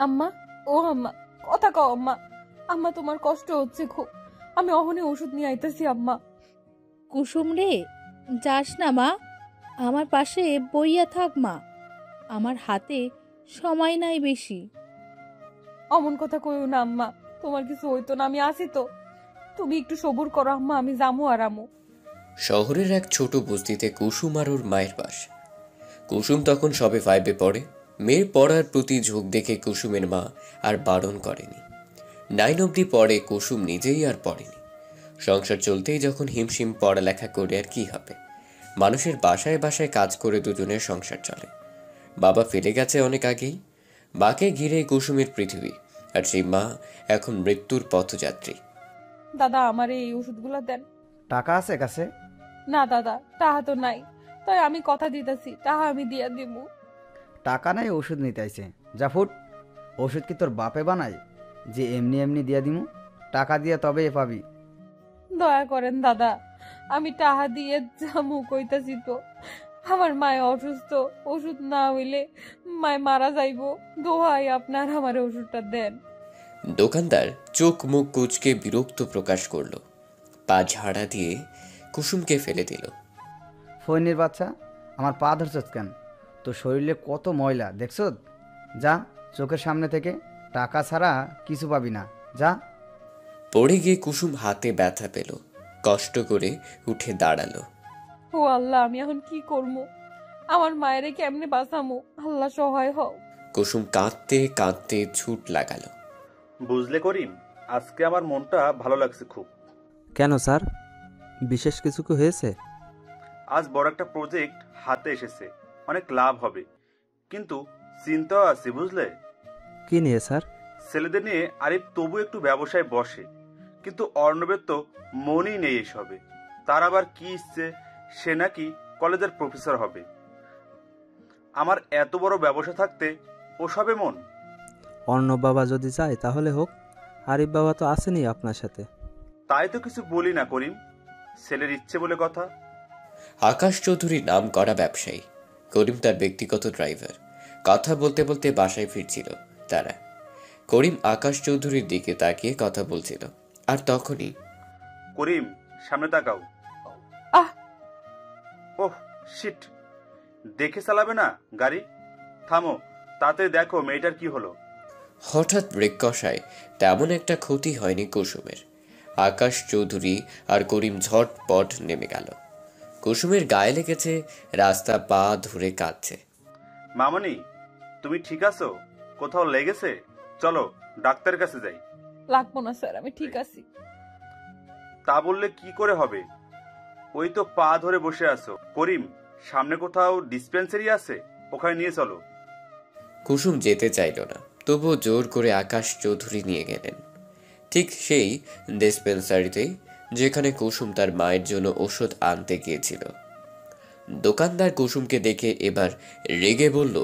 আম্মা, ও আম্মা, কথা কও আম্মা। আম্মা, তোমার কষ্ট হচ্ছে খুব, আমি অহনে ওষুধ নিয়ে আইতেছি আম্মা। কুসুম রে, যাস না মা, আমার পাশে বইয়া থাক মা, আমার হাতে সময় নাই বেশি। অমন কথা কইও না আম্মা, তোমার কিছু হইতো না, আমি আসি তো। তুমি একটু সবুর করো আম্মা, আমি জামু আর আমু। শহরের এক ছোট বস্তিতে কুসুম আর ওর মায়ের বাস। কুসুম তখন সবে 5-এ পড়ে। মেয়ের পড়ার প্রতি ঝোঁক দেখে কুসুমের মা আর বারণ করেনি। 9 অবধি পড়ে কুসুম, নিজেই আর পড়েনি। সংসার চলতেই যখন হিমশিম পড়ালেখা করে আর কি হবে। মানুষের বাসায় বাসায় কাজ করে দুজনের সংসার চলে। বাবা ফেলে গেছে অনেক আগেই। মাকে ঘিরে কুসুমের পৃথিবী, আর সেই মা এখন মৃত্যুর পথযাত্রী। দাদা, আমার এই ওষুধগুলো দেন। টাকা আছে কাছে? না দাদা, তাহা তো নাই, তাই আমি কথা দিতেছি, তাহা আমি দিয়া দিব। টাকা নাই, ওষুধ নিতে আইছে। যা ফুট, ওষুধ কি তোর বাপে বানায় যে এমনি এমনি দিয়া দিমু? টাকা দিয়া তবে পাবি। দয়া করেন দাদা, আমি টাহা দিয়ে জামু কইতাছি তো। আমার মায় অসুস্থ, ওষুধ না হইলে মায় মারা যাইব। দোহাই আপনার, আমার ওষুধটা দেন। দোকানদার চোখ মুখ কুচকে বিরক্ত প্রকাশ করল, পা ঝাড়া দিয়ে কুসুমকে ফেলে দিল। ফৈনির বাচ্চা, আমার পা ধরছত কেন? তোর শরীরে কত ময়লা দেখছ? যা চোখের সামনে থেকে, টাকা ছাড়া কিছু পাবি না, যা। পড়ে গিয়ে কুসুম হাতে ব্যথা পেল, কষ্ট করে উঠে দাঁড়ালো। ও আল্লাহ, আমি এখন কি করবো? আমার মায়েরে কেমনে বাঁচামো? আল্লাহ সহায় হও। কুসুম কাঁদতে কাঁদতে ছুট লাগালো। বুঝলে করিম, আজকে আমার মনটা ভালো লাগছে খুব। কেন স্যার, বিশেষ কিছু কি হয়েছে? আজ বড় একটা প্রজেক্ট হাতে এসেছে, অনেক লাভ হবে, কিন্তু চিন্তাও আছে বুঝলে। কি নিয়ে স্যার? ছেলেদের নিয়ে। আরিফ তবু একটু ব্যবসায় বসে, কিন্তু অর্ণবের তো মনই নেই এসবে। তার আবার কি ইচ্ছে, সে নাকি কলেজের প্রফেসর হবে। আমার এত বড় ব্যবসা থাকতে ওসবে মন। অর্ণব বাবা যদি চায় তাহলে হোক, আরিফ বাবা তো আসেনি আপনার সাথে। তাই তো কিছু বলি না করিম, ছেলের ইচ্ছে বলে কথা। আকাশ চৌধুরী নাম করা ব্যবসায়ী, করিম তার ব্যক্তিগত ড্রাইভার। কথা বলতে বলতে বাসায় ফিরছিল তারা। করিম আকাশ চৌধুরীর দিকে তাকিয়ে কথা বলছিল, আর তখনই করিম, সামনে তাকাও। আহ! ওহ শিট, দেখে চালাবে না গাড়ি? থামো, তাতে দেখো মেয়েটার কি হলো। হঠাৎ ব্রেক কষায় তেমন একটা ক্ষতি হয়নি কুসুমের। আকাশ চৌধুরী আর করিম ঝটপট নেমে গেল। কুসুমের গায়ে লেগেছে, রাস্তা পা ধরে কাঁদছে। মামনি, তুমি ঠিক আছো? কোথাও লেগেছে? চলো ডাক্তারের কাছে যাই। লাগবো না স্যার, আমি ঠিক আছি। তা বললে কি করে হবে? ওই তো পা ধরে বসে আছো। করিম, সামনে কোথাও ডিসপেন্সারি আছে, ওখানে নিয়ে চলো। কুসুম যেতে চাইল না, তবুও জোর করে আকাশ চৌধুরী নিয়ে গেলেন ঠিক সেই ডিসপেন্সারিতেই যেখানে কুসুম তার মায়ের জন্য ওষুধ আনতে গিয়েছিল। দোকানদার কুসুমকে দেখে এবার রেগে বলল,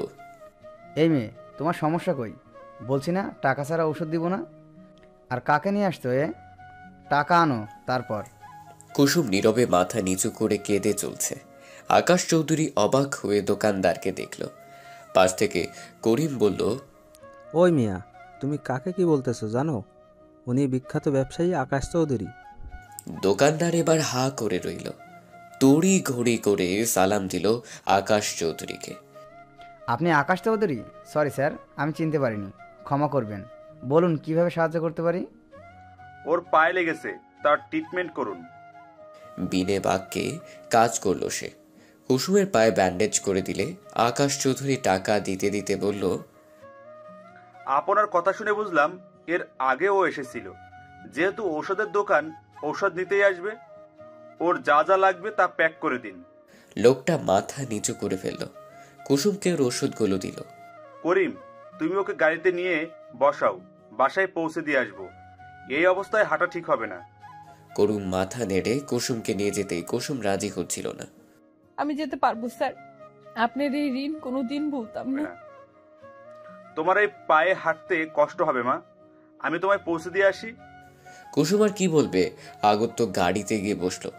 এই মেয়ে, তোমার সমস্যা কই? বলছি না টাকা ছাড়া ওষুধ দিব না। আর কাকে নিয়ে আসতো এ? টাকা আনো তারপর। কুসুম নীরবে মাথা নিচু করে কেঁদে চলছে। আকাশ চৌধুরী অবাক হয়ে দোকানদারকে দেখল। পাশ থেকে করিম বলল, ওই মিয়া, তুমি কাকে কি বলতেছো জানো? উনি বিখ্যাত ব্যবসায়ী আকাশ চৌধুরী। দোকানদার এবার হা করে রইল। তড়ি ঘড়ি করে সালাম দিল আকাশ চৌধুরীকে। আপনি আকাশ চৌধুরী? সরি স্যার, আমি চিনতে পারিনি, ক্ষমা করবেন। বলুন কিভাবে সাহায্য করতে পারি? ওর পায়ে লেগেছে, তার ট্রিটমেন্ট করুন। বিনে বাক্যে কাজ করল সে। কুসুমের পায়ে ব্যান্ডেজ করে দিলে আকাশ চৌধুরী টাকা দিতে দিতে বলল, আপনার কথা শুনে বুঝলাম এর আগে ও এসেছিল। যেহেতু ঔষধের দোকান, ঔষধ নিতেই আসবে। ওর যা যা লাগবে তা প্যাক করে দিন। লোকটা মাথা নিচু করে ফেলল। কুসুমকে ওর ওষুধগুলো দিল। করিম, তুমি ওকে গাড়িতে নিয়ে বসাও, বাসায় পৌঁছে দিয়ে আসবো। এই অবস্থায় হাঁটা ঠিক হবে না। করুম মাথা নেড়ে কুসুমকে নিয়ে যেতেই কুসুম রাজি হচ্ছিল না। আমি যেতে পারবো স্যার, আপনার এই ঋণ কোনোদিন ভুলতাম না। তোমার এই পায়ে হাঁটতে কষ্ট হবে মা, আমি তোমায় পৌঁছে দিয়ে আসি। কুসুম আর কি বলবে, আগত গাড়িতে গিয়ে বসলো।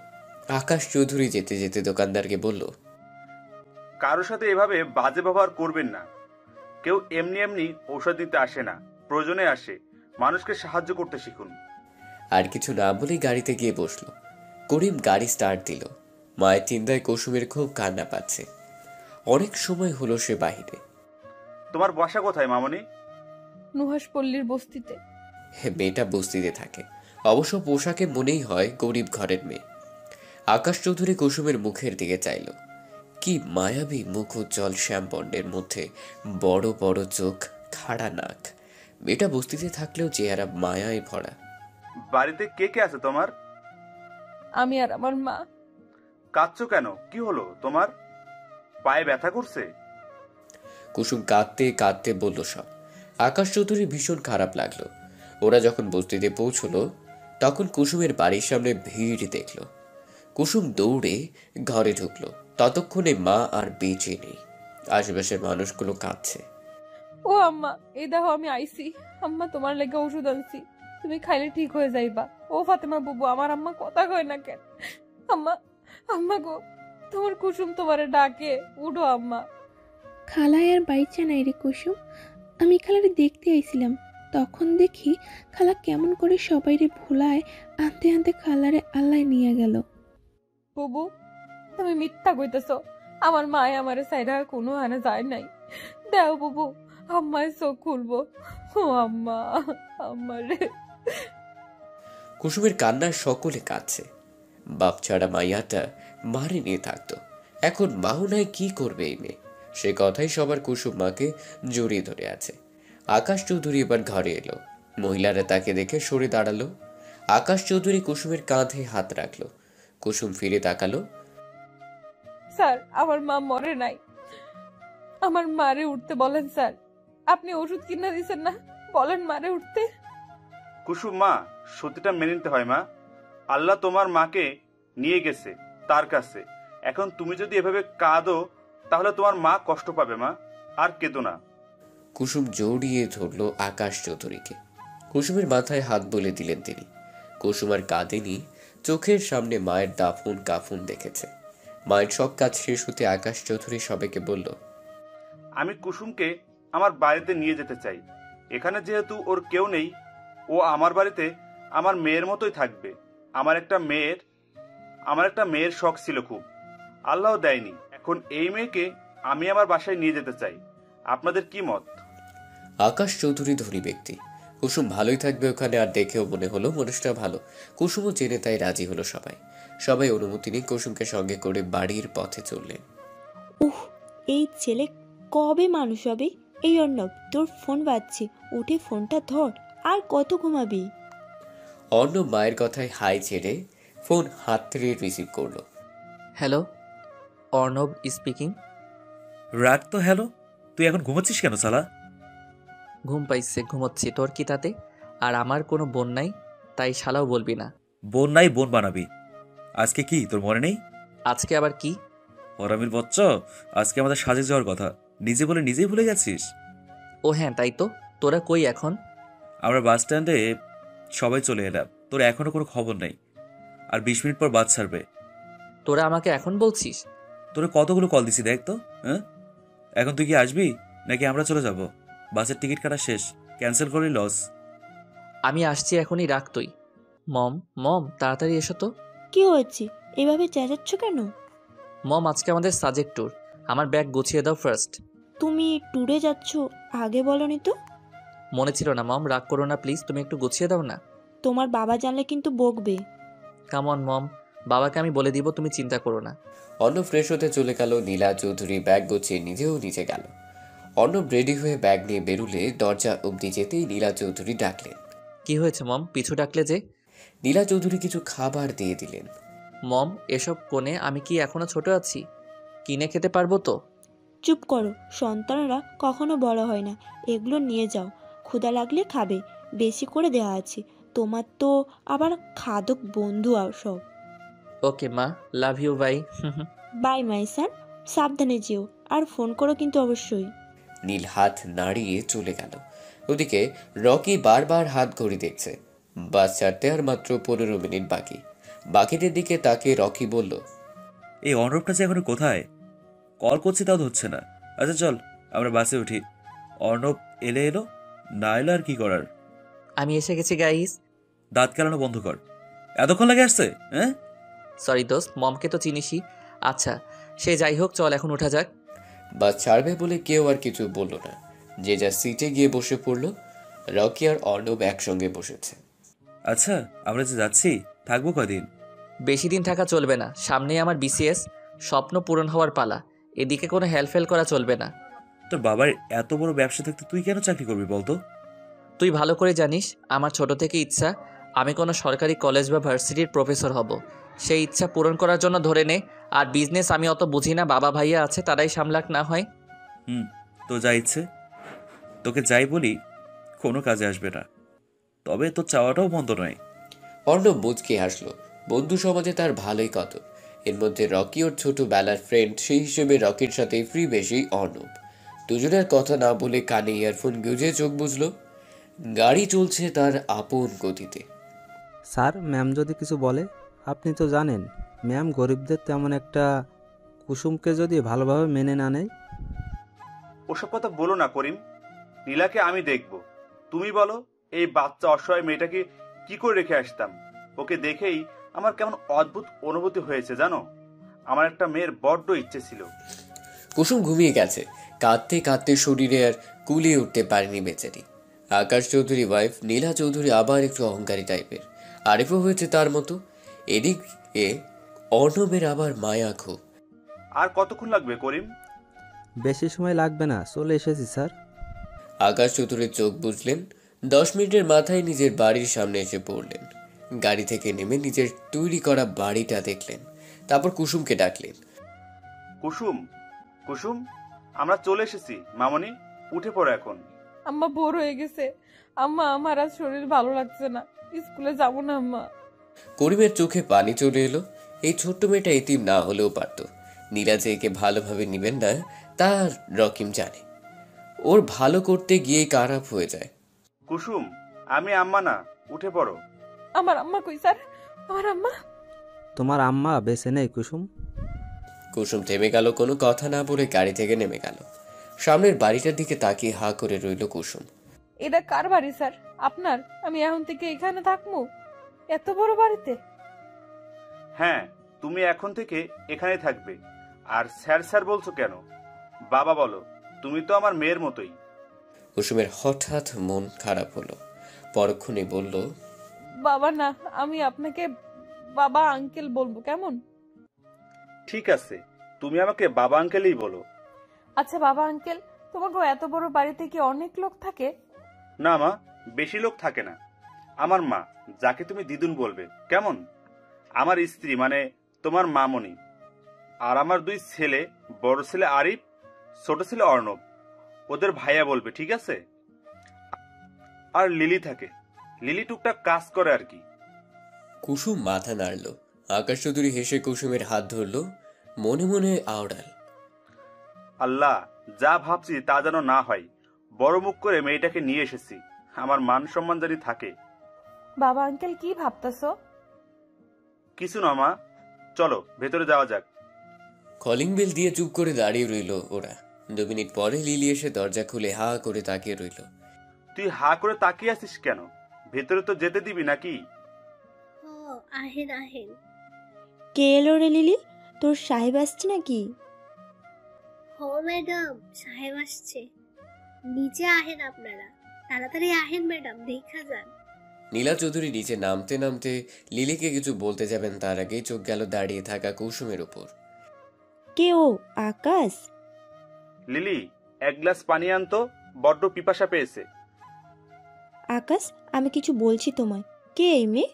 আকাশ চৌধুরী যেতে যেতে দোকানদারকে বলল, কারোর সাথে এভাবে বাজে ব্যবহার করবেন না। কেউ এমনি এমনি ঔষধ দিতে আসে না, প্রয়োজনে আসে। মানুষকে সাহায্য করতে শিখুন। আর কিছু না বলেই গাড়িতে গিয়ে বসলো। করিম গাড়ি স্টার্ট দিল। মায়ের চিন্তায় কুসুমের খুব কান্না পাচ্ছে। অনেক সময় হলো সে বাহিরে। তোমার বাসা কোথায় মামনি? নুহাস পল্লীর বস্তিতে। মেয়েটা বস্তিতে থাকে, অবশ্য পোশাকে মনেই হয় গরিব ঘরের মেয়ে। আকাশ চৌধুরী কুসুমের মুখের দিকে চাইল। কি মায়াবী মুখ উজ্জ্বল শ্যামবর্ণের মধ্যে বড় বড় চোখ, খাড়া নাক। মেয়েটা বস্তিতে থাকলেও চেহারা মায়ায় ভরা। বাড়িতে কে কে আছে তোমার? আমি আর আমার মা। কাঁদছো কেন? কি হলো তোমার? পায়ে ব্যথা করছে? কুসুম কাঁদতে কাঁদতে বলল সব। আকাশ চৌধুরী ভীষণ খারাপ লাগলো। ওরা যখন বস্তিতে পৌঁছলো তখন কুসুমের বাড়ির সামনে ভিড় দেখলো। কুসুম দৌড়ে ঘরে ঢুকলো। ততক্ষণে মা আর বেঁচে নেই। আশেপাশের মানুষগুলো কাঁদছে। ও আম্মা, এই দেখো আমি আইছি। আম্মা তোমার লেগে ওষুধ আনছি, তুমি খাইলে ঠিক হয়ে যাইবা। ও ফাতেমা বুবু, আমার আম্মা কথা কয় না কেন? আম্মা, আম্মা গো, তোমার কুসুম তোমারে ডাকে, উঠো আম্মা। খালায় আর বাইচা নাই রে কুসুম। আমি খালারে দেখতে আইছিলাম, তখন দেখি খালা কেমন করে সবাইরে ভুলায় আনতে আনতে খালারে আল্লাহ নিয়ে গেল। বুবু, তুমি মিথ্যা কইতেছ। আমার মায়ে আমারে সাইডা কোনো হানে যায় নাই। দেও বুবু, আম্মায় চোখ খুলবো। ও আম্মা, আম্মারে। কুসুমের কান্নার সকলে কাঁদছে। বাপ ছাড়া মাইয়াটা মারে নিয়ে থাকতো, এখন মাও নাই, কি করবে এই মেয়ে? সে কথাই সবার কুসুম মাকে জড়িয়ে ধরে আছে। আকাশ চৌধুরী এবার ঘরে এলো। মহিলারা তাকে দেখে সরে দাঁড়ালো। আকাশ চৌধুরী কুসুমের কাঁধে হাত রাখলো। কুসুম ফিরে তাকালো। স্যার, আমার মা মরে নাই। আমার মারে উঠতে বলেন স্যার। আপনি ওষুধ কিনা দিছেন না, বলেন মারে উঠতে। কুসুম মা, সত্যিটা মেনে নিতে হয় মা। আল্লাহ তোমার মাকে নিয়ে গেছে তার কাছে। এখন তুমি যদি এভাবে কাঁদো তাহলে তোমার মা কষ্ট পাবে মা। আর কেঁদো না। কুসুম জড়িয়ে ধরল আকাশ চৌধুরীকে। কুসুমের মাথায় হাত বলে দিলেন তিনি। কুসুম আর কাঁদেনি। চোখের সামনে মায়ের দাফন কাফন দেখেছে। মায়ের সব কাজ শেষ হতে আকাশ চৌধুরী সবাইকে বলল, আমি কুসুমকে আমার বাড়িতে নিয়ে যেতে চাই। এখানে যেহেতু ওর কেউ নেই, ও আমার বাড়িতে আমার মেয়ের মতোই থাকবে। আমার একটা মেয়ের শখ ছিল খুব, আল্লাহ দেয়নি। এখন এই মেয়েকে আমি আমার বাসায় নিয়ে যেতে চাই। আপনাদের কি মত? আকাশ চৌধুরী ধনী ব্যক্তি। কুসুম ভালোই থাকবে ওখানে, আর দেখেও মনে হলো মানুষটা ভালো। কুসুমও জেনে তাই রাজি হলো সবাই অনুমতি নিয়ে কুসুমকে সঙ্গে করে বাড়ির পথে চললেন। উহ, এই ছেলে কবে মানুষ হবে? এই অর্ণব, তোর ফোন বাজছে, উঠে ফোনটা ধর। আর কত ঘুমাবি? অর্ণব মায়ের কথায় হাই ছেড়ে ফোন হাত থেকে রিসিভ করলো। Hello, Arnab speaking. রাত তো হ্যালো, তুই এখন ঘুমাচ্ছিস কেন সালা? ঘুম পাইছে, ঘুমোচ্ছি, তোর কি তাতে? আর আমার কোনো বোন নাই, তাই শালাও বলবি না। বোন নাই বোন বানাবি। আজকে কি তোর মনে নেই? আজকে আবার কি? হরামির বচ্চ, আজকে আমাদের সাজে যাওয়ার কথা, নিজে বলে নিজেই ভুলে গেছিস। ও হ্যাঁ, তাই তো। তোরা কই এখন? আমরা বাস স্ট্যান্ডে সবাই চলে এলাম, তোর এখনো কোনো খবর নেই। আর 20 মিনিট পর বাস ছাড়বে। তোরা আমাকে এখন বলছিস? তোরা কতগুলো কল দিছি দেখ তো। হ্যাঁ, এখন তুই কি আসবি নাকি আমরা চলে যাব? বাসের টিকিট কাটা শেষ, ক্যান্সেল করলি লস। আমি আসছি এখনই, রাখ তুই। মম, মম তাড়াতাড়ি এসো তো। কি হয়েছে? এভাবে চেঁচাচ্ছ কেন? মম, আজকে আমাদের সাজেক্ট ট্যুর। আমার ব্যাগ গুছিয়ে দাও ফার্স্ট। তুমি ট্যুরে যাচ্ছ, আগে বলনি তো? মনে ছিল না মম, রাগ করো না প্লিজ, তুমি একটু গুছিয়ে দাও না। তোমার বাবা জানলে কিন্তু বকবে। কামন মম, বাবাকে আমি বলে দিব, তুমি চিন্তা করো না। অর্ণব ফ্রেশ হতে চলে গেল। নীলা চৌধুরী ব্যাগ গুছিয়ে নিজেও নিচে গেল। অর্ণব রেডি হয়ে ব্যাগ নিয়ে বেরুলে দরজা অবধি যেতেই নীলা চৌধুরী ডাকলেন। কি হয়েছে মম, পিছু ডাকলে যে? নীলা চৌধুরী কিছু খাবার দিয়ে দিলেন। মম, এসব কোণে আমি কি এখনো ছোট আছি? কিনে খেতে পারবো তো? চুপ করো, সন্তানরা কখনো বড় হয় না। এগুলো নিয়ে যাও, ক্ষুধা লাগলে খাবে, বেশি করে দেওয়া আছে। তোমার তো আবার খাদক বন্ধু আর সব। ওকে মা, love you, bye. Bye my son, সাবধানে যেও, আর ফোন করো কিন্তু অবশ্যই। নীল হাত নাড়িয়ে চলে গেল। ওদিকে রকি বারবার হাত ঘড়ি দেখছে। বাস ছাড়তে আর মাত্র 15 মিনিট বাকি। বাকিদের দিকে তাকে রকি বলল, এই অর্ণবটা যে এখনো কোথায়? কল করছি তাও ধরছে না। আচ্ছা চল আমরা বাসে উঠি, অর্ণব এলে এলো, না এলো আর কি করার। আমি এসে গেছি গাইস। দাঁত কেলানো বন্ধ কর, এতক্ষণ লাগে আসছে? হ্যাঁ, সরি দোস্ত, মমকে তো চিনিসই। আচ্ছা সে যাই হোক, চল এখন ওঠা যাক। বাস ছাড়বে বলে কেউ আর কিছু বলল না। যে যা সিটে গিয়ে বসে পড়ল। রকি আর অর্ণব একসঙ্গে বসেছে। আচ্ছা আমরা যে যাচ্ছি, থাকবো কদিন? বেশি দিন থাকা চলবে না, সামনেই আমার বিসিএস, স্বপ্ন পূরণ হওয়ার পালা। এদিকে কোনো হেলফেল করা চলবে না। তোর বাবার এত বড় ব্যবসা থাকতে তুই কেন চাকরি করবি বলতো? তুই ভালো করে জানিস আমার ছোট থেকে ইচ্ছা আমি কোনো সরকারি কলেজ বা ভার্সিটির প্রফেসর হব। সেই ইচ্ছা পূরণ করার জন্য ধরে নে। আর বিজনেস আমি অত বুঝি না, বাবা ভাইয়া আছে, তারাই সামলাক না হয়। তো যা ইচ্ছে, তোকে যাই বলি কোনো কাজে আসবে না, তবে তোর চাওয়াটাও বন্ধ নয়। অর্ণব মুচকে হাসলো। বন্ধু সমাজে তার ভালোই কত। এর মধ্যে রকি ওর ছোটবেলার ফ্রেন্ড, সেই হিসেবে রকির সাথে ফ্রি বেশি অর্ণব। দুজনের কথা না বলে কানে ইয়ারফোন গুঁজে চোখ বুঝলো। গাড়ি চলছে তার আপন গতিতে। স্যার, ম্যাম যদি কিছু বলে? আপনি তো জানেন ম্যাম গরিবদের তেমন একটা। কুসুমকে যদি ভালোভাবে মেনে না নেয়? ওসব কথা বলো না করিম, নীলাকে আমি দেখব। তুমি বলো, এই বাচ্চা অসহায় মেয়েটাকে কি করে রেখে আসতাম? ওকে দেখেই আমার কেমন অদ্ভুত অনুভূতি হয়েছে জানো। আমার একটা মেয়ের বড্ড ইচ্ছে ছিল। কুসুম ঘুমিয়ে গেছে। কাঁদতে কাঁদতে শরীরে আর কুলিয়ে উঠতে পারেনি বেচারি। আকাশ চৌধুরী ওয়াইফ নীলা চৌধুরী আবার একটু অহংকারী টাইপের। আরিফও হয়েছে তার মতো। এদিকে অর্ণবের আবার মায়া খুব। আর কতক্ষণ লাগবে করিম? বেশি সময় লাগবে না, চলে এসেছি স্যার। আকাশ চৌধুরীর চোখ বুঝলেন। 10 মিনিটের মাথায় নিজের বাড়ির সামনে এসে পড়লেন। গাড়ি থেকে নেমে নিজের তৈরি করা বাড়িটা দেখলেন। তারপর কুসুমকে ডাকলেন। কুসুম, কুসুম, আমরা চলে এসেছি। মামনি, উঠে পড়ো এখন। আম্মা বোর হয়ে গেছে। আম্মা আমার আর শরীর ভালো লাগছে না, স্কুলে যাবো না আম্মা। করিমের চোখে পানি চলে এলো। এই ছোট্ট মেয়েটা এতিম না হলেও পারত। নীলা যে একে ভালোভাবে নিবেন না তা রকিম জানে। ওর ভালো করতে গিয়ে খারাপ হয়ে যায়। কুসুম, আমি আম্মা না, উঠে পড়ো। আমার আম্মা কই স্যার? আমার আম্মা? তোমার আম্মা বেঁচে নেই কুসুম। কুসুম থেমে গেল, কোনো কথা না বলে গাড়ি থেকে নেমে গেল। সামনের বাড়িটার দিকে তাকিয়ে হা করে রইল কুসুম। এটা কার বাড়ি স্যার? আপনার? আমি এখন থেকে এখানে থাকবো এত বড় বাড়িতে? হ্যাঁ, তুমি এখন থেকে এখানেই থাকবে। আর স্যার স্যার বলছো কেন? বাবা বলো, তুমি তো আমার মেয়ের মতোই। কুসুমের হঠাৎ মন খারাপ হলো। পরক্ষণে বলল, বাবা না, আমি আপনাকে বাবা আঙ্কেল বলবো, কেমন? ঠিক আছে, তুমি আমাকে বাবা আঙ্কেলই বলো। আচ্ছা বাবা আঙ্কেল, তোমাকে এত বড় বাড়িতে কি অনেক লোক থাকে? না মা, বেশি লোক থাকে না। আমার মা, যাকে তুমি দিদুন বলবে, কেমন? আমার স্ত্রী মানে তোমার মামনি। আর আমার 2 ছেলে, বড় ছেলে আরিফ, ছোট ছেলে অর্ণব। ওদের ভাইয়া বলবে, ঠিক আছে? আর লিলি থাকে। লিলি টুকটাক কাজ করে আর কি। কুসুম মাথা নাড়ল। আকাশ চৌধুরী হেসে কুসুমের হাত ধরল, মনে মনে আওড়াল, আল্লাহ, যা ভাবছি তা যেন না হয়। বড় মুখ করে মেয়েটাকে নিয়ে এসেছি, আমার মান সম্মান জানি থাকে। বাবা আঙ্কেল কি ভাবতেছো? কিছু না মা, চলো ভেতরে যাওয়া যাক। কলিং বেল দিয়ে চুপ করে দাঁড়িয়ে রইল ওরা। 2 মিনিট পরে লিলি এসে দরজা খুলে হা করে তাকিয়ে রইল। তুই হা করে তাকিয়ে আছিস কেন? ভেতরে তো যেতে দিবি নাকি? আহেন আহেন। কে এলো রে লিলি? তোর সাহেব আসছে নাকি? ও ম্যাডাম, সাহেব আসছে। নিচে আহেন আপনারা, তাড়াতাড়ি আহেন ম্যাডাম, দেখা যান। নীলা চৌধুরী নিচে নামতে নামতে লিলিকে কিছু বলতে যাবেন, তার আগেই চোখ গেল দাঁড়িয়ে থাকা কুসুমের উপর। কে ও? আকাশ? লিলি, 1 গ্লাস পানি আনতো, বড্ড পিপাসা পেয়েছে। আকাশ, আমি কিছু বলছি তোমায়। কে এই মেয়ে?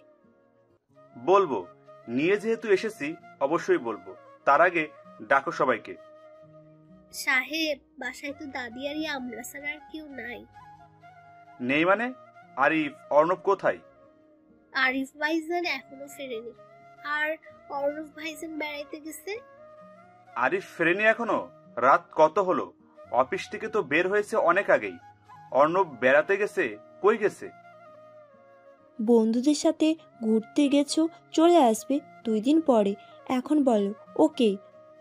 বলবো, নিয়ে যেহেতু এসেছি অবশ্যই বলবো। তার আগে ডাকো সবাইকে। সাহেব, বাসায় তো দাদি আর আমরা ছাড়া আর কেউ নাই। নেই মানে? আরিফ, অর্ণব কোথায়? আরিফ ভাইজান এখনো ফেরেনি, আর অর্ণব ভাইজান বেড়াইতে গেছে। আরিফ ফেরেনি এখনো? রাত কত হলো? অফিস থেকে তো বের হয়েছে অনেক আগেই। অর্ণব বেড়াতে গেছে? কই গেছে? বন্ধুদের সাথে ঘুরতে গেছো, চলে আসবে 2 দিন পরে। এখন বলো ওকে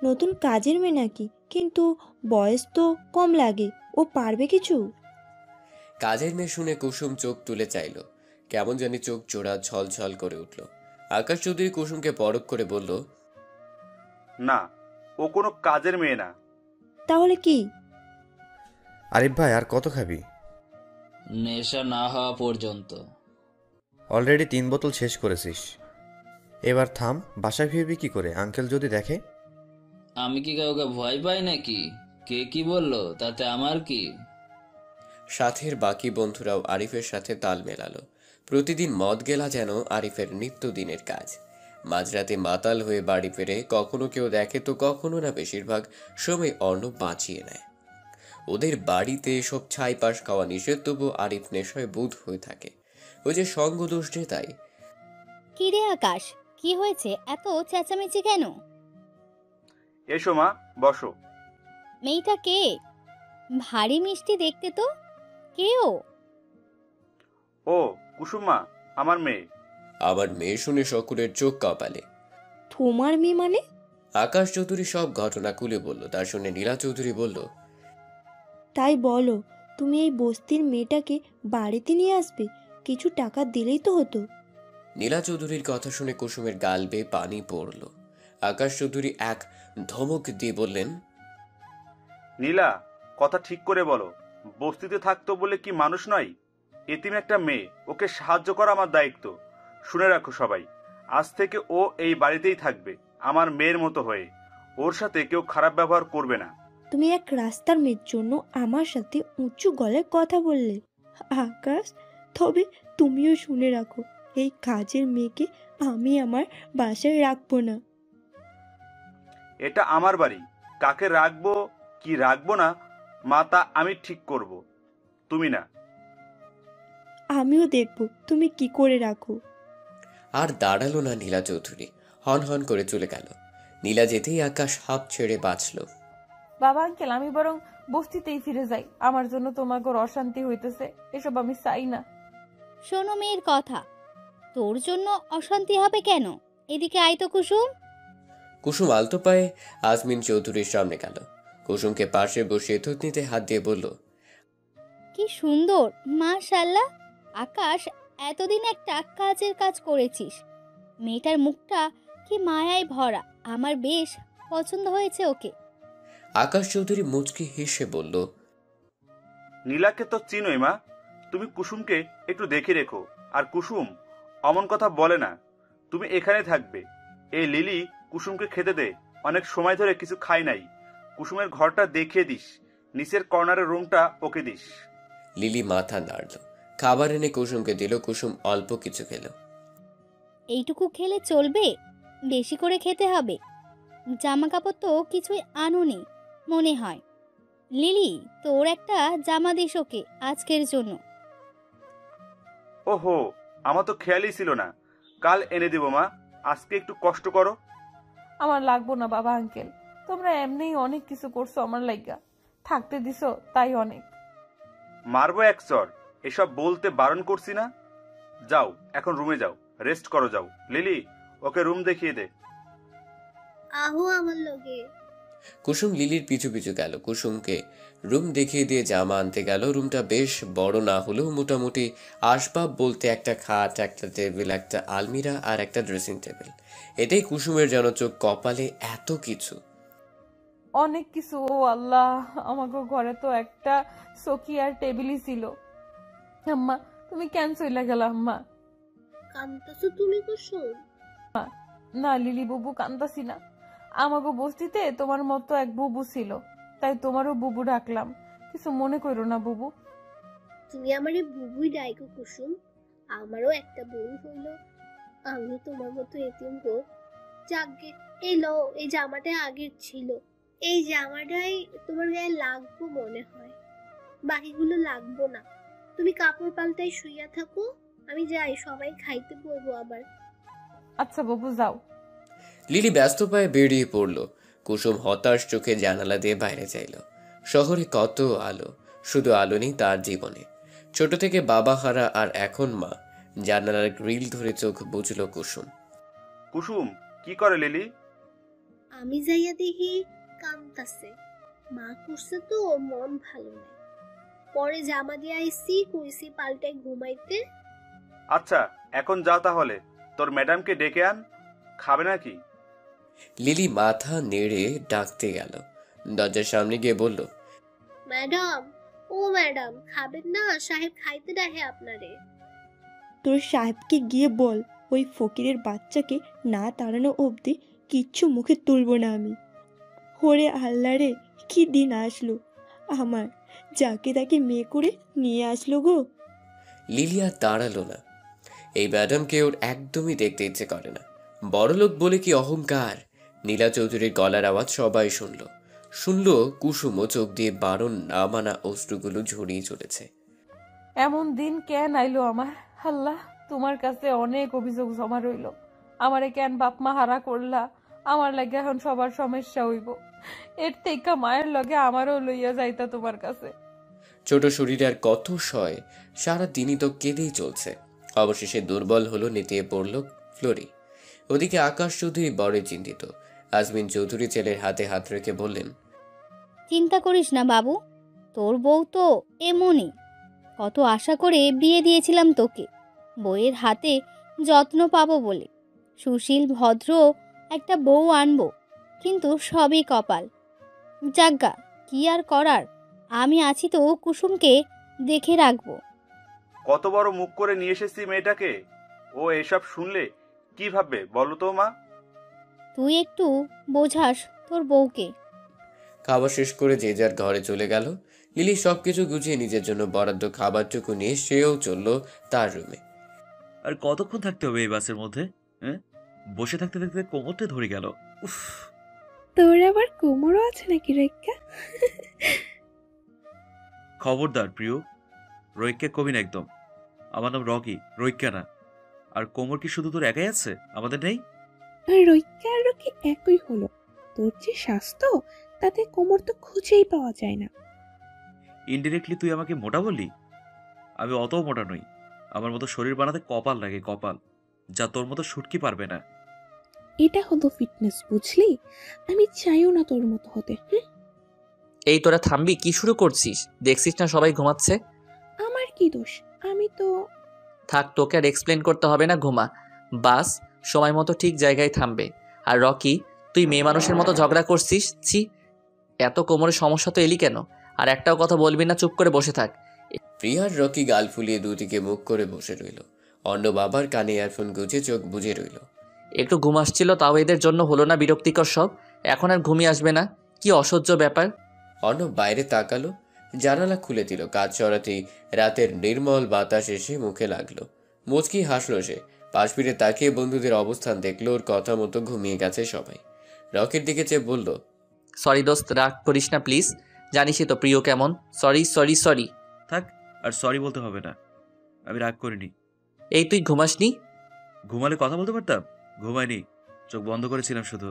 নতুন কাজের মেয়ে নাকি? কিন্তু বয়স তো কম লাগে, ও পারবে কিছু? কাজের মেয়ে শুনে কুসুম চোখ তুলে চাইল, কেমন জানি চোখ জোড়া ছলছল করে উঠল। আকাশ চৌধুরী কুসুমকে পরখ করে বলল, না, ও কোনো কাজের মেয়ে না। তাহলে কি? আরিফ ভাই, আর কত খাবি? নেশা না হওয়া পর্যন্ত। অলরেডি 3 বোতল শেষ করেছিস, এবার থাম। বাসায় ফিরবি কি করে? আঙ্কেল যদি দেখে? আমি কি কাউকে ভয় পাই নাকি? কে কি বললো তাতে আমার কি? সাথের বাকি বন্ধুরাও আরিফের সাথে তাল মেলালো। প্রতিদিন মদ গেলা যেন আরিফের নিত্যদিনের কাজ। মাঝরাতে মাতাল হয়ে বাড়ি ফেরে কখনো কেউ দেখে তো কখনো না, বেশিরভাগ সময় অর্ণব বাঁচিয়ে নেয়। ওদের বাড়িতে এসব ছাই পাশ খাওয়া নিষেধ, তবু আরিফ নেশায় বুধ হয়ে থাকে। ওই যে সঙ্গ দোষ যে, তাই। কি রে আকাশ, কি হয়েছে? এত চেঁচামেচি কেন? এসো মা, বসো। মেয়েটা কে? ভারী মিষ্টি দেখতে তো। কে ও? ও কুসুম মা, আমার মেয়ে। আমার মেয়ে শুনে সকলের চোখ কপালে। তোমার মেয়ে মানে? আকাশ চৌধুরী সব ঘটনা খুলে বলল। তার শুনে নীলা চৌধুরী বলল, তাই বলো, তুমি এই বস্তির মেয়েটাকে বাড়িতে নিয়ে আসবে? কিছু টাকা দিলেই তো হতো। নীলা চৌধুরীর কথা শুনে কুসুমের গাল বেয়ে পানি পড়ল। আকাশ চৌধুরী এক ধমক দিয়ে বললেন, নীলা, কথা ঠিক করে বলো। বস্তিতে থাকতো বলে কি মানুষ নয়? এতিম একটা মেয়ে, ওকে সাহায্য করা আমার দায়িত্ব। শুনে রাখো সবাই, আজ থেকে ও এই বাড়িতেই থাকবে আমার মেয়ের মতো হয়ে। ওর সাথে কেউ খারাপ ব্যবহার করবে না। তুমি এক রাস্তার মেয়ের জন্য আমার সাথে উঁচু গলায় কথা বললে আকাশ। তবে তুমিও শুনে রাখো, এই কাজের মেয়েকে আমি আমার বাসায় রাখবো না। এটা আমার বাড়ি, কাকে রাখবো কি রাখবো না মা তা আমি ঠিক করব, তুমি না। আমিও দেখবো তুমি কি করে রাখো। আর দাঁড়ালো না নীলা চৌধুরী, হন হন করে চলে গেল। নীলা যেতেই আকাশ হাঁপ ছেড়ে বাঁচল। বাবা আঙ্কেল, আমি বরং বস্তিতেই ফিরে যাই। আমার জন্য তোমাকে অশান্তি হইতেছে, এসব আমি চাই না। শোনো মেয়ের কথা, তোর জন্য অশান্তি হবে কেন? এদিকে আয় তো কুসুম। কুসুম আলতো পায়ে আজমিন চৌধুরীর সামনে গেল। কুসুমকে পাশে বসিয়ে থুতনিতে হাত দিয়ে বলল, কি সুন্দর, মাশাআল্লাহ। আকাশ, এতদিন একটা কাজের কাজ করেছিস। মেয়েটার মুখটা কি মায়ায় ভরা, আমার বেশ পছন্দ হয়েছে ওকে। আকাশ চৌধুরী মুচকি হেসে বলল, নীলাকে তো চিনোই মা, তুমি কুসুমকে একটু দেখে রেখো। আর কুসুম অমন কথা বলে না, তুমি এখানে থাকবে। এই লিলি কুসুমকে খেতে দে, অনেক সময় ধরে কিছু খাই নাই। কুসুমের ঘরটা দেখিয়ে দিস, নিচের কর্নারের রুমটা ওকে দিস। লিলি মাথা নাড়ল, খাবার এনে কুসুমকে দিল। কুসুম অল্প কিছু খেল। এইটুকু খেলে চলবে? বেশি করে খেতে হবে। জামা কাপড় তো কিছুই আনোনি মনে হয়। লিলি, তোর একটা জামা দিস ওকে আজকের জন্য। ওহো, আমার তো খেয়ালই ছিল না। কাল এনে দেব মা, আজকে একটু কষ্ট করো। আমার লাগবো না বাবা আঙ্কেল, তোমরা এমনিই অনেক কিছু করছো আমার লাইগা। থাকতে দিছো তাই অনেক। মারবো এক চর, এসব বলতে বারণ করছি না। যাও এখন রুমে যাও, রেস্ট করো। যাও লিলি, ওকে রুম দেখিয়ে দে। আহো আমার লগে। কুসুম লিলির পিছু পিছু গেল। কুসুমকে রুম দেখিয়ে দিয়ে জামা আনতে গেল। রুমটা বেশ বড় না হলেও মোটামুটি আসবাব বলতে একটা খাট, একটা টেবিল, একটা আলমিরা আর একটা ড্রেসিং টেবিল। এটাই কুসুমের যেন চোখ কপালে, এত কিছু, অনেক কিছু। ও আল্লাহ, আমাকে ঘরে তো একটা চকি আর টেবিলই ছিল। আম্মা, তুমি কেন চইলা গেলা? আম্মা, কান্তাছো তুমি কুসুম? না লিলি বুবু, কান্দাসি না। আমাকে বস্তিতে তোমার মতো এক বুবু ছিল, তাই তোমারও বুবু ডাকলাম। কিছু মনে করো না বুবু। তুমি আমারে বুবুই ডাইকো কুসুম। আমারও একটা বোন হইল, আমিও তোমার মতো এতিম গো। যাকগে, এই লো, এই জামাটা আগের ছিল। এই জামাটাই তোমার গায়ে লাগবো মনে হয়, বাকিগুলো লাগবো না। তুমি কাপড় পাল্টাই শুইয়া থাকো, আমি যাই, সবাই খাইতে বলবো আবার। আচ্ছা বাবু, যাও। লিলি ব্যস্ত পায়ে বেরিয়ে পড়ল। কুসুম হতাশ চোখে জানালা দিয়ে বাইরে চাইল। শহরে কত আলো, শুধু আলো নেই তার জীবনে। ছোট থেকে বাবা হারা আর এখন মা। জানালার গ্রিল ধরে চোখ বুঝল কুসুম। কুসুম কি করে লিলি? আমি যাইয়া দেখি কান্তাছে। মা করছে তো, ওর মন ভালো নাই। পরে জামা দিয়ে আইসি, কইছি পাল্টাই ঘুমাইতে। আচ্ছা এখন যা, তাহলে তোর ম্যাডামকে ডেকে আন, খাবে নাকি? লিলি মাথা নেড়ে ডাকতে গেল, দরজার সামনে গিয়ে বলল, ম্যাডাম, ও ম্যাডাম, খাবেন না? সাহেব খাইতে ডাকে আপনারে। তোর সাহেবকে গিয়ে বল ওই ফকিরের বাচ্চাকে না তাড়ানো অবধি কিচ্ছু মুখে তুলবো না আমি। ওরে আল্লাহ রে, কি দিন আসলো আমার, যাকে তাকে মেয়ে করে নিয়ে আসলো গো। লিলি আর দাঁড়ালো না। এই ম্যাডামকে ওর একদমই দেখতে ইচ্ছে করে না। বড়লোক বলে কি অহংকার। নীলা চৌধুরীর গলার আওয়াজ সবাই শুনল কুসুমও চোখ দিয়ে বারণ না মানা অশ্রুগুলো ঝরিয়ে চলেছে। এমন দিন কেন আইলো আমার? আল্লাহ, তোমার কাছে অনেক অভিযোগ জমা রইল। আমারে কেন বাপ মা হারা করলা? আমার লাগে এখন সবার সমস্যা হইব। এর থেকে মায়ের লগে আমারও লইয়া যাইতা তোমার কাছে। ছোট শরীরে আর কত সয়, সারাদিনই তো কেঁদেই চলছে। অবশেষে দুর্বল হলো, নেতিয়ে পড়ল ফ্লোরি। ওদিকে আকাশ চৌধুরী বড় চিন্তিত। আজমিন চৌধুরী ছেলের হাতে হাত রেখে বললেন, চিন্তা করিস না বাবু, তোর বউ তো এমনই। কত আশা করে বিয়ে দিয়েছিলাম তোকে, বউয়ের হাতে যত্ন পাবো বলে। সুশীল ভদ্র একটা বউ আনবো, কিন্তু সবই কপাল। যাজ্ঞা, কি আর করার, আমি আছি তো কুসুমকে দেখে রাখবো। কত বড় মুখ করে নিয়ে এসেছি মেয়েটাকে, ও এসব শুনলে কি ভাববে বলো তো মা? তুই একটু বোঝাস তোর বউকে। খাবার শেষ করে যে যার ঘরে চলে গেল। লিলি সবকিছু গুছিয়ে নিজের জন্য বরাদ্দ খাবারটুকু নিয়ে সেও চলল তার রুমে। আর কতক্ষণ থাকতে হবে এই বাসের মধ্যে? হ্যাঁ, বসে থাকতে থাকতে কোমরটা ধরে গেল। উফ, তোর আবার কোমরও আছে নাকি রৈক্কা? খবরদার প্রিয়, রৈক্যা কবি না একদম। আমার নাম রকি, রৈক্যা না। আর কোমর কি শুধু তোর একাই আছে, আমাদের নেই? রৈক্কা আর রকি একই হলো। তোর যে স্বাস্থ্য, তাতে কোমর তো খুঁজেই পাওয়া যায় না। ইনডিরেক্টলি তুই আমাকে মোটা বললি? আমি অত মোটা নই। আমার মতো শরীর বানাতে কপাল লাগে, কপাল, যা তোর মতো শুটকি পারবে না। এটা হলো ফিটনেস, বুঝলি? আমি চাইও না তোর মতো হতে। এই তোরা থামবি? কি শুরু করছিস? দেখছিস না সবাই ঘুমাচ্ছে। আমার কি দোষ? আমি তো... থাক, তোকে আর এক্সপ্লেন করতে হবে না, ঘুমা। বাস সময় মতো ঠিক জায়গায় থামবে। আর রকি, তুই মেয়ে মানুষের মতো ঝগড়া করছিস। ছি, এত কোমরের সমস্যা তো এলি কেন? আর একটাও কথা বলবি না, চুপ করে বসে থাক। প্রিয়ার রকি গাল ফুলিয়ে দুদিকে মুখ করে বসে রইল। অন্য বাবার কানে ইয়ারফোন গুজে চোখ বুজে রইল। একটু ঘুম আসছিল, তাও এদের জন্য হলো না বিরক্তিকর সব। এখন আর ঘুমিয়ে আসবে না? কি অসহ্য ব্যাপার। অর্ণব বাইরে তাকালো, জানালা খুলে দিল। কাজ চড়াতেই রাতের নির্মল বাতাস এসে মুখে লাগলো। মুচকি হাসলো সে। পাশ ফিরে তাকিয়ে বন্ধুদের অবস্থান দেখলো। ওর কথা মতো ঘুমিয়ে গেছে সবাই। রকির দিকে চেয়ে বলল, সরি দোস্ত, রাগ করিস না প্লিজ। জানিসই তো প্রিয় কেমন। Sorry sorry sorry. থাক, আর সরি বলতে হবে না, আমি রাগ করিনি। এই তুই ঘুমাসনি? ঘুমালে কথা বলতে পারতাম, ঘুমাইনি, চোখ বন্ধ করেছিলাম শুধু।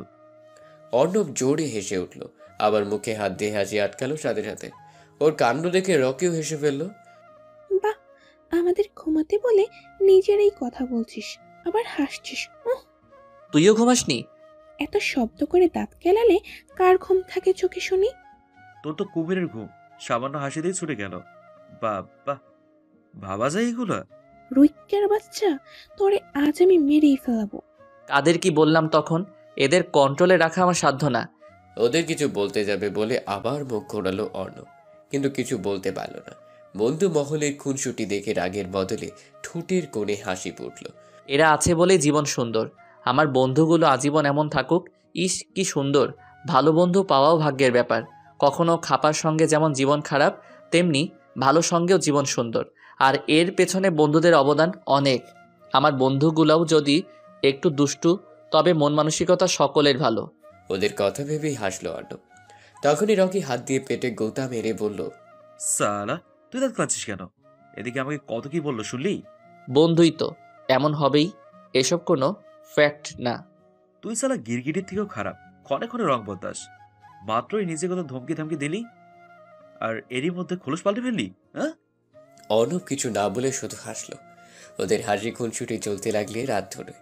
অর্ণব জোরে হেসে উঠল, আবার মুখে হাত দিয়ে হাসি আটকালো সাথে সাথে। ওর কাণ্ড দেখে রকিও হেসে ফেললো। বাহ, আমাদের ঘুমাতে বলে নিজেরই কথা বলছিস, আবার হাসছিস। তুইও ঘুমাসনি? এত শব্দ করে দাঁত কেলালে কার ঘুম থাকে চোখে শুনি? তোর তো কুমিরের ঘুম, সামান্য হাসি দিয়ে ছুটে গেল। বাবা, ভাবা যায় এগুলা? রৈক্যার বাচ্চা, তোরে আজ আমি মেরেই ফেলাবো। কাদের কি বললাম তখন? এদের কন্ট্রোলে রাখা আমার সাধ্য না। ওদের কিছু বলতে যাবে বলে আবার মুখ ঘোরালো অর্ণব, কিন্তু কিছু বলতে পারল না। বন্ধু মহলের খুনসুটি দেখে রাগের বদলে ঠোঁটের কোণে হাসি ফুটল। এরা আছে বলে জীবন সুন্দর। আমার বন্ধুগুলো আজীবন এমন থাকুক। ইস, কি সুন্দর। ভালো বন্ধু পাওয়াও ভাগ্যের ব্যাপার। কখনো খাপার সঙ্গে যেমন জীবন খারাপ, তেমনি ভালো সঙ্গেও জীবন সুন্দর। আর এর পেছনে বন্ধুদের অবদান অনেক। আমার বন্ধুগুলোও যদি একটু দুষ্টু, তবে মন মানসিকতা সকলের ভালো। ওদের কথা ভেবেই হাসলো অর্ণব। তখনই রকি হাত দিয়ে পেটে গোতা মেরে বলল, সালা, তুই দাঁত কাঁদছিস কেন? এদিকে আমাকে কত কি বললো শুনলি? বন্ধুই তো, এমন হবেই, এসব কোনো ফ্যাক্ট না। তুই সালা গিরগিটির থেকেও খারাপ, ক্ষণে ক্ষণে রং বদলাস। মাত্রই নিজে কত ধমকি ধমকি দিলি, আর এরই মধ্যে খোলস পাল্টে ফেললি। হ্যাঁ? অর্ণব কিছু না বলে শুধু হাসলো। ওদের হাসি খুনসুটি চলতে লাগলে রাত ধরে।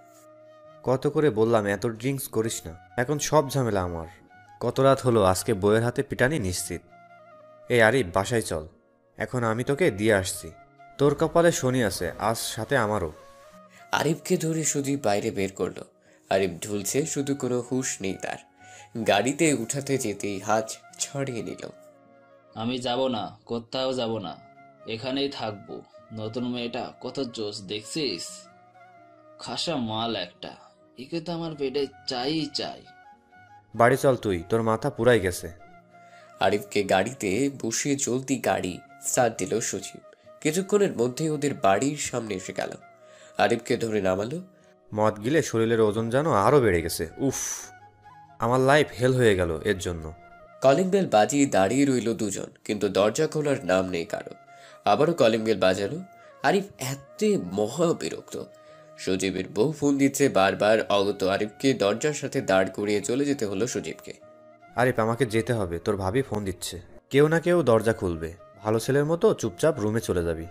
কত করে বললাম এত ড্রিঙ্কস করিস না, এখন সব ঝামেলা আমার। কত রাত হলো, আজকে বইয়ের হাতে পিটানি নিশ্চিত। এই আরিফ, বাসায় চল, এখন আমি তোকে দিয়ে আসছি। তোর কপালে শনি আছে, আজ সাথে আমারও। আরিফকে ধরে সুদীপ বাইরে বের করলো। আরিফ ঢুলছে, শুধু কোনো হুঁশ নেই তার। গাড়িতে উঠাতে যেতেই হাত ছড়িয়ে নিল। আমি যাব না, কোথাও যাব না, এখানেই থাকবো। নতুন মেয়েটা কত জোশ দেখছিস? খাসা মাল একটা, একে তো আমার পেটে চাই। বাড়ি চল তুই, তোর মাথা পুরাই গেছে। আরিফকে গাড়িতে বসিয়ে চলতি গাড়ি স্টার্ট দিল সজীব। কিছুক্ষণের মধ্যে ওদের বাড়ির সামনে এসে গেল। আরিফকে ধরে নামালো। মদ গিলে শরীরের ওজন যেন আরও বেড়ে গেছে। উফ, আমার লাইফ হেল হয়ে গেল এর জন্য। কলিং বেল বাজিয়ে দাঁড়িয়ে রইল দুজন, কিন্তু দরজা খোলার নাম নেই কারো। আবারও কলিং বেল বাজালো। আরিফ এত মহা বিরক্ত। সজীবের বউ ফোন দিচ্ছে বারবার। অগত আরিফকে দরজার সাথে দাঁড় করিয়ে চলে যেতে হলো সজীবকে। আরিফ, আমাকে যেতে হবে, তোর ভাবি ফোন দিচ্ছে। কেউ না কেউ দরজা খুলবে, ভালো ছেলের মতো চুপচাপ রুমে চলে যাবি।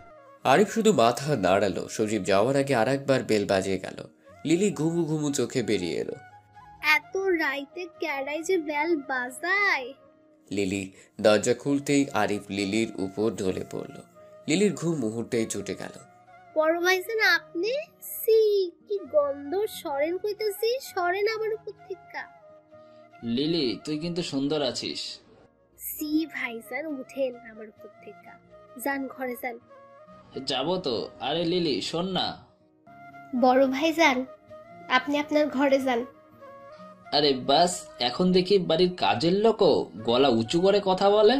আরিফ শুধু মাথা নাড়ালো। সজীব যাওয়ার আগে আর একবার বেল বাজিয়ে গেল। লিলি ঘুমু ঘুমু চোখে বেরিয়ে এলো। এত রাইতে ক্যাডাই যে বেল বাজায়। লিলি দরজা খুলতেই আরিফ লিলির উপর ঢলে পড়ল। লিলির ঘুম মুহূর্তেই ছুটে গেল। বড় ভাইজান আপনি? সি কি গন্ধ, সরেন কইতাছি, সরেন আমার উপর থেকে। লিলি, তুই কিন্তু সুন্দর আছিস। সি ভাইজান উঠেন আমার উপর থেকে, যান ঘরে যান। যাবো তো। আরে লিলি শোন না। বড় ভাইজান আপনি আপনার ঘরে যান। আরে বাস, এখন দেখি বাড়ির কাজের লোকও গলা উঁচু করে কথা বলে।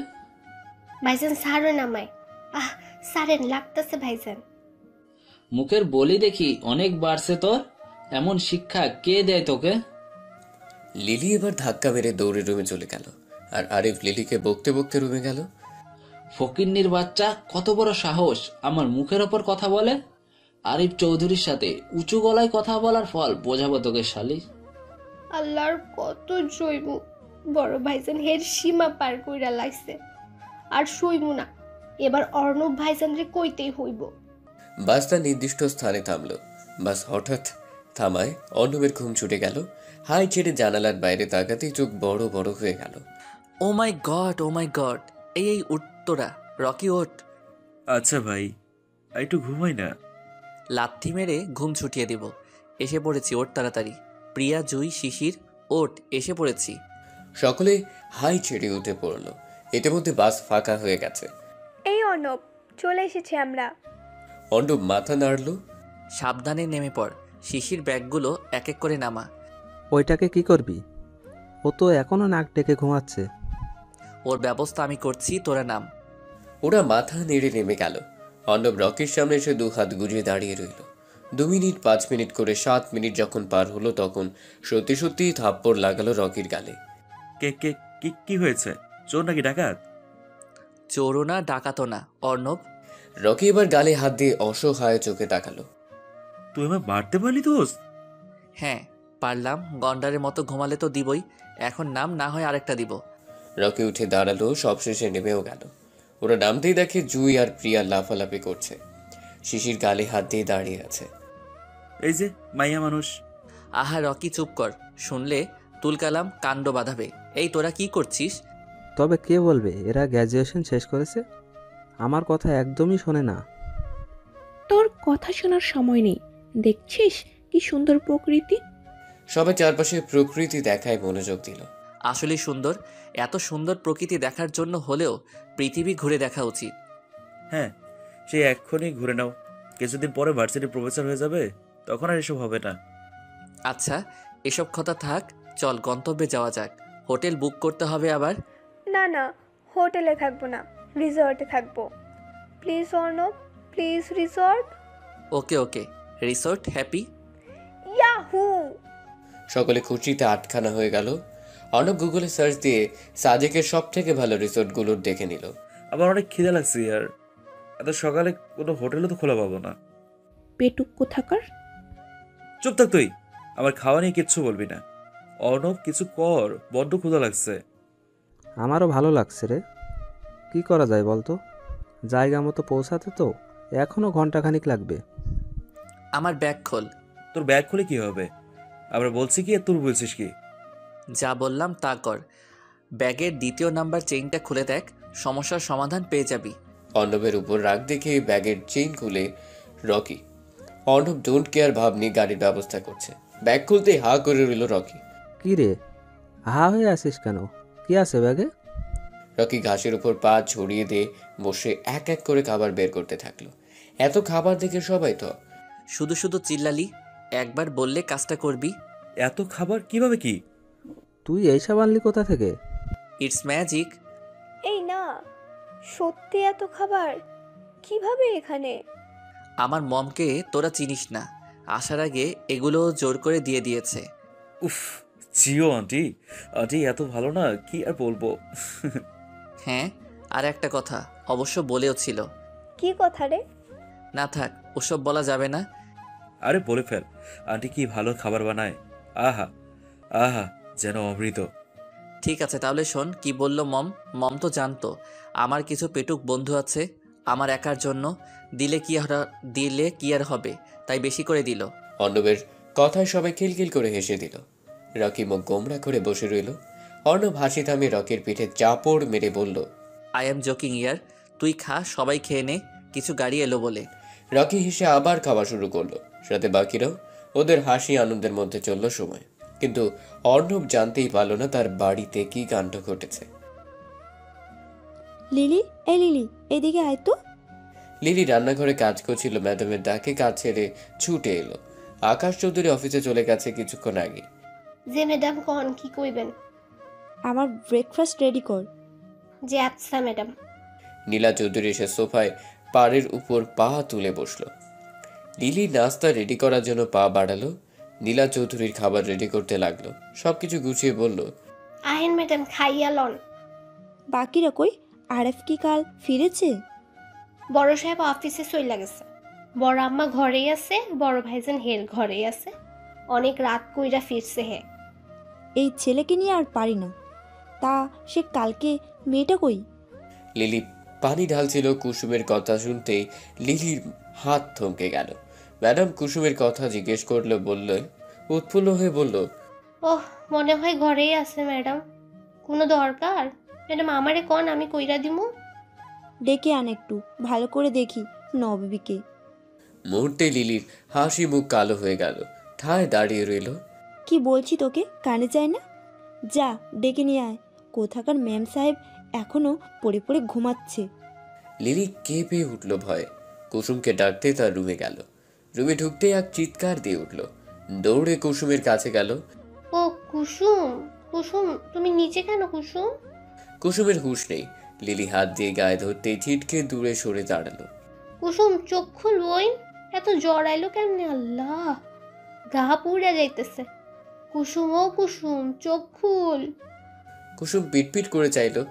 ভাইজান সারেন আমায়। সারেন, লাগতেছে ভাইজান। মুখের বলি দেখি অনেক বাড়ছে তোর। এমন শিক্ষা কে দেয় তোকে? লিলি এবার ধাক্কা মেরে দৌড়ে রুমে চলে গেল। আর আরিফ লিলিকে বকতে বকতে রুমে গেল। ফকিন্নির বাচ্চা, কত বড় সাহস আমার মুখের ওপর কথা বলে। আরিফ চৌধুরীর সাথে উঁচু গলায় কথা বলার ফল বোঝাবো তোকে শালি। আল্লাহর কত জৈব, বড় ভাইজান হের সীমা পার কইরা লাগছে। আর সইমু না, এবার অর্ণব ভাইজান রে কইতেই হইব। বাস তার নির্দিষ্ট স্থানে থামলো। বাস হঠাৎ থামায় অর্ণবের ঘুম ছুটে গেল। হাই ছেড়ে জানালার বাইরে তাকাতেই চোখ বড় বড় হয়ে গেল। ও মাই গড, এই উঠ তোরা, রকি ওঠ। আচ্ছা ভাই, একটু ঘুমাই না। লাথি মেরে ঘুম ছুটিয়ে দিব। এসে পড়েছি, ওঠ তাড়াতাড়ি। প্রিয়া, জুই, শিশির, ওঠ, এসে পড়েছি। সকলে হাই ছেড়ে উঠে পড়ল। ইতিমধ্যে বাস ফাঁকা হয়ে গেছে। এই অর্ণব, চলে এসেছি আমরা। অর্ণব মাথা নাড়ল। সাবধানে নেমে পড়। শিশির ব্যাগগুলো এক এক করে নামা। ওইটাকে কি করবি? ও তো এখনো নাক ডেকে ঘুমাচ্ছে। ওর ব্যবস্থা আমি করছি, তোরা নাম। ওরা মাথা নেড়ে নেমে গেল। অর্ণব রকির সামনে এসে 2 হাত গুজিয়ে দাঁড়িয়ে রইল। 2 মিনিট, 5 মিনিট করে 7 মিনিট যখন পার হলো, তখন সত্যি সত্যি থাপ্পড় লাগালো রকির গালে। কে কে কি হয়েছে? চোর নাকি ডাকাত? চোরও না, ডাকাতও না অর্ণব। রকি এবার গালে হাত দিয়ে অসহায় চোখে তাকালো। তুই আমায় মারতে পারলি দোস্ত? হ্যাঁ পারলাম, গন্ডারের মতো ঘুমালে তো দিবই। এখন নাম, না হয় আরেকটা দিব। রকি উঠে দাঁড়ালো, সবশেষে নেমেও গেল। ওরা নামতেই দেখে জুই আর প্রিয়া লাফালাফি করছে। শিশির গালে হাত দিয়ে দাঁড়িয়ে আছে। এই যে মাইয়া মানুষ। আহা রকি চুপ কর, শুনলে তুলকালাম কাণ্ড বাঁধাবে। এই তোরা কি করছিস? তবে কে বলবে এরা গ্র্যাজুয়েশন শেষ করেছে? আমার কথা একদমই শোনে না। তোর কথা শোনার সময় নেই, দেখছিস কি সুন্দর প্রকৃতি। সবাই চারপাশে প্রকৃতি দেখায় মনোযোগ দিল। আসলে সুন্দর, এত সুন্দর প্রকৃতি দেখার জন্য হলেও পৃথিবী ঘুরে দেখা উচিত। হ্যাঁ, সে এক্ষুনি ঘুরে নাও। কিছুদিন পরে ভার্সিটির প্রফেসর হয়ে যাবে, তখন আর এসব হবে না। আচ্ছা এসব কথা থাক, চল গন্তব্যে যাওয়া যাক। হোটেল বুক করতে হবে আবার। না না, হোটেলে থাকবো না, রিসর্টে থাকবো। Please Arnab, please resort. Okay, resort happy. Yahoo! সকলে খুশিতে আটখানা হয়ে গেল। অর্ণব গুগলে সার্চ দিয়ে সাজেকের সব থেকে ভালো রিসোর্টগুলোর দেখে নিল। আবার অনেক খিদে লাগছে আর এত সকালে কোনো হোটেলও তো খোলা পাবো না। পেটুক কোথাকার। চুপ থাক তুই, আমার খাওয়া নিয়ে কিচ্ছু বলবি না। অর্ণব কিছু কর, বড্ড ক্ষুধা লাগছে। আমারও ভালো লাগছে রে, কি করা যায় বলতো? জায়গা মতো পৌঁছাতে তো এখনো ঘন্টাখানিক লাগবে। আমার ব্যাগ খোল। তোর ব্যাগ খুলে কি হবে? আমরা বলছি কি আর তুই বলছিস কি? যা বললাম তা কর। ব্যাগের 2য় নাম্বার চেইনটা খুলে দেখ, সমস্যার সমাধান পেয়ে যাবি। অর্ণবের উপর রাগ দেখে ব্যাগের চেইন খুলে রকি। অর্ণব ডোন্ট কেয়ার ভাব নিয়ে গাড়ির ব্যবস্থা করছে। ব্যাগ খুলতে হা করে রইল রকি। কি রে, হা হয়ে আসিস কেন? কি আছে ব্যাগে? রকি ঘাসের উপর পা ছড়িয়ে দিয়ে বসে এক এক করে খাবার বের করতে থাকলো। এত খাবার দেখে সবাই তো। শুধু শুধু চিল্লালি, একবার বললে কাজটা করবি। এত খাবার কিভাবে কি? তুই এইসব আনলি কোথা থেকে? It's magic. এই না, সত্যি এত খাবার কিভাবে এখানে? আমার মমকে তোরা চিনিস না, আসার আগে এগুলো জোর করে দিয়ে দিয়েছে। উফ, জিও আন্টি, আন্টি এত ভালো না, কি আর বলবো। হ্যাঁ, আর একটা কথা অবশ্য বলেও ছিল। কি কথা রে? না থাক, ওসব বলা যাবে না। আরে বলে ফেল, আন্টি কি ভালো খাবার বানায়। আহা আহা, যেন অমৃত। ঠিক আছে তাহলে শোন কি বলল মম। মম তো জানতো আমার কিছু পেটুক বন্ধু আছে আমার একার জন্য, দিলে কি আর হবে, তাই বেশি করে দিল। অর্ণবের কথায় সবাই খিলখিল করে হেসে দিল। রকি মুখ গোমরা করে বসে রইল। অর্ণব হাসি থামিয়ে রকির পিঠে চাপড় মেরে বলল, আই এম জোকিং ইয়ার, তুই খা, সবাই খেয়ে নে, কিছু গাড়ি এলো বলে। রকি হেসে আবার খাওয়া শুরু করলো, সাথে বাকিরাও। ওদের হাসি আনন্দের মধ্যে চলল সময়। কিন্তু অর্ণব জানতেই পারল না তার বাড়িতে কি কাণ্ড ঘটেছে। লিলি, এই লিলি, এদিকে আয় তো। লিলি রান্নাঘরে কাজ করছিল, ম্যাডামের ডাকে কাজ ছেড়ে ছুটে এলো। আকাশ চৌধুরী অফিসে চলে গেছে কিছুক্ষণ আগে। যে ম্যাডাম কন কি কইবেন? আমার ব্রেকফাস্ট রেডি কর। যে আচ্ছা ম্যাডাম। নীলা চৌধুরী এসে সোফায় পাড়ের উপর পা তুলে বসল। লিলি নাস্তা রেডি করার জন্য পা বাড়ালো। নীলা চৌধুরীর খাবার রেডি করতে লাগলো। সবকিছু গুছিয়ে বলল, আহেন ম্যাডাম, খাইয়া লন। বাকিরা কই? আরএফ কি কাল ফিরেছে? বড় সাহেব অফিসে চইলা গেছে, বড় আম্মা ঘরেই আছে, বড় ভাইজান হের ঘরেই আছে। অনেক রাত কইরা ফিরছে হে। এই ছেলেকে নিয়ে আর পারি না। তা সে কালকে মেয়েটা কই? লিলি পানি ঢালছিল। কুসুমের কথা শুনতেই লিলির হাত থমকে গেল। ম্যাডাম কুসুমের কথা জিজ্ঞেস করলো, বললে উৎফুল্ল হয়ে বলল, ওহ, মনে হয় ঘরেই আছে ম্যাডাম। কোনো দরকার? ম্যাডাম আমারে কন, আমি কইরা দিমু। ডেকে আন একটু, ভালো করে দেখি নবীকে। মুহূর্তে লিলির হাসি মুখ কালো হয়ে গেল, ঠায় দাঁড়িয়ে রইল। কি বলছি তোকে কানে যায় না? যা ডেকে নিয়ে আয়। কোথাকার ম্যাম সাহেব এখনো পড়ে পড়ে ঘুমাচ্ছে। লিলি কেঁপে উঠল ভয়ে। কুসুমকে ডাকতে তার রুমে গেল। রুমে ঢুকতেই এক চিৎকার দিয়ে উঠল। দৌড়ে কুসুমের কাছে গেল। ও কুসুম, কুসুম তুমি নিচে কেন কুসুম? কুসুমের হুঁশ নেই। লিলি হাত দিয়ে গায়ে ধরতেই ছিটকে দূরে সরে দাঁড়ালো। কুসুম চোখ খুল বই, এত জ্বর আইলো কেমনে? আল্লাহ, গা পুড়ে যাইতেছে। কুসুম ও কুসুম, চোখ খুল। কুসুম পিটপিট করে চাইলো,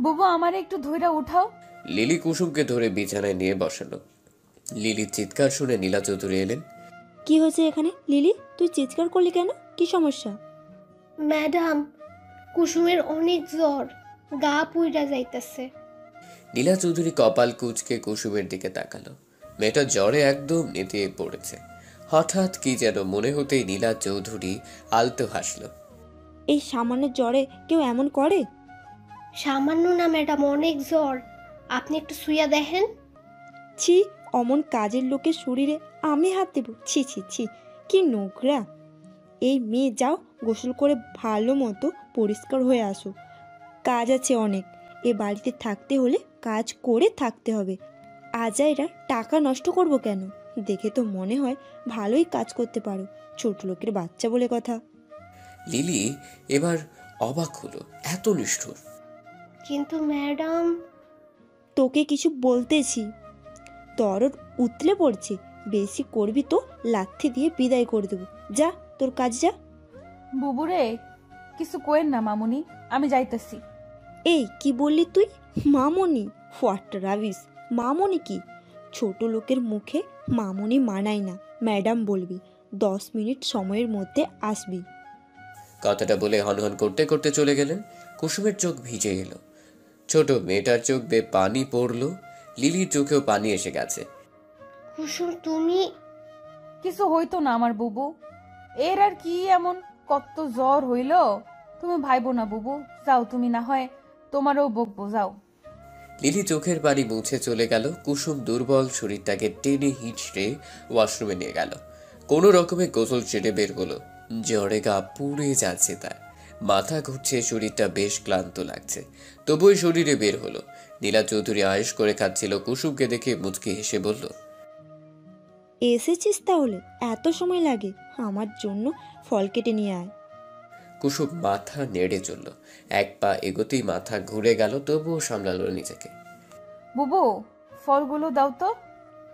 বুবু আমারে একটু ধইরা উঠাও। লিলি কুসুমকে ধরে বিছানায় নিয়ে বসালো। লিলির চিৎকার শুনে নীলা চৌধুরী এলেন। কি হয়েছে এখানে? লিলি, তুই চিৎকার করলি কেন? কি সমস্যা? ম্যাডাম, কুসুমের অনেক জ্বর, গা পুড়ে যাইতেছে। নীলা চৌধুরী কপাল কুঁচকে কুসুমের দিকে তাকালো। মেয়েটা জ্বরে একদম নেতিয়ে পড়েছে। হঠাৎ কি যেন মনে হতেই নীলা চৌধুরী আলতো হাসলো। এই সামান্য জ্বরে কেউ এমন করে? সামান্য না ম্যাডাম, অনেক জ্বর। আপনি একটু শুইয়া দেখেন। ছি, অমন কাজের লোকের শরীরে আমি হাত দেব? ছি ছি ছি, কি নোংরা। এই মেয়ে, যাও গোসল করে ভালো মতো পরিষ্কার হয়ে আসো। কাজ আছে অনেক। এ বাড়িতে থাকতে হলে কাজ করে থাকতে হবে। আজাইরা টাকা নষ্ট করব কেন? দেখে তো মনে হয় ভালোই কাজ করতে পারো। ছোট লোকের বাচ্চা বলে কথা। লিলি এবার অবাক হলো, এত নিষ্ঠুর। কিন্তু ম্যাডাম, তোকে কিছু বলতেছি, দরদ উতলে পড়ছে। বেশি করবি তো লাথি দিয়ে বিদায় করে দেবো। যা তোর কাজ যা। বুবুরে কিছু কোয়েন না মামুনি, আমি যাইতেছি। এই কি বললি তুই? মামনি? হোয়াট রাবিস! মামনি কি? ছোট লোকের মুখে মামনি মানায় না, ম্যাডাম বলবি। 10 মিনিট সময়ের মধ্যে আসবি। কথাটা বলে হনহন করতে করতে চলে গেলেন। কুসুমের চোখ ভিজে এলো। ছোট মেয়েটার চোখ বেয়ে পানি পড়লো। লিলির চোখেও পানি এসে গেছে। কুসুম তুমি? কিছু হইতো না আমার বুবু, এর আর কি এমন কত জ্বর হইল? তুমি ভাইবো না বুবু, যাও তুমি, না হয় তোমারও বকবো, যাও। লিলি চোখের পানি মুছে চলে গেল। কুসুম দুর্বল শরীরটাকে টেনে হিঁচড়ে ওয়াশরুমে নিয়ে গেল। কোনো রকমে গোসল সেরে বের হলো। জ্বরে গা পুড়ে যাচ্ছে তার, মাথা ঘুরছে, শরীরটা বেশ ক্লান্ত লাগছে, তবুই শরীরে বের হলো। নীলা চৌধুরী আয়েশ করে খাচ্ছিল। কুসুমকে দেখে মুচকি হেসে বলল, এসেছিস তাহলে? এত সময় লাগে? আমার জন্য ফল কেটে নিয়ে আয়। কুসুম মাথা নেড়ে চলল। এক পা এগোতেই মাথা ঘুরে গেল, তবুও সামলালো নিজেকে। বুবু, ফলগুলো দাও তো।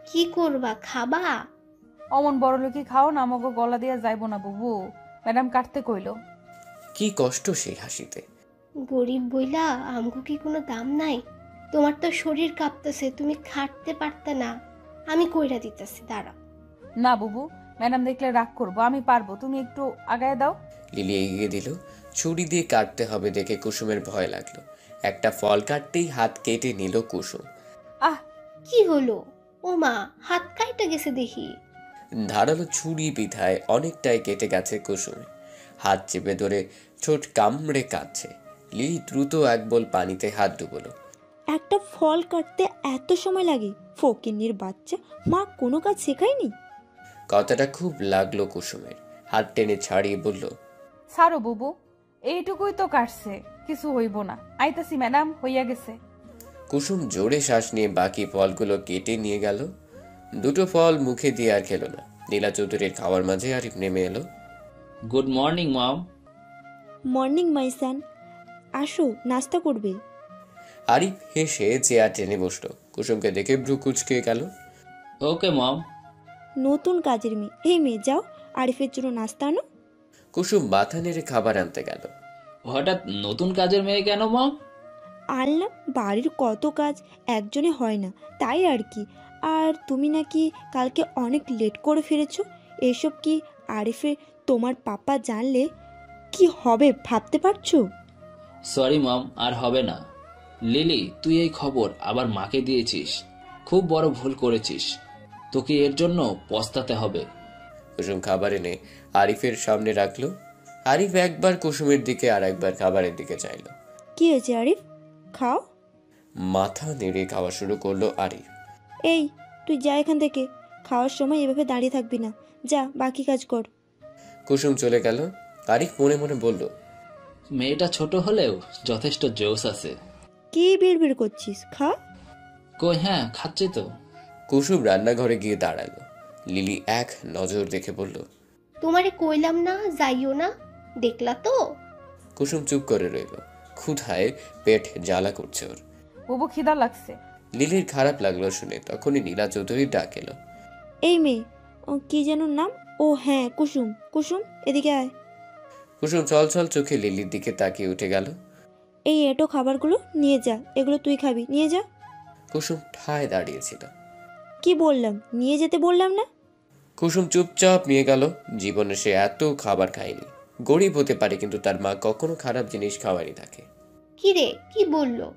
কি করবা, খাবা? অমন বড় লোকই খাও না, আমাকে গলা দিয়া যাইব না বুবু, ম্যাডাম কাটতে কইলো। কি কষ্ট সেই হাসিতে। গরিব বইলা আমগো কি কোনো দাম নাই? তোমার তো শরীর কাঁপতেছে, তুমি খাটতে পারতে না, আমি কইরা দিতেছি, দাঁড়া। না বুবু, ম্যাডাম দেখলে রাগ করবো, আমি পারবো, তুমি একটু আগায় দাও। লিলি এগিয়ে দিল। ছুরি দিয়ে কাটতে হবে দেখে কুসুমের ভয় লাগলো। একটা ফল কাটতেই হাত কেটে নিল কুসুম। আহ, কি হলো? ও মা, হাত কাইটা গেছে দেখি। ধারালো ছুরি বিধায় অনেকটাই কেটে গেছে কুসুমে। হাত চেপে ধরে ঠোঁট কামড়ে কাঁদছে। লিলি দ্রুত এক বোল পানিতে হাত ডুবলো। একটা ফল কাটতে এত সময় লাগে? ফকিন্নির বাচ্চা, মা কোনো কাজ শেখায়নি? কথাটা খুব লাগলো কুসুমের। হাত টেনে ছাড়িয়ে বলল, সারো বুবু, এইটুকুই তো কাটছে, কিছু হইব না। আইতাছি ম্যাডাম, হইয়া গেছে। কুসুম জোরে শ্বাস নিয়ে বাকি ফলগুলো কেটে নিয়ে গেল। দুটো ফল মুখে দিয়ে আর খেলো না। নীলা চৌধুরীর খাওয়ার মাঝে আরিফ নেমে এলো। Good morning mom. Morning my son, আসো নাস্তা করবে। আরিফ হেসে চেয়ার টেনে বসলো। কুসুমকে দেখে ভ্রু কুচকে গেল। ওকে মম। নতুন কাজের মেয়ে, এই মেয়ে যাও আরিফের জন্য নাস্তা আনো। কুসুম মাথা নেড়ে খাবার আনতে গেল। হঠাৎ নতুন কাজের মেয়ে কেন মম? আনলাম, বাড়ির কত কাজ একজনে হয় না, তাই আর কি। আর তুমি নাকি কালকে অনেক লেট করে ফিরেছো, এসব কি আরিফের তোমার পাপা জানলে কি হবে ভাবতে পারছো? সরি মম, আর হবে না। লিলি, তুই এই খবর আবার মাকে দিয়েছিস, খুব বড় ভুল করেছিস, তোকে এর জন্য পস্তাতে হবে। কুসুম খাবার এনে আরিফের সামনে রাখলো। আরিফ একবার কুসুমের দিকে আর একবার খাবারের দিকে চাইলো। কি হয়েছে আরিফ, খাও। মাথা নেড়ে খাওয়া শুরু করলো আরিফ। এই তুই যা এখান থেকে, খাওয়ার সময় এভাবে দাঁড়িয়ে থাকবি না, যা বাকি কাজ কর। কুসুম চলে গেল। আরিফ মনে মনে বলল, মেয়েটা ছোট হলেও যথেষ্ট জোশ আছে। কি বিড়বিড় করছিস, খা। কই, হ্যাঁ খাচ্ছি তো। কুসুম রান্নাঘরে গিয়ে দাঁড়ালো। লিলি এক নজর দেখে বলল, তোমারে কইলাম না যাইও না, দেখলা তো। কুসুম চুপ করে রইল। ক্ষুধায় পেট জ্বালা করছে ওর। বুবু, খিদা লাগছে। লিলির খারাপ লাগলো শুনে। তখনই নীলা চৌধুরী ডাক এলো। এই মেয়ে, ও কি যেন নাম? ও হ্যাঁ, কুসুম। কুসুম এদিকে আয়। কুসুম ছলছল চোখে লিলির দিকে তাকিয়ে উঠে গেল। এই এটো খাবারগুলো নিয়ে যা, এগুলো তুই খাবি, নিয়ে যা। কুসুম ঠায় দাঁড়িয়েছিল। কি বললাম, নিয়ে যেতে বললাম না? কুসুম চুপচাপ নিয়ে গেল। জীবনে সে এত খাবার খায়নি। গরিব হতে পারে, কিন্তু তার মা কখনো খারাপ জিনিস খাওয়ানি তাকে। কি রে, কি বললো?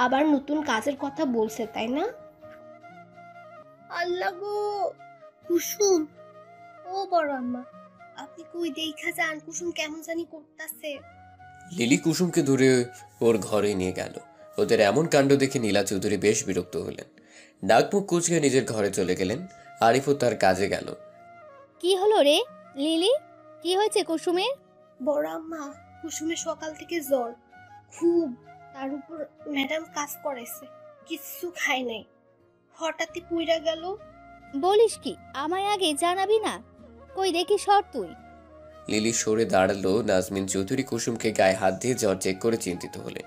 আবার নতুন কাজের কথা বলছে, তাই না? আল্লাহ গো, কুসুম, ও বড় আম্মা, আপনি কই দেখা যান, কুসুম কেমন জানি করতেছে। লিলি কুসুমকে ধরে ওর ঘরে নিয়ে গেল। ওদের এমন কাণ্ড দেখে নীলা চৌধুরী বেশ বিরক্ত হলেন। নাক মুখ কুচকে নিজের ঘরে চলে গেলেন। আরিফও তার কাজে গেল। কি হলো রে লিলি, কি হয়েছে কুসুমের? বড় আম্মা, কুসুমের সকাল থেকে জ্বর খুব, তার উপর ম্যাডাম কাজ করেছে, কিচ্ছু খায় নাই, হঠাৎই পুইরা গেল। বলিস কি, আমায় আগে জানাবি না? কই দেখি সর তুই। লিলি সরে দাঁড়ালো। নাজমিন চৌধুরী কুসুমকে গায়ে হাত দিয়ে জ্বর চেক করে চিন্তিত হলেন।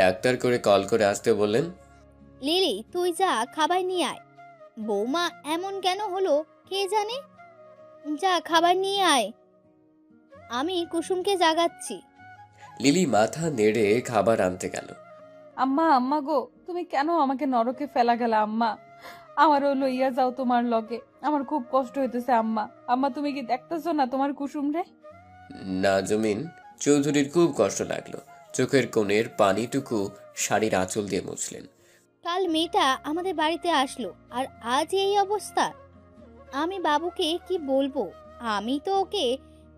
ডাক্তার করে কল করে আসতে বললেন। লিলি, তুই যা খাবার নিয়ে আয়। বৌমা এমন কেন হলো কে জানে, যা খাবার নিয়ে আয়, আমি কুসুমকে জাগাচ্ছি। লিলি মাথা নেড়ে খাবার আনতে গেল। আম্মা, আম্মা গো, তুমি কেন আমাকে নরকে ফেলা গেলা আম্মা? আমারও লইয়া যাও তোমার লগে, আমার খুব কষ্ট হইতেছে আম্মা। আম্মা, তুমি কি দেখতেছো না তোমার কুসুম রে? নাজমিন চৌধুরীর খুব কষ্ট লাগলো। চোখের কোণের পানিটুকু শাড়ির আঁচল দিয়ে মুছলেন। কাল মেয়েটা আমাদের বাড়িতে আসলো, আর আজ এই অবস্থা। আমি বাবুকে কি বলবো? আমি তো ওকে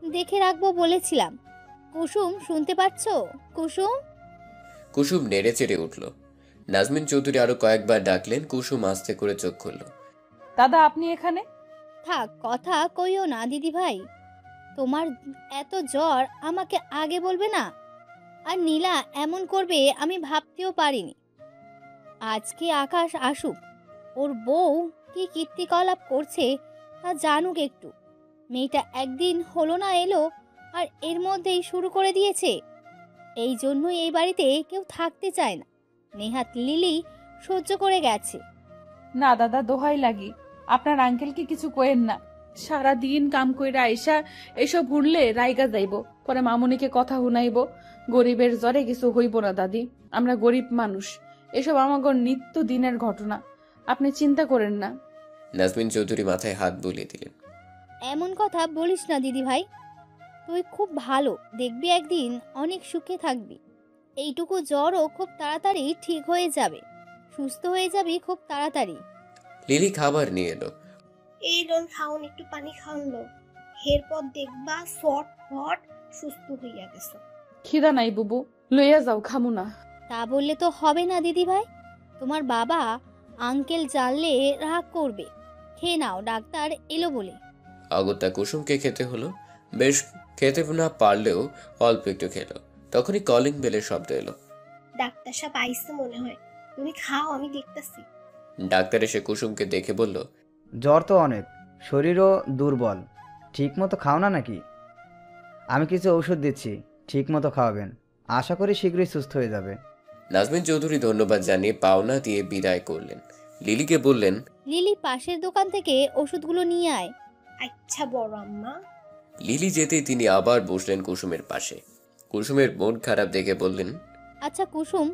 দেখে রাখবো বলেছিলাম। কুসুম, শুনতে পাচ্ছো? কুসুম। কুসুম নেড়ে চেড়ে উঠল। নাজমিন চৌধুরী আরো কয়েকবার ডাকলেন। কুসুম আস্তে করে চোখ খুলল। দাদা আপনি এখানে? থাক, কথা কইও না দিদি ভাই। তোমার এত জ্বর আমাকে আগে বলবে না? আর নীলা এমন করবে আমি ভাবতেও পারিনি। আজকে আকাশ আসুক, ওর বউ কি কীর্তিকলাপ করছে তা জানুক একটু। মেয়েটা একদিন হলো না এলো, আর এর মধ্যেই শুরু করে দিয়েছে। এই জন্যই এই বাড়িতে কেউ থাকতে চায় না। নেহাত লিলি সহ্য করে গেছে। না দাদা, দোহাই লাগি, আপনার আঙ্কেলকে কিছু কইেন না। সারা দিন কাম কইরা আইসা এসব হুড়লে রাইগা যাইব, পরে মামুনিকে কথা হুনাইব। গরিবের জ্বরে কিছু হইব না দাদি, আমরা গরিব মানুষ, এসব আমাগর নিত্য দিনের ঘটনা, আপনি চিন্তা করেন না। নাজমিন চৌধুরী মাথায় হাত বুলিয়ে দিলেন। এমন কথা বলিস না দিদি ভাই, তুই খুব ভালো, দেখবি একদিন অনেক সুখে থাকবি। এইটুকু জ্বরও খুব তাড়াতাড়ি ঠিক হয়ে যাবে, সুস্থ হয়ে যাবি খুব তাড়াতাড়ি। লিলি খাবার নিয়ে এলো। এই রন খাওন, একটু পানি খাওন লো, এরপর দেখবা শর্ট হট সুস্থ হইয়া গেছে। খিদা নাই বুবু, লইয়া যাও, খামু না। তা বললে তো হবে না দিদি ভাই, তোমার বাবা আঙ্কেল জানলে রাগ করবে। খেয়ে নাও, ডাক্তার এলো বলে। অগত্যা কুসুমকে খেতে হলো। বেশ খেতে না পারলেও অল্প একটু খেলো। তখনই কলিং বেলের শব্দ এলো। ডাক্তার সাহেব আইছে মনে হয়, তুমি খাও, আমি দেখতেছি। ডাক্তার এসে কুসুমকে দেখে বলল, জ্বর তো অনেক, শরীরও দুর্বল, ঠিক মতো খাও না নাকি? আমি কিছু ঔষধ দিচ্ছি, ঠিক মতো খাওয়াবেন, আশা করি শীঘ্রই সুস্থ হয়ে যাবে। নাজমিন চৌধুরী ধন্যবাদ জানিয়ে পাওনা দিয়ে বিদায় করলেন। লিলিকে বললেন, লিলি পাশের দোকান থেকে ওষুধগুলো নিয়ে আয়। আচ্ছা বড় আম্মা। লিলি যেতেই তিনি আবার বসলেন কুসুমের পাশে। কুসুমের মন খারাপ দেখে বললেন, আচ্ছা কুসুম,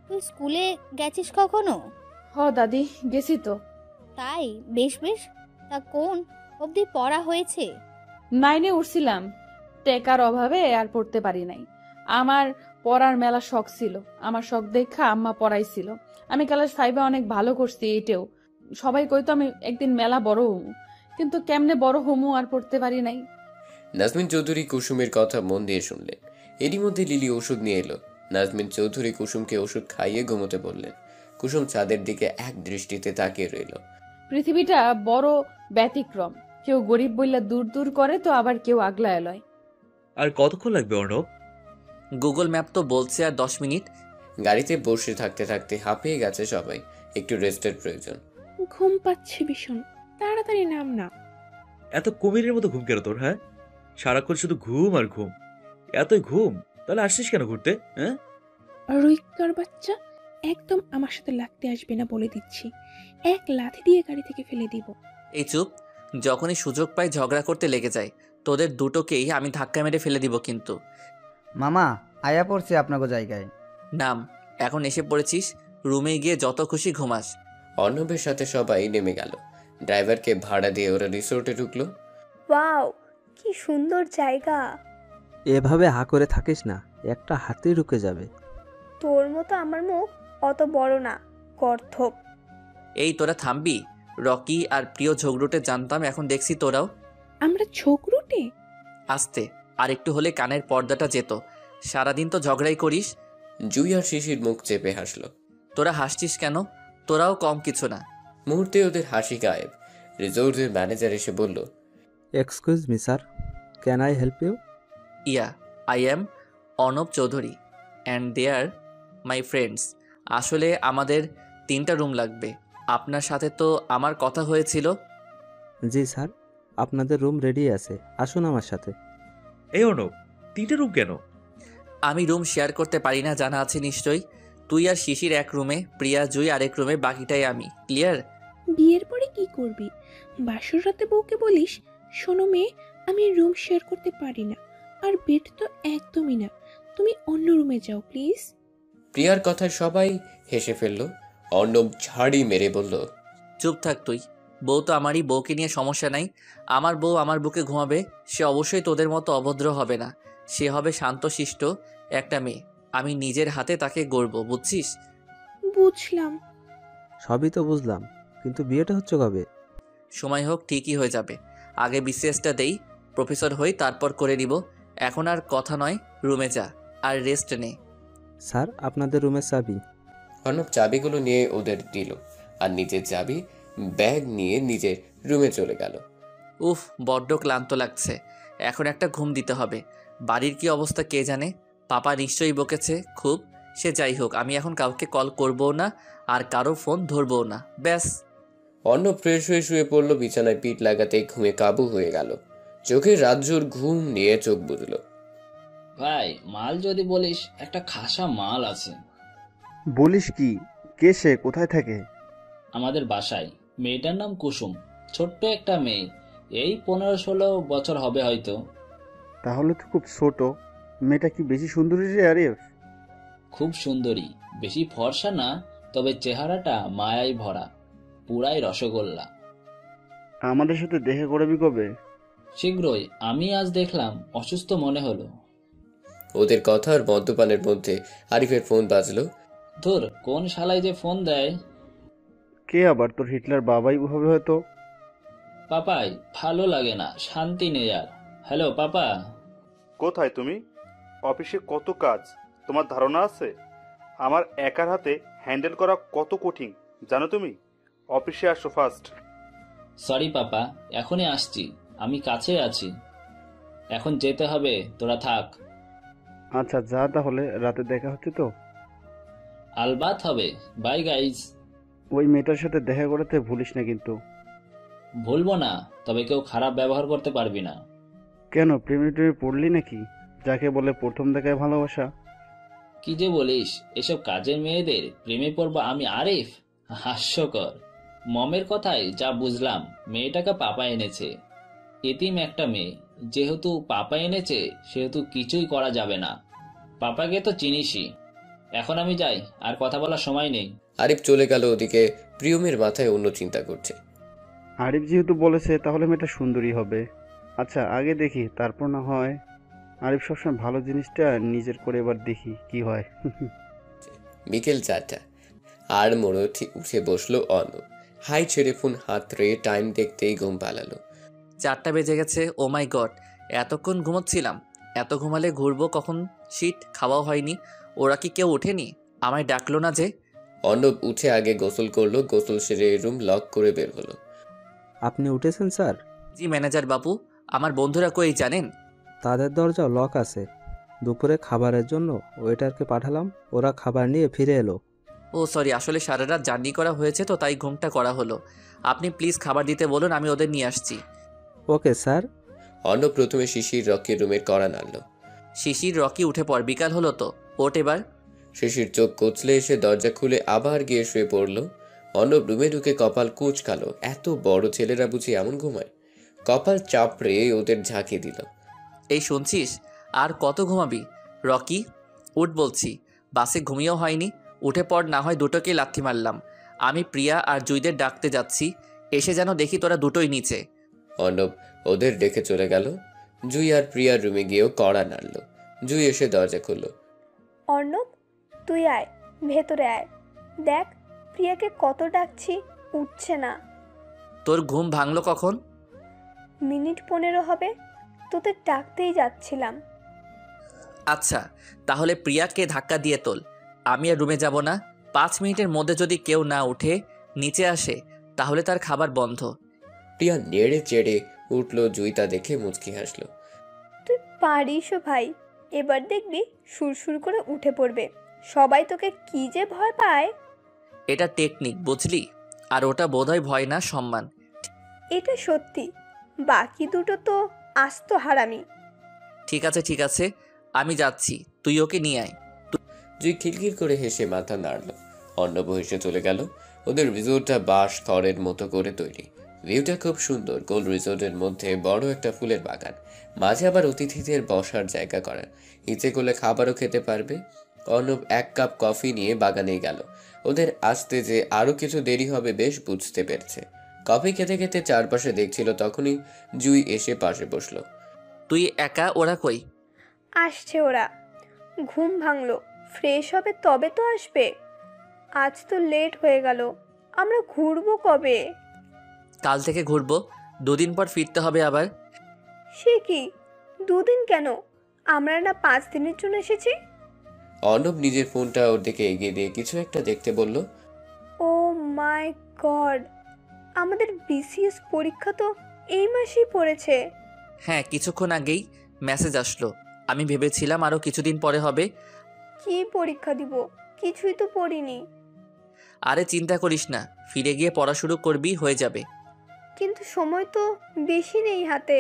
তুই স্কুলে গেছিস কখনো? হ দাদি, গেছি তো। তাই, বেশ বেশ। তা কোন অবধি পড়া হয়েছে? 9-এ উঠছিলাম, টেকার অভাবে আর পড়তে পারি নাই। আমার পড়ার মেলা শখ ছিল, আমার শখ দেখা আম্মা পড়াইছিল। আমি ক্লাস 5-এ অনেক ভালো করছি। এইটেও সবাই কইতো আমি একদিন মেলা বড় হমু, কিন্তু কেমনে বড় হমু আর পড়তে পারি নাই। নাজমিন চৌধুরী কুসুমের কথা মন দিয়ে শুনলেন। এরই মধ্যে লিলি ওষুধ নিয়ে এলো। নাজমিন চৌধুরী কুসুমকে ওষুধ খাইয়ে ঘুমোতে বললেন। কুসুম চাঁদের দিকে এক দৃষ্টিতে তাকিয়ে রইল। পৃথিবীটা বড় ব্যতিক্রম, কেউ গরিব বইলা দূর দূর করে, তো আবার কেউ আগলায় লয়। আর কতক্ষণ লাগবে অর্ণব? গুগল ম্যাপ তো বলছে আর 10 মিনিট। গাড়িতে বসে থাকতে থাকতে হাঁপিয়ে গেছে সবাই, একটু রেস্টের প্রয়োজন। ঘুম পাচ্ছে ভীষণ, তাড়াতাড়ি নাম না। এত কুমিরের মতো ঘুম কেন তোর? হ্যাঁ, সারাক্ষণ শুধু ঘুম আর ঘুম। এতই ঘুম, তাহলে আসছিস কেন ঘুরতে? হ্যাঁ, রুইকার বাচ্চা, একদম আমার সাথে লাগতে আসবে না বলে দিচ্ছি, এক লাথি দিয়ে গাড়ি থেকে ফেলে দিব। এই চুপ, যখনই সুযোগ পাই ঝগড়া করতে লেগে যায়। তোদের দুটোকেই আমি ধাক্কা মেরে ফেলে দিব কিন্তু। মামা আয়া পড়ছে আপনাকে জায়গায়। নাম, এখন এসে পড়েছিস, রুমে গিয়ে যত খুশি ঘুমাস। অর্ণবের সাথে সবাই নেমে গেল। ড্রাইভারকে ভাড়া দিয়ে ওরা রিসোর্টে ঢুকলো। ওয়াও, কি সুন্দর জায়গা। এভাবে হা করে থাকিস না, একটা হাতি ঢুকে যাবে। তোর মতো আমার মুখ অত বড় না, গর্ধপ। এই তোরা থামবি? রকি আর প্রিয় ঝগড়ুটে জানতাম, এখন দেখছি তোরাও। আমরা ঝগড়ুটে? আস্তে, আর একটু হলে কানের পর্দাটা যেত। সারাদিন তো ঝগড়াই করিস। জুই আর শিশির মুখ চেপে হাসলো। তোরা হাসছিস কেন? তোরাও কম কিছু না। মুহূর্তে ওদের হাসি গায়েব। রিসোর্টের ম্যানেজার এসে বলল, excuse me sir, can I help you? Yeah, I am Arnab Chowdhury and they are my friends. আসলে আমাদের 3টা রুম লাগবে। আপনার সাথে তো আমার কথা হয়েছিল। জি স্যার, আপনাদের রুম রেডি আছে, আসুন আমার সাথে। এই অর্ণব, 3টে রুম কেন? আমি রুম শেয়ার করতে পারি না, জানা আছে নিশ্চয়ই। তুই আর শিশির এক রুমে, প্রিয়া জুই আরেক রুমে, বাকিটাই আমি। ক্লিয়ার? বিয়ের পরে কি করবি? বাসর রাতে বউকে বলিস, শোনো মেয়ে, আমি রুম শেয়ার করতে পারি না, আর বেড তো একদমই না, তুমি অন্য রুমে যাও প্লিজ। প্রিয়ার কথায় সবাই হেসে ফেলল। অর্ণব ঝাড়ি মেরে বলল, চুপ থাক তুই। বউ তো আমারই, বউকে নিয়ে সমস্যা নাই। আমার বউ আমার বুকে ঘুমাবে, সে অবশ্যই তোদের মতো অভদ্র হবে না। সে হবে শান্তশিষ্ট একটা মেয়ে। আমি নিজের হাতে তাকে গড়ব, বুঝছিস? বুঝলাম। সবই তো বুঝলাম, কিন্তু বিয়েটা হচ্ছে কবে? সময় হোক, ঠিকই হয়ে যাবে। আগে বিসিএসটা দেই, প্রফেসর হই, তারপর করে নিব। এখন আর কথা নয়, রুমে যা আর রেস্ট নে। স্যার, আপনাদের রুমের চাবি। অর্ণব চাবিগুলো নিয়ে ওদের দিল আর নিজের চাবি ব্যাগ নিয়ে নিজের রুমে চলে গেল। উফ, বড্ড ক্লান্ত লাগছে, এখন একটা ঘুম দিতে হবে। বাড়ির কি অবস্থা কে জানে, পাপা নিশ্চয়ই বকেছে খুব। সে যাই হোক, আমি এখন কাউকে কল করবও না আর কারো ফোন ধরবও না, ব্যাস। অর্ণব ফ্রেশ হয়ে শুয়ে পড়ল। বিছানায় পিঠ লাগাতে ঘুমে কাবু হয়ে গেল। চোখে রাজ্যর ঘুম নিয়ে চোখ বুঝল। ভাই, মাল যদি বলিস, একটা খাসা মাল আছে। বলিস কি? কে সে? কোথায় থাকে? আমাদের বাসায়। মেয়েটার নাম কুসুম, ছোট্ট একটা মেয়ে, এই 15-16 বছর হবে হয়তো। তাহলে তো খুব ছোট। মেয়েটা কি বেশি সুন্দরী রে আরিফ? খুব সুন্দরী, বেশি ফর্সা না, তবে চেহারাটা মায়ায় ভরা, পুরাই রসগোল্লা। আমাদের সাথে দেখা করবি কবে? শীঘ্রই। আমি আজ দেখলাম, অসুস্থ মনে হলো। ওদের কথা আর মদ্যপানের মধ্যে আরিফের ফোন বাজলো। ধুর, কোন শালাই যে ফোন দেয়। কে আবার? তোর হিটলার বাবাই হবে হয়তো। পাপাই, ভালো লাগে না, শান্তি নেই আর। Hello papa. কোথায় তুমি? অফিসে কত কাজ, তোমার ধারণা আছে? আমার একার হাতে হ্যান্ডেল করা কত কঠিন জানো তুমি? অফিসে আসো ফার্স্ট। সরি পাপা, এখনই আসছি, আমি কাছে আছি। এখন যেতে হবে, তোরা থাক। আচ্ছা যা, তাহলে রাতে দেখা হচ্ছে তো? আলবাত হবে। By guys. ওই মেয়েটার সাথে দেখা করতে ভুলিস না কিন্তু। ভুলবো না, তবে কেউ খারাপ ব্যবহার করতে পারবি না। কেন, প্রেমে টেমে পড়লি নাকি? যাকে বলে প্রথম দেখায় ভালোবাসা। কি যে বলিস, এসব কাজের মেয়েদের প্রেমে পড়বো আমি আরিফ? হাস্যকর। মমের কথায় যা বুঝলাম, মেয়েটাকে পাপা এনেছে। এতিম একটা মেয়ে, যেহেতু পাপা এনেছে সেহেতু কিছুই করা যাবে না। পাপাকে তো চিনিসই। এখন আমি যাই, আর কথা বলার সময় নেই। আরিফ চলে গেল। ওদিকে প্রিয়মের মাথায় অন্য চিন্তা করছে। আরিফ যেহেতু বলেছে, তাহলে মেয়েটা সুন্দরী হবে। আচ্ছা আগে দেখি, তারপর না হয়। আরিফ সবসময় ভালো জিনিসটা নিজের করে, এবার দেখি কি হয়। বিকেল 4টা। আর মোড়ো উঠে বসলো অর্ণব। হাই ছেড়ে ফোন হাতড়ে টাইম দেখতেই ঘুম পালালো। 4টা বেজে গেছে। ও মাই গড, এতক্ষণ ঘুমোচ্ছিলাম। এত ঘুমালে ঘুরবো কখন? শীত খাওয়াও হয়নি। ওরা কি কেউ ওঠেনি? আমায় ডাকলো না যে? অর্ণব উঠে আগে গোসল করলো। গোসল সেরে রুম লক করে বের হলো। আপনি উঠেছেন স্যার? জি ম্যানেজার বাবু। আমার বন্ধুরা কই জানেন? তাদের দরজা লক আছে। দুপুরে খাবারের জন্য ওয়েটারকে পাঠালাম, ওরা খাবার নিয়ে ফিরে এলো। ও সরি, আসলে সারা রাত জার্নি করা হয়েছে তো, তাই ঘুমটা করা হলো। আপনি প্লিজ খাবার দিতে বলুন, আমি ওদের নিয়ে আসছি। Okay sir. অর্ণব প্রথমে শিশির রকির রুমের কড়া নাড়ল। শিশির, রকি উঠে পড়, বিকাল হলো তো, ওঠ এবার। শিশির চোখ কচলে এসে দরজা খুলে আবার গিয়ে শুয়ে পড়ল। অর্ণব রুমে ঢুকে কপাল কুঁচকালো। এত বড় ছেলেরা বুঝি এমন ঘুমায়? কপাল চাপড়ে ওদের ঝাঁকি দিল। এই শুনছিস, আর কত ঘুমাবি? রকি উঠ বলছি, বাসে ঘুমিয়েও হয়নি, উঠে পড়, না হয় দুটোকে লাথি মারলাম। আমি প্রিয়া আর জুইদের ডাকতে যাচ্ছি, এসে যেন দেখি তোরা দুটোই নিচে। অর্ণব ওদের ডেকে চলে গেল। জুই আর প্রিয়ার রুমে গিয়েও কড়া নাড়ল। জুই এসে দরজা খুলল। অর্ণব, তুই আয়, ভেতরে আয়। দেখ প্রিয়াকে কত ডাকছি, উঠছে না। তোর ঘুম ভাঙলো কখন? মিনিট 15 হবে, তোদের ডাকতেই যাচ্ছিলাম। আচ্ছা, তাহলে প্রিয়াকে ধাক্কা দিয়ে তোল। আমি আর রুমে যাব না। 5 মিনিটের মধ্যে যদি কেউ না উঠে নিচে আসে, তাহলে তার খাবার বন্ধ। প্রিয়া নেড়ে চেড়ে উঠল। জুই তা দেখে মুচকি হাসলো। তুই পারিসও ভাই, এবার দেখবি সুরসুর করে উঠে পড়বে। সবাই তোকে কি যে ভয় পায়। এটা টেকনিক, বুঝলি? আর ওটা বোধহয় ভয় না, সম্মান। এটা সত্যি, বাকি দুটো তো আস্ত হারামি। ঠিক আছে ঠিক আছে, আমি যাচ্ছি, তুই ওকে নিয়ে আয়। জুই খিলখিল করে হেসে মাথা নাড়ল। অর্ণব হেসে চলে গেল। ওদের রিসোর্টটা বাঁশ খড়ের মতো করে তৈরি। ভিউটা খুব সুন্দর। গোল রিসোর্টের মধ্যে বড় একটা ফুলের বাগান, মাঝে আবার অতিথিদের বসার জায়গা করা। ইচ্ছে করলে খাবারও খেতে পারবে। অর্ণব 1 কাপ কফি নিয়ে বাগানে গেল। ওদের আসতে যে আরো কিছু দেরি হবে বেশ বুঝতে পেরেছে। কফি খেতে খেতে চারপাশে দেখছিল, তখনই জুই এসে পাশে বসলো। তুই একা? ওরা কই? আসছে ওরা, ঘুম ভাঙলো, ফ্রেশ হবে তবে তো আসবে। আজ তো লেট হয়ে গেল, আমরা ঘুরবো কবে? কাল থেকে ঘুরবো, 2 দিন পর ফিরতে হবে আবার। সে কি, 2 দিন কেন? আমরা না 5 দিনের জন্য এসেছি। অর্ণব নিজের ফোনটা ওর দিকে এগিয়ে দিয়ে কিছু একটা দেখতে বলল। ও মাই গড, আমাদের বিসিএস পরীক্ষা তো এই মাসেই পড়েছে। হ্যাঁ, কিছুক্ষণ আগেই মেসেজ আসলো। আমি ভেবেছিলাম আরও কিছুদিন পরে হবে। কি পরীক্ষা দিব? কিছুই তো পড়িনি। আরে চিন্তা করিস না, ফিরে গিয়ে পড়া শুরু করবি, হয়ে যাবে। কিন্তু সময় তো বেশি নেই হাতে,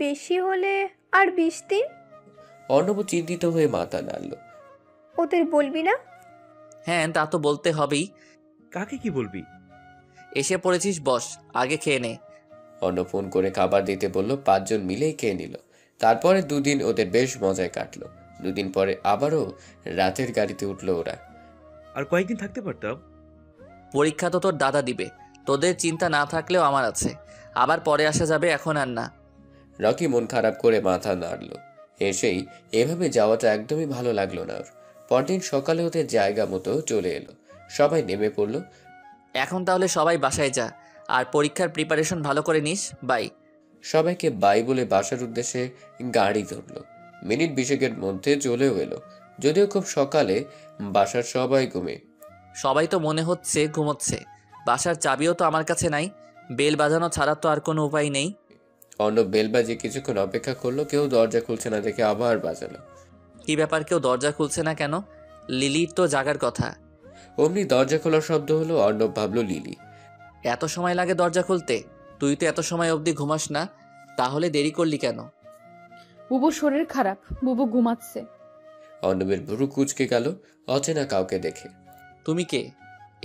বেশি হলে আর 20 দিন। অর্ণব চিন্তিত হয়ে মাথা নাড়ল। ওদের বলবি না? হ্যাঁ, তা তো বলতে হবেই। কাকে কি বলবি? এসে পড়েছিস, বস, আগে খেয়ে নে। অর্ণব ফোন করে খাবার দিতে বলল। 5 জন মিলেই খেয়ে নিল। তারপরে 2 দিন ওদের বেশ মজায় কাটলো। 2 দিন পরে আবারও রাতের গাড়িতে উঠলো ওরা। আর কয়েকদিন থাকতে পারতাম। পরীক্ষা তো তোর দাদা দিবে, তোদের চিন্তা না থাকলেও আমার আছে। আবার পরে আসা যাবে, এখন আর না। রকি মন খারাপ করে মাথা নাড়ল। এসেই এভাবে যাওয়াটা একদমই ভালো লাগলো না ওর। পরদিন সকালে ওদের জায়গা মতো চলে এলো। সবাই নেমে পড়ল। এখন তাহলে সবাই বাসায় যা, আর পরীক্ষার প্রিপারেশন ভালো করে নিস। বাই। সবাইকে বাই বলে বাসার উদ্দেশ্যে গাড়ি ধরল। মিনিট 20 মধ্যে চলেও এলো। যদিও খুব সকালে, বাসার সবাই ঘুমে। সবাই তো মনে হচ্ছে ঘুমোচ্ছে। বাসার চাবিও তো আমার কাছে নাই, বেল বাজানো ছাড়া তো আর কোনো উপায় নেই। অর্ণব বেল বাজিয়ে কিছুক্ষণ অপেক্ষা করলো। কেউ দরজা খুলছে না দেখে আবার বাজালো। কি ব্যাপার, কেউ দরজা খুলছে না কেন? লিলির তো জাগার কথা। অমনি দরজা খোলার শব্দ হলো। অর্ণব ভাবলো লিলি। এত সময় লাগে দরজা খুলতে? তুই তো এত সময় অবধি ঘুমাস না, তাহলে দেরি করলি কেন? বুবুর শরীর খারাপ, বুবু ঘুমাচ্ছে। অর্ণবের ভুরু কুঁচকে গেল অচেনা কাউকে দেখে। তুমি কে?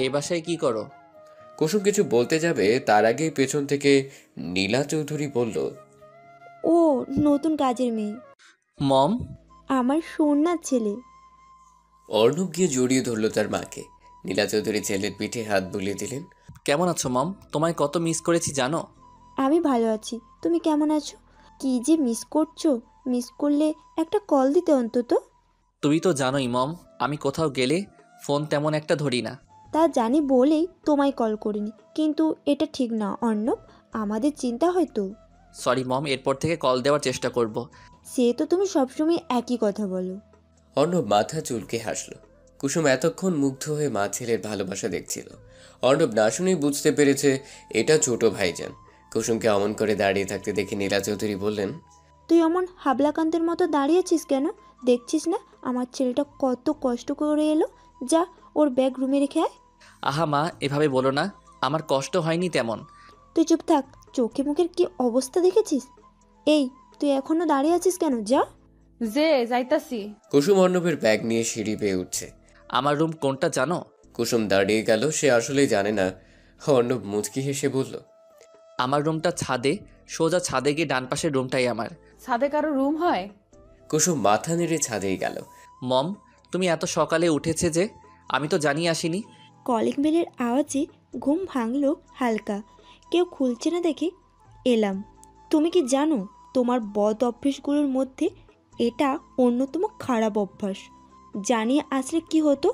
এই বাসায় কি করো? কুসুম কিছু বলতে যাবে, তার আগেই পেছন থেকে নীলা চৌধুরী বলল, ও নতুন কাজের মেয়ে, মম। আমার সোনার ছেলে। অর্ণব গিয়ে জড়িয়ে ধরল তার মাকে। নীলা চৌধুরী ছেলের পিঠে হাত বুলিয়ে দিলেন। কেমন আছো মম? তোমায় কত মিস করেছি জানো? আমি ভালো আছি, তুমি কেমন আছো? কি যে মিস করছো? মিস করলে একটা কল দিতে অন্তত। তুমি তো জানোই মম, আমি কোথাও গেলে ফোন তেমন একটা ধরি না। তা জানি বলেই তোমায় কল করিনি, কিন্তু এটা ঠিক না অর্ণব, আমাদের চিন্তা হয়তো। সরি মম, এরপর থেকে কল দেওয়ার চেষ্টা করব। সে তো তুমি সবসময় একই কথা বলো। অর্ণব মাথা চুলকে হাসল। কুসুম এতক্ষণ মুগ্ধ হয়ে মা ছেলের ভালোবাসা দেখছিল। অর্ণব না শুনেই বুঝতে পেরেছে এটা ছোট ভাইজান। কুসুমকে অমন করে দাঁড়িয়ে থাকতে দেখে নীলা চৌধুরী বললেন, তুই অমন হাবলাকান্তের মতো দাঁড়িয়েছিস কেন? দেখছিস না আমার ছেলেটা কত কষ্ট করে এলো? যা, ওর ব্যাগ রুমে রেখে আয়। আহা মা, এভাবে বলো না, আমার কষ্ট হয়নি তেমন। তুই চুপ থাক, চোখে মুখের কি অবস্থা দেখেছিস? এই, তুই এখনো দাঁড়িয়ে আছিস কেন? যা। যে যাইতাছি। কুসুম অর্ণবের ব্যাগ নিয়ে সিঁড়ি বেয়ে উঠছে। আমার রুম কোনটা জানো? কুসুম দাঁড়িয়ে গেল। সে আসলেই জানে না। অর্ণব মুচকি হেসে বলল, আমার রুমটা ছাদে, সোজা ছাদে গিয়ে ডান পাশের রুমটাই আমার। ছাদে কারো রুম হয়? কুসুম মাথা নেড়ে ছাদেই গেল। মম, তুমি এত সকালে উঠেছে যে? আমি তো জানি আসিনি। কলিং বেলের আওয়াজে ঘুম ভাঙলো হালকা। কেউ খুলছে না দেখে এলাম। তুমি কি জানো, তোমার বদ অভ্যেসগুলোর মধ্যে এটা অন্যতম খারাপ অভ্যাস। জানিয়ে আসলে কি হতো?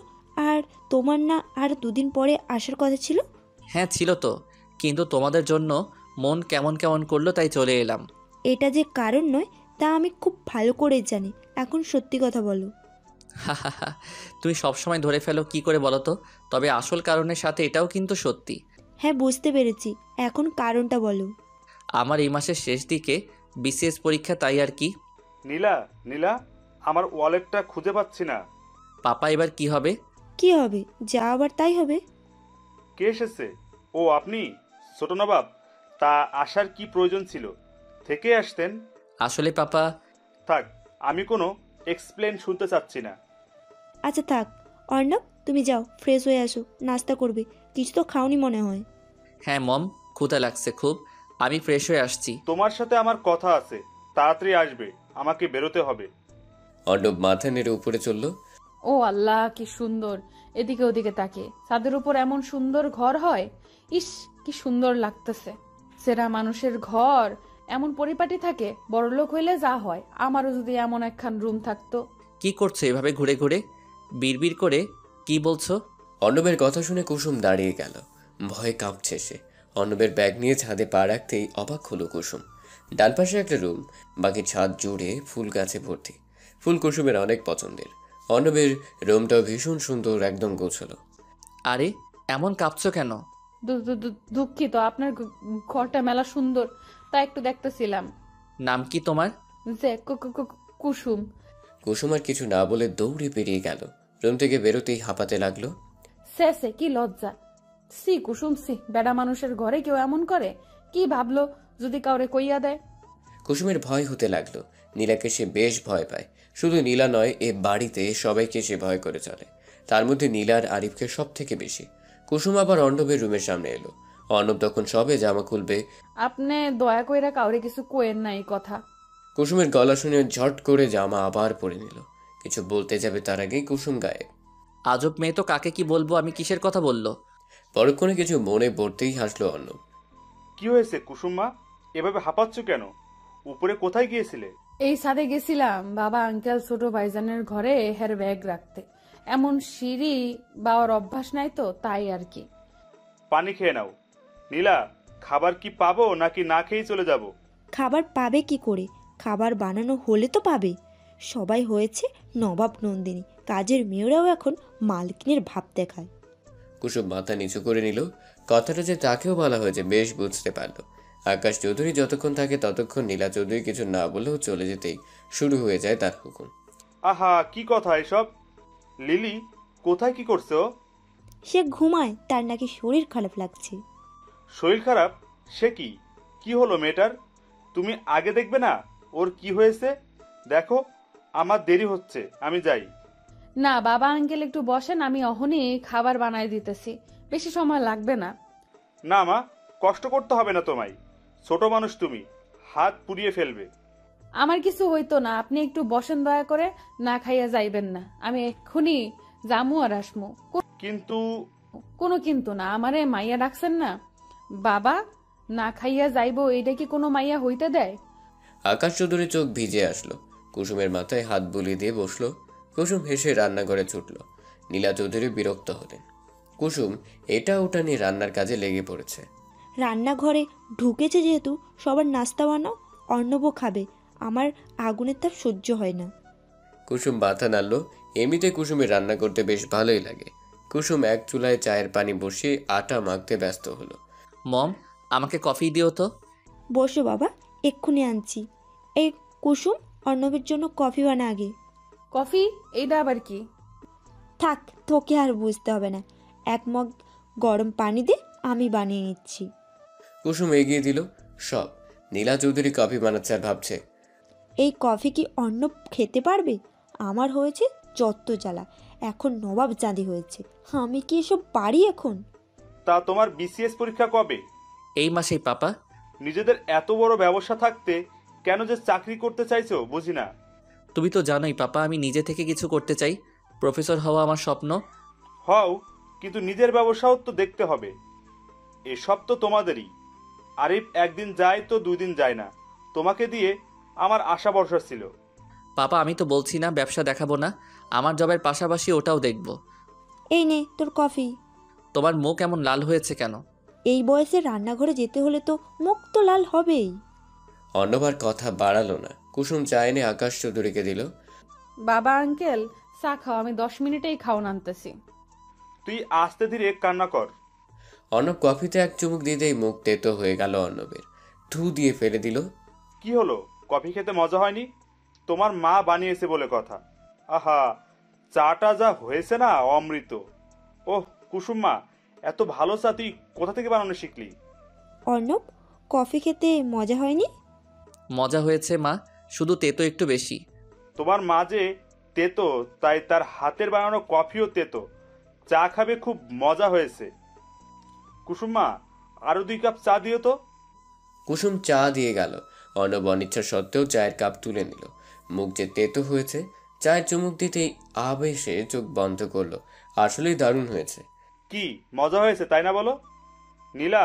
আর তোমার না আর 2 দিন পরে আসার কথা ছিল? হ্যাঁ ছিল তো, কিন্তু তোমাদের জন্য মন কেমন কেমন করলো, তাই চলে এলাম। এটা যে কারণ নয় তা আমি খুব ভালো করে জানি। এখন সত্যি কথা বলো। তুমি সবসময় ধরে ফেলো কি করে বলো তো? তবে আসল কারণের সাথে এটাও কিন্তু সত্যি। হ্যাঁ, বুঝতে পেরেছি, এখন কারণটা বলো। আমার এই মাসের শেষ দিকে বিসিএস পরীক্ষা, তাই আর কি। নীলা, নীলা, আমার ওয়ালেটটা খুঁজে পাচ্ছি না। পাপা, এবার কি হবে? কি হবে? যা আবার তাই হবে। কে এসেছে? ও আপনি? ছোট নবাব, তা আসার কি প্রয়োজন ছিল? থেকে আসতেন। আসলে পাপা। থাক, আমি কোনো এক্সপ্লেন শুনতে চাচ্ছি না। আচ্ছা থাক অর্ণব, তুমি যাও, ফ্রেশ হয়ে আসো, নাস্তা করবে। কিছু তো খাওনি মনে হয়। হ্যাঁ মম, ক্ষুধা লাগছে খুব, আমি ফ্রেশ হয়ে আসছি। তোমার সাথে আমার কথা আছে, তাড়াতাড়ি আসবে, আমাকে বেরোতে হবে। অর্ণব মাথা নেড়ে উপরে চলল। ও আল্লাহ, কি সুন্দর! এদিকে ওদিকে তাকে, ছাদের উপর এমন সুন্দর ঘর হয়? ইস, কি সুন্দর লাগতেছে। সেরা মানুষের ঘর এমন পরিপাটি থাকে। বড়লোক হইলে যা হয়, আমারও যদি এমন একখান রুম থাকতো। কি করছো এভাবে ঘুরে ঘুরে? বিড়বিড় করে কি বলছো? অর্ণবের কথা শুনে কুসুম দাঁড়িয়ে গেল। ভয়ে কাঁপছে সে। অর্ণবের ব্যাগ নিয়ে ছাদে পা রাখতেই অবাক হলো কুসুম। ডান পাশে একটা রুম, বাকি ছাদ জুড়ে ফুল গাছে ভর্তি। ফুল কুসুমের অনেক পছন্দের। অর্ণবের রুমটাও ভীষণ সুন্দর, একদম গোছালো। আরে এমন কাঁপছো কেন? দুঃখিত, আপনার ঘরটা মেলা সুন্দর, তা একটু দেখতেছিলাম। নাম কি তোমার? যে কুসুম। কুসুম আর কিছু না বলে দৌড়ে বেরিয়ে গেল। রুম থেকে বেরোতেই হাঁপাতে লাগলো। সে কি লজ্জা! সি কুসুম সি, বেড়া মানুষের ঘরে কেউ এমন করে? কি ভাবলো যদি কাউরে কইয়া দেয়? কুসুমের ভয় হতে লাগলো। নীলাকে সে বেশ ভয় পায়। শুধু নীলা নয়, এ বাড়িতে সবাইকে সে ভয় করে চলে, তার মধ্যে নীলার আরিফকে সব থেকে বেশি। কুসুম আবার অর্ণবের রুমের সামনে এলো। অর্ণব তখন সবে জামা খুলবে। আপনি দয়া কইরা কাউরে কিছু কোয়েন না এই কথা। কুসুমের গলা শুনে ঝট করে জামা আবার পরে নিল। কিছু বলতে যাবে তার আগেই কুসুম গায়েব। আজব মেয়ে তো, কাকে কি বলবো আমি, কিসের কথা বললো? পরক্ষণে কিছু মনে পড়তেই হাসলো অর্ণব। কি হয়েছে কুসুমা, এভাবে হাঁপাচ্ছ কেন? উপরে কোথায় গিয়েছিলে? এই ছাদে গেছিলাম বাবা আঙ্কেল ছোট ভাইজানের ঘরে হের ব্যাগ রাখতে। এমন সিঁড়ি বাবার অভ্যাস নাই তো, তাই আর কি। পানি খেয়ে নাও। নীলা, খাবার কি পাবো নাকি না খেয়েই চলে যাব? খাবার পাবে কি করে? খাবার বানানো হলে তো পাবে। সবাই হয়েছে নবাব নন্দিনী, কাজের মেয়েরাও এখন মালকিনের ভাব দেখায়। কুসুম মাথা নিচু করে নিল। কথাটা যে তাকেও বলা হয়েছে বেশ বুঝতে পারল। আকাশ চৌধুরী যতক্ষণ থাকে ততক্ষণ নীলা চৌধুরী কিছু না বলেও চলে যেতেই শুরু হয়ে যায় তার হুকুম। আহা, কি কথা এসব? লিলি কোথায়, কি করছো? সে ঘুমায়, তার নাকি শরীর খারাপ লাগছে। শরীর খারাপ? সে কি? কি হলো মেয়েটার? তুমি আগে দেখবে না ওর কি হয়েছে? দেখো আমার দেরি হচ্ছে, আমি যাই। না বাবা আঙ্কেল একটু বসেন, আমি অহনি খাবার বানাই দিতেছি, বেশি সময় লাগবে না। না মা, কষ্ট করতে হবে না তোমায়। ছোট মানুষ তুমি, হাত পুড়িয়ে ফেলবে। আমার কিছু হইতো না, আপনি একটু বসেন দয়া করে, না খাইয়া যাইবেন না। আমি এক্ষুনি জামু আর আসমু। কিন্তু কোনো কিন্তু না, আমারে মাইয়া ডাকছেন না। বাবা না খাইয়া যাইবো, এইটা কি কোনো মাইয়া হইতে দেয়? আকাশ চৌধুরী চোখ ভিজে আসলো। কুসুমের মাথায় হাত বুলিয়ে দিয়ে বসলো। কুসুম হেসে রান্নাঘরে ছুটল। নীলা চৌধুরী বিরক্ত হলেন। কুসুম এটা ওটা নিয়ে রান্নার কাজে লেগে পড়েছে। রান্নাঘরে ঢুকেছে যেহেতু সবার নাস্তা বানাও, অর্ণবও খাবে। আমার আগুনের তাপ সহ্য হয় না। কুসুম মাথা নাড়ল। এমনিতে কুসুমের রান্না করতে বেশ ভালোই লাগে। কুসুম এক চুলায় চায়ের পানি বসিয়ে আটা মাখতে ব্যস্ত হলো। মম, আমাকে কফি দিও তো। বসো বাবা, এক্ষুনি আনছি। এই কুসুম, অর্ণবের জন্য কফি বানা আগে। কফি? এইটা আবার কি? থাক, তোকে আর বুঝতে হবে না। এক মগ গরম পানি দে, আমি বানিয়ে নিচ্ছি। কুসুম এগিয়ে দিল সব। নীলা চৌধুরী কফি বানাচ্ছে আর ভাবছে, এই কফি কি অর্ণব খেতে পারবে? আমার হয়েছে যত জ্বালা, এখন নবাব চাঁদি হয়েছে। আমি কি এসব পারি এখন? তা তোমার বিসিএস পরীক্ষা কবে? এই মাসেই পাপা। নিজেদের এত বড় ব্যবসা থাকতে কেন যে চাকরি করতে চাইছো বুঝি না। তুমি তো জানোই পাপা, আমি নিজে থেকে কিছু করতে চাই। প্রফেসর হওয়া আমার স্বপ্ন। হও, কিন্তু নিজের ব্যবসাও তো দেখতে হবে। এসব তো তোমাদেরই। আরিফ একদিন যায় তো 2 দিন যায় না। তোমাকে দিয়ে আমার আশা ভরসা ছিল। পাপা আমি তো বলছি না ব্যবসা দেখাবো না, আমার জবের পাশাপাশি ওটাও দেখব। এই নে তোর কফি। তোমার মুখ এমন লাল হয়েছে কেন? এই বয়সে রান্নাঘরে যেতে হলে তো মুখ তো লাল হবেই। অন্যবার কথা বাড়ালো না। কুসুম চা এনে আকাশ চৌধুরীকে দিল। বাবা আঙ্কেল চা খাও, আমি 10 মিনিটেই খাওন আনতেছি। তুই আস্তে ধীরে কান্না কর। অর্ণব কফিতে এক চুমুক দিতেই মুখ তেতো হয়ে গেল অর্ণবের। ধু দিয়ে ফেলে দিল। কি হলো, কফি খেতে মজা হয়নি? তোমার মা বানিয়েছে বলে কথা। আহা, চাটা যা হয়েছে না, অমৃত। ওহ কুসুম মা, এত ভালো চা তুই কোথা থেকে বানানো শিখলি? অর্ণব, কফি খেতে মজা হয়নি? মজা হয়েছে মা, শুধু তেতো একটু বেশি। তোমার মা যে তেতো, তাই তার হাতের বানানো কফিও তেতো। চা খাবে, খুব মজা হয়েছে। কুসুম মা, আরো 2 কাপ চা দিও তো। কুসুম চা দিয়ে গেল। অর্ণব অনিচ্ছা সত্ত্বেও চায়ের কাপ তুলে নিল। মুখ যে তেতো হয়েছে, চায়ের চুমুক দিতেই আবেশে চোখ বন্ধ করলো। আসলেই দারুণ হয়েছে। কি মজা হয়েছে তাই না বলো? নীলা,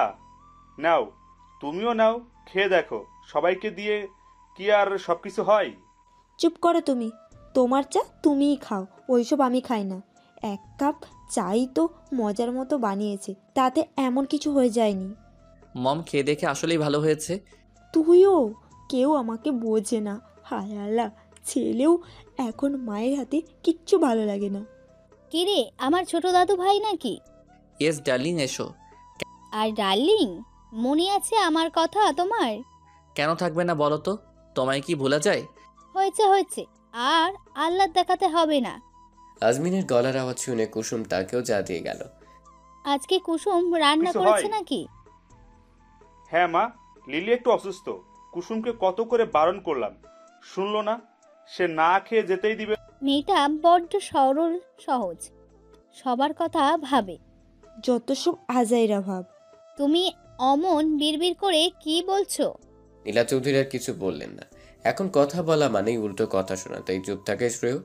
নাও, তুমিও নাও, খেয়ে দেখো। সবাইকে দিয়ে কি আর সবকিছু হয়? চুপ করো তুমি। তোমার চা তুমিই খাও, ওইসব আমি খাই না। 1 কাপ চাই তো মজার মতো বানিয়েছে, তাতে এমন কিছু হয়ে যায়নি। মম, খেয়ে দেখে আসলেই ভালো হয়েছে। তুইও? কেউ আমাকে বোঝে না। হায় আল্লাহ, ছেলেও এখন মায়ের হাতে কিচ্ছু ভালো লাগে না। কিরে আমার ছোট দাদু ভাই নাকি? ইয়েস ডার্লিং, এসো। আর ডার্লিং, মনে আছে আমার কথা তোমার? কেন থাকবে না বলো তো? তোমায় কি ভোলা যায়? হয়েছে হয়েছে, আর আল্লাহ দেখাতে হবে না। আজমিনের গলার আওয়াজ শুনে কুসুম তাকেও যা দিয়ে গেল। আজকে কুসুম রান্না কিছু করেছে হয়? নাকি? হ্যাঁ মা, লিলি একটু অসুস্থ। কুসুমকে কত করে বারণ করলাম, শুনলো না। সে না খেয়ে যেতেই দিবে। মেয়েটা বড্ড সরল সহজ, সবার কথা ভাবে। যত সব আজাইরা ভাব। তুমি অমন বিড়বিড় করে কি বলছো? নীলা চৌধুরী আর কিছু বললেন না। এখন কথা বলা মানেই উল্টো কথা শোনা, তাই চুপ থাকে শ্রেয়।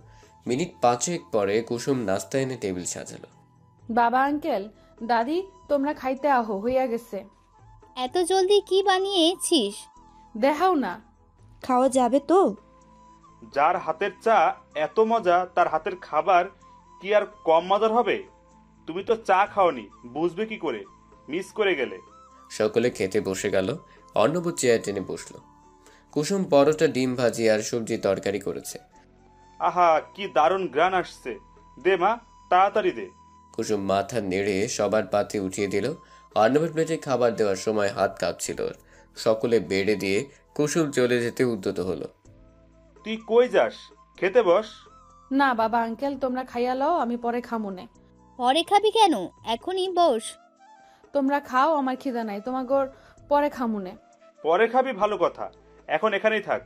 মিনিট 5 পরে কুসুম নাস্তা এনে টেবিল সাজালো। বাবা, আঙ্কেল, দাদি, তোমরা খাইতে আহো, হইয়া গেছে। এত জলদি কি বানিয়েছিস? দেখাও না। খাওয়া যাবে তো? যার হাতের চা এত মজা, তার হাতের খাবার কি আর কম মজার হবে? তুমি তো চা খাওনি, বুঝবে কি করে? মিস করে গেলে। সকলে খেতে বসে গেল। অর্ণব চেয়ার টেনে বসলো। কুসুম পরোটা, ডিম ভাজি আর সবজি তরকারি করেছে। আহা, কি দারুণ গ্রান আসছে। দে মা, তাড়াতাড়ি দে। কুসুম মাথা নেড়ে সবার পাতে উঠিয়ে দিল। অর্ণবের প্লেটে খাবার দেওয়ার সময় হাত কাঁপছিল ওর। সকলে বেড়ে দিয়ে কুসুম চলে যেতে উদ্যত হলো। তুই কই যাস? খেতে বস। না বাবা, আঙ্কেল, তোমরা খাইয়া লও, আমি পরে খামুনে। পরে খাবি কেন? এখনই বস। তোমরা খাও, আমার খিদা নাই। তোমাগর পরে খামুনে। পরে খাবি ভালো কথা, এখন এখানেই থাক।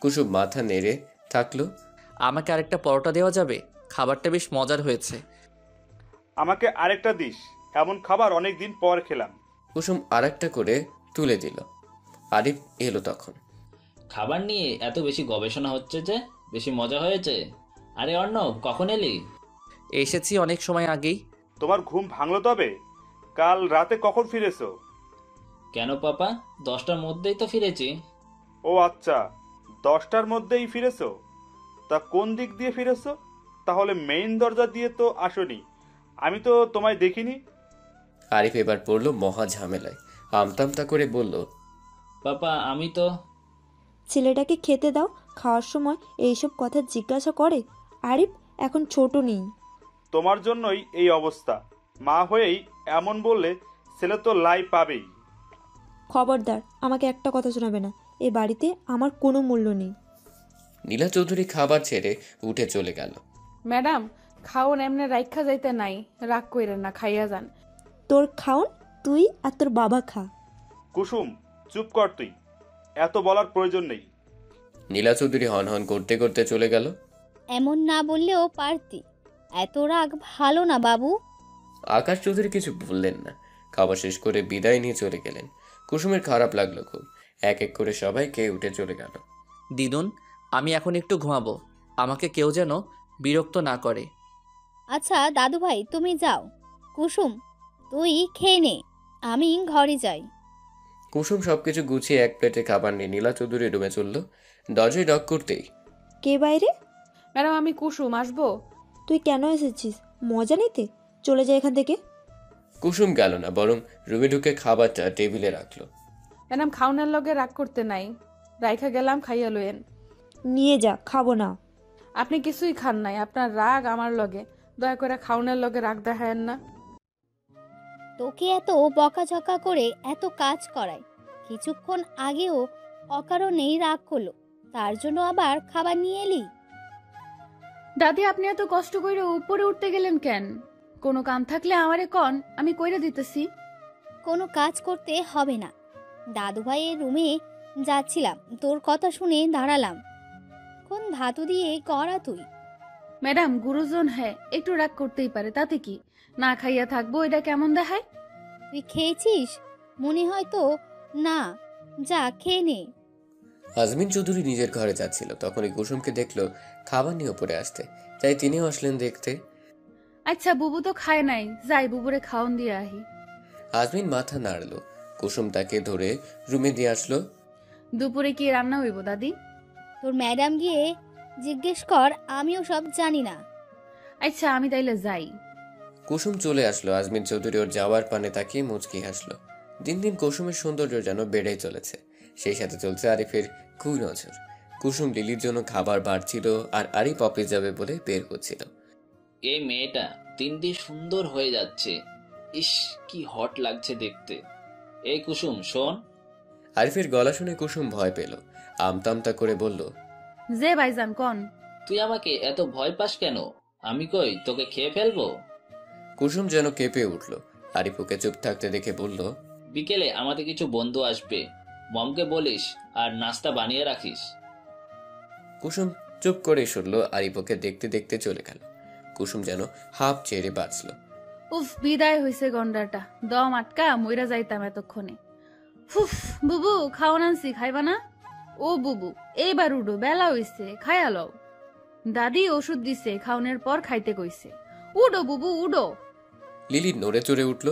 কুসুম মাথা নেড়ে থাকলো। আমাকে আরেকটা পরোটা দেওয়া যাবে? খাবারটা বেশ মজার হয়েছে। আমাকে আরেকটা দিস, এমন খাবার অনেকদিন পর খেলাম। কুসুম আরেকটা করে তুলে দিল। আরিফ এলো তখন। খাবার নিয়ে এত বেশি গবেষণা হচ্ছে যে বেশি মজা হয়েছে। আরে অর্ণব, কখন এলি? এসেছি অনেক সময় আগেই। তোমার ঘুম ভাঙলো তবে? কাল রাতে কখন ফিরেছো? কেন পাপা, 10টার মধ্যেই তো ফিরেছি। ও আচ্ছা, 10টার মধ্যেই ফিরেছো? তা কোন দিক দিয়ে ফিরেছো? তাহলে মেইন দরজা দিয়ে তো আসোনি, আমি তো তোমায় দেখিনি। আরিফ এবার পড়লো মহা ঝামেলায়। আমতামতা করে বলল, পাপা আমি তো। ছেলেটাকে খেতে দাও, খাওয়ার সময় এইসব কথা জিজ্ঞাসা করে। আরিফ এখন ছোট নেই। তোমার জন্যই এই অবস্থা। মা হয়েই এমন বললে ছেলে তো লাই পাবেই। খবরদার, আমাকে একটা কথা শোনাবে না। এ বাড়িতে আমার কোনো মূল্য নেই। নীলা চৌধুরী খাবার ছেড়ে উঠে চলে গেল। ম্যাডাম, খাওন এমনি রাইখা যাইতে নাই, রাগ কইরেন না, খাইয়া যান। তোর খাওন তুই আর তোর বাবা খা। কুসুম, চুপ কর তুই, এত বলার প্রয়োজন নেই। নীলা চৌধুরী হন হন করতে করতে চলে গেল। এমন না বললেও পারতি। এত রাগ ভালো না বাবু। আকাশ চৌধুরী কিছু বললেন না। খাবার শেষ করে বিদায় নিয়ে চলে গেলেন। কুসুমের খারাপ লাগলো খুব। এক এক করে সবাই খেয়ে উঠে চলে গেল। দিদুন, আমি এখন একটু ঘুমাবো। আমাকে কেউ যেন বিরক্ত না করে। আচ্ছা দাদু ভাই, তুমি যাও। কুসুম, তুই খেয়ে নে, আমি ঘরে যাই। কুসুম সবকিছু গুছিয়ে এক প্লেটে খাবার নিয়ে নীলা চৌধুরী রুমে চলল। দরজায় ডক করতেই, কে বাইরে? ম্যাডাম, আমি কুসুম, আসবো? তুই কেন এসেছিস? মজা নিতে? চলে যা এখান থেকে। কুসুম গেল না, বরং রুমে ঢুকে খাবারটা টেবিলে রাখলো। ম্যাডাম, খাওনের লগে রাগ করতে নাই, রাইখা গেলাম, খাইয়া লইয়েন। নিয়ে যা, খাবো না। আপনি কিছুই খান নাই, আপনার রাগ আমার লগে। দয়া করে খাওনের লগে রাগ দেখায়েন না। তোকে এত বকাঝকা করে এত কাজ করায়, কিছুক্ষণ আগেও অকারণেই রাগ করলো, তার জন্য আবার খাবার নিয়ে এলি? দাদি, আপনি এত কষ্ট করে উপরে উঠতে গেলেন কেন? কোনো কাম থাকলে আমারে কন, আমি কইরা দিতেছি। কোনো কাজ করতে হবে না। দাদু ভাইয়ের রুমে যাচ্ছিলাম, তোর কথা শুনে দাঁড়ালাম। কোন ধাতু দিয়ে করা তুই? ম্যাডাম, গুরুজন হ্যাঁ, একটু রাগ করতেই পারে, তাতে কি? না খাইয়া থাকবো, এটা কেমন দেখায়? তুই খেয়েছিস? মনে হয় তো না, যা খেয়ে নে। আজমিন চৌধুরী নিজের ঘরে যাচ্ছিল, তখনই কুসুমকে দেখলো খাবার নিয়ে উপরে আসতে, তাই তিনিও আসলেন দেখতে। আচ্ছা, বুবু তো খায় নাই, যাই বুবুরে খাওন দিয়ে আহি। আজমিন মাথা নাড়লো। কুসুম তাকে ধরে রুমে দিয়ে আসলো। দুপুরে কি রান্না হইব দাদি? তোর ম্যাডাম গিয়ে জিজ্ঞেস কর, আমিও সব জানি না। আচ্ছা, আমি তাইলে যাই। কুসুম চলে আসলো। আজমিন চৌধুরী ওর যাওয়ার পানে তাকিয়ে মুচকি হাসলো। দিন দিন কুসুমের সৌন্দর্য যেন বেড়েই চলেছে। সেই সাথে চলছে আরিফের কুনজর। কুসুম লিলির জন্য খাবার বাড়ছিল আর আরিফ অফিস যাবে বলে বের হচ্ছিল। এই মেয়েটা দিন দিন সুন্দর হয়ে যাচ্ছে। ইস, কি হট লাগছে দেখতে। এই কুসুম শোন। আরিফের গলা শুনে কুসুম ভয় পেল, আমতামতা করে বলল, যে ভাইজান কোন। তুই আমাকে এত ভয় পাস কেন? আমি কই তোকে খেয়ে ফেলবো? কুসুম যেন কেঁপে উঠল। আরিফ ওকে চুপ থাকতে দেখে বলল, বিকেলে আমাদের কিছু বন্ধু আসবে, মমকে বলিস আর নাস্তা বানিয়ে রাখিস। কুসুম চুপ করে শুনল। আরিফ ওকে দেখতে দেখতে চলে গেল। কুসুম যেন হাফ ছেড়ে বাঁচল। উফ, বিদায় হইছে গন্ডাটা, দম আটকা মইরা যাইতাম এতক্ষণে। ফুফ, বুবু খাওয়ান আনছি, খাইবা না? ও বুবু, এইবার উডো, বেলা হইছে, খাইয়া লও। দাদি ওষুধ দিছে, খাওনের পর খাইতে কইছে। উডো বুবু উডো। লিলি নড়ে চড়ে উঠল।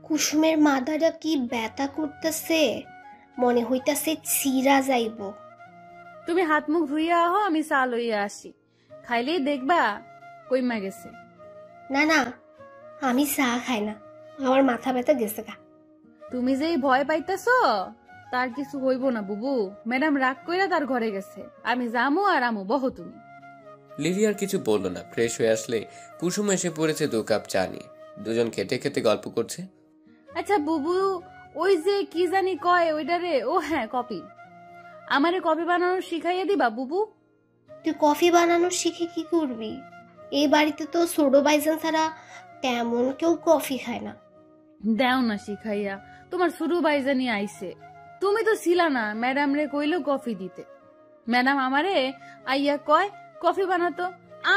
কুসুমের মাথাটা কি ব্যথা করতেছে, মনে হইতাছে ছিঁড়া যাইব। তুমি হাত মুখ ধুইয়া আহো, আমি চা লইয়া আসি। খাইলেই দেখবা কইমা গেছে। না না, আমি চা খাই না, আমার মাথা ব্যথা গেছে গা। তুমি যেই ভয় পাইতেছ তার কিছু হইব না বুবু, ম্যাডাম রাগ কইরা তার ঘরে গেছে। আমি যামু আর আমু, বহো তুমি। লিলি আর কিছু বলল না। ফ্রেশ হয়ে আসলে কুসুম এসে পড়েছে 2 কাপ চা নিয়ে। দুজন খেতে খেতে গল্প করছে। আচ্ছা বুবু, ওই যে কি জানি কয় ওইটারে, ও হ্যাঁ কফি, আমারে কফি বানানো শিখাইয়া দিবা বুবু? তুই কফি বানানো শিখে কি করবি? এই বাড়িতে তো ছোট ভাইজান ছাড়া তেমন কেউ কফি খায় না। দেও না শিখাইয়া, তোমার শুরু বাইজানি আইছে। তুমি তো ছিলা না, ম্যাডাম রে কইলো কফি দিতে। ম্যাডাম আমারে আইয়া কয় কফি বানাতো,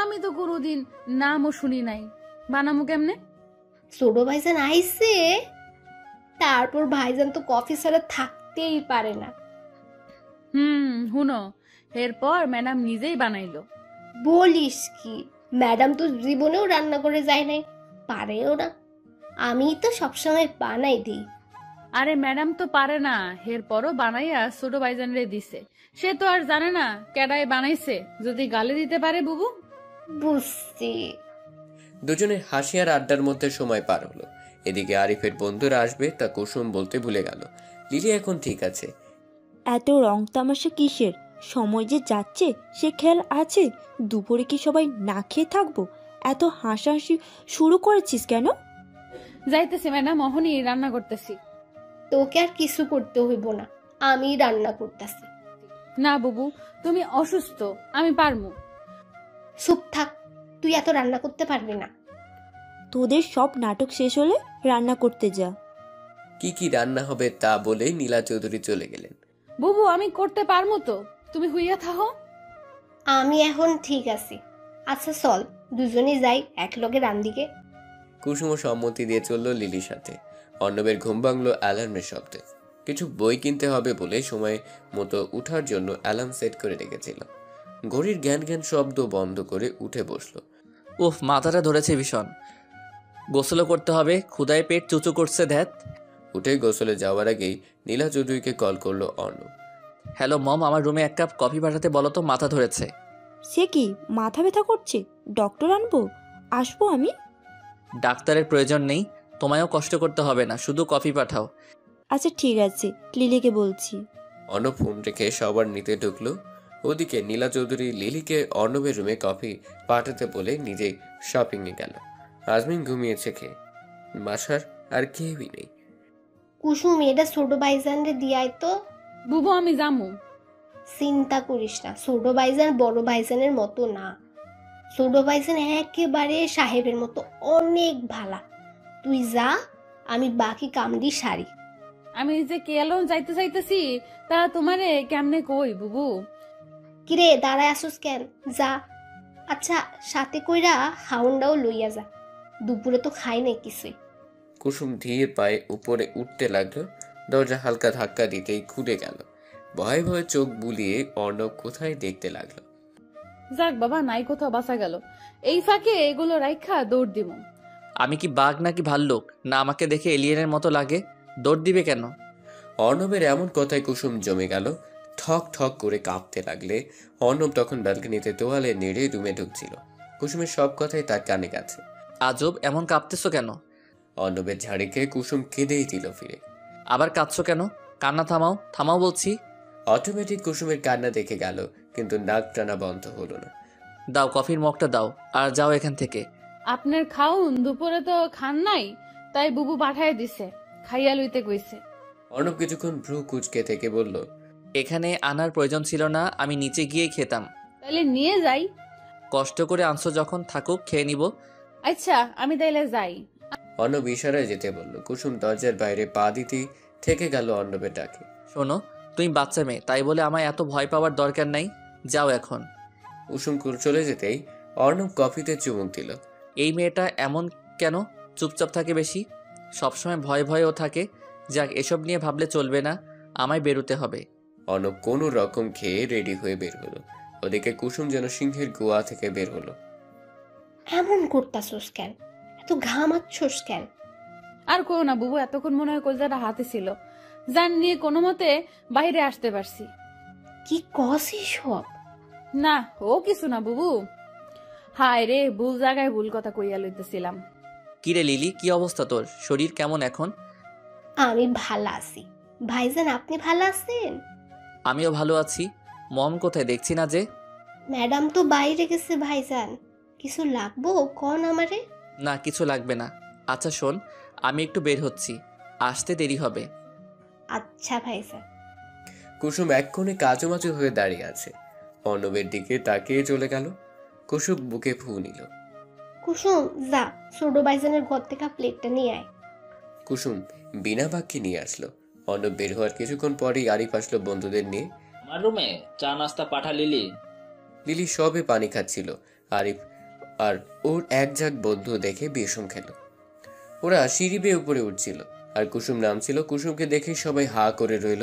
আমি তো কোনোদিন নামও শুনি নাই। বানামু কেমনে? ছোট ভাইজান আইছে, তারপর ভাইজান তো কফি ছাড়া থাকতেই পারে না। হুনো, এরপর ম্যাডাম নিজেই বানাইলো। বলিস কি? ম্যাডাম তো জীবনেও রান্না করে যায় নাই, পারেও না। আমি তো সবসময় বানাই দিই। আরে ম্যাডাম তো পারে না, এরপরও বানাইয়া ছোট ভাইজান রে দিছে। সে তো আর জানে না কেডাই বানাইছে, যদি গালে দিতে পারে বুবু। বুঝছি। দুজনের হাসি আর আড্ডার মধ্যে সময় পার হলো। এদিকে আরিফের বন্ধুরা আসবে তা কুসুম বলতে ভুলে গেল। লিলি এখন ঠিক আছে। এত রং তামাশা কিসের? সময় যে যাচ্ছে সে খেয়াল আছে? দুপুরে কি সবাই না খেয়ে থাকবো? এত হাসাহাসি শুরু করেছিস কেন? যাইতেছি ম্যাডাম, অহনি রান্না করতেছি। তোকে আর কিছু করতে হইব না, আমি রান্না করতেছি। না বুবু, তুমি অসুস্থ, আমি পারমু। চুপ থাক, তুই এত রান্না করতে পারবি না। তোদের সব নাটক শেষ হলে রান্না করতে যা। কি কি রান্না হবে তা বলে নীলা চৌধুরী চলে গেলেন। বুবু আমি করতে পারমু তো, তুমি হইয়া থাকো। আমি এখন ঠিক আছি। আচ্ছা চল দুজনে যাই একলগে রান্দিকে। কুসুম সম্মতি দিয়ে চলল লিলির সাথে। অর্ণবের ঘুম ভাঙলো অ্যালার্মের শব্দে। কিছু বই কিনতে হবে বলে সময় মতো উঠার জন্য অ্যালার্ম সেট করে রেখেছিল। ঘড়ির জ্ঞান জ্ঞান শব্দ বন্ধ করে উঠে বসলো। উফ, মাথাটা ধরেছে ভীষণ। গোসলও করতে হবে, ক্ষুধায় পেট চুচু করছে ধ্যাত। উঠে গোসলে যাওয়ার আগেই নীলা চৌধুরীকে কল করলো অর্ণব। হ্যালো মম, আমার রুমে 1 কাপ কফি পাঠাতে বলো তো, মাথা ধরেছে। সে কি মাথা ব্যথা করছে? ডক্টর আনবো? আসবো আমি? ডাক্তারের প্রয়োজন নেই, তোমায়ও কষ্ট করতে হবে না, শুধু কফি পাঠাও। আচ্ছা ঠিক আছে, লিলিকে বলছি। অর্ণব ফোন রেখে সবার নিতে ঢুকলো। ওদিকে নীলা চৌধুরী লিলিকে অর্ণবের রুমে কফি পাঠাতে বলে নিজেই শপিংয়ে গেল। আজমিন ঘুমিয়েছে খেয়ে, বাসার আর কেউই নেই। কুসুম এটা ছোট ভাইজান রে দিয়াই তো। বুবু আমি যামু। চিন্তা করিস না, ছোট ভাইজান বড় ভাইজানের মতো না। ছোট ভাইজান একেবারে সাহেবের মতো অনেক ভালা। তুই যা, আমি বাকি কামড়ি সারি। আমি যে কেলন যাইতে চাইতেছি তা তোমারে কেমনে কই বুবু? কিরে দাঁড়ায় আসুস কেন? যা। আচ্ছা সাথে কইরা হাউন্ডাও লইয়া যা, দুপুরে তো খাই নাই কিছুই। কুসুম ধীর পায়ে উপরে উঠতে লাগলো। দরজা হালকা ধাক্কা দিতেই খুলে গেল। ভয়ে ভয়ে চোখ বুলিয়ে অর্ণব কোথায় দেখতে লাগলো। যাক বাবা, নাই কোথাও বাসা গেল। এই ফাঁকে এগুলো রাইখা দৌড় দিব। আমি কি বাঘ নাকি ভাল্লুক? না আমাকে দেখে এলিয়েনের মতো লাগে, দৌড় দিবে কেন? অর্ণবের এমন কথায় কুসুম জমে গেল। ঠক ঠক করে কাঁপতে লাগলে অর্ণব তখন ব্যালকনিতে তোয়ালে নেড়ে রুমে ঢুকছিল। কুসুমের সব কথাই তার কানে গেছে। আজব, এমন কাঁপতেছো কেন? অর্ণবের ঝাড়ি খেয়ে কুসুম কেঁদেই দিল ফিরে। আবার কাঁদছো কেন? কান্না থামাও, থামাও বলছি। অটোমেটিক কুসুমের কান্না দেখে গেল, কিন্তু নাক টানা বন্ধ হলো না। দাও কফির মগটা দাও, আর যাও এখান থেকে। আপনার খাউন দুপুরে তো খান নাই, তাই বুবু পাঠায় দিছে, খাইয়া লইতে কইছে। অর্ণব কিছুক্ষণ ভ্রু কুচকে থেকে বলল, এখানে আনার প্রয়োজন ছিল না, আমি নিচে গিয়েই খেতাম। তাইলে নিয়ে যাই। কষ্ট করে আনছো যখন, থাকুক, খেয়ে নিব। আচ্ছা আমি তাইলে যাই। অর্ণব ইশারায় যেতে বলল। কুসুম দরজার বাইরে পা দিতেই থেকে গেল অর্ণবের ডাকে। শোনো, তুমি বাচ্চা মেয়ে, তাই বলে আমায় এত ভয় পাওয়ার দরকার নাই, যাও এখন। কুসুম চলে যেতেই অর্ণব কফিতে চুমুক দিল। এই মেয়েটা এমন কেন, চুপচাপ থাকে বেশি, সবসময় ভয় ভয়ও থাকে। যাক, এসব নিয়ে ভাবলে চলবে না, আমায় বেরোতে হবে। অর্ণব কোনো রকম খেয়ে রেডি হয়ে বের হলো। ওদিকে কুসুম যেন সিংহের গোয়া থেকে বের হলো। এমন করতাছস কেন, এত ঘামাচ্ছস কেন? আর কো না বুবু, এতক্ষণ মনে হয় কলজাটা হাতে ছিল, জান নিয়ে কোনো মতে বাইরে আসতে পারছি। কি কসি সব? না ও কিছু না বুবু, হায় রে ভুল জায়গায় ভুল কথা কইয়া লইতেছিলাম। কিরে লিলি, কি অবস্থা তোর? শরীর কেমন এখন? আমি ভালো আছি ভাইজান, আপনি ভালো আছেন? আমিও ভালো আছি। মম কোথায়, দেখছি না যে? ম্যাডাম তো বাইরে গেছে ভাইজান, কিছু লাগবো কোন আমারে? না, কিছু লাগবে না। আচ্ছা শোন, আমি একটু বের হচ্ছি, আসতে দেরি হবে। আচ্ছা ভাইজান। কুসুম এক কোণে কাচুমাচু হয়ে দাঁড়িয়ে আছে, অর্ণবের দিকে তাকিয়ে চলে গেল। কুসুম বুকে ফু নিল। কুসুম যা, ছোট ভাইজানের ঘর থেকে প্লেটটা নিয়ে আয়। কুসুম বিনা বাক্যে নিয়ে আসলো। অর্ণব বের হওয়ার কিছুক্ষণ পরেই আরিফ আসলো বন্ধুদের নিয়ে। আমার রুমে চা নাস্তা পাঠা লিলি। লিলি সবে পানি খাচ্ছিল। আরিফ আর ওর এক ঝাঁক বন্ধু দেখে বিষম খেল। ওরা সিঁড়ি বেয়ে উপরে উঠছিল, আর কুসুম নামছিল। কুসুমকে দেখে সবাই হা করে রইল।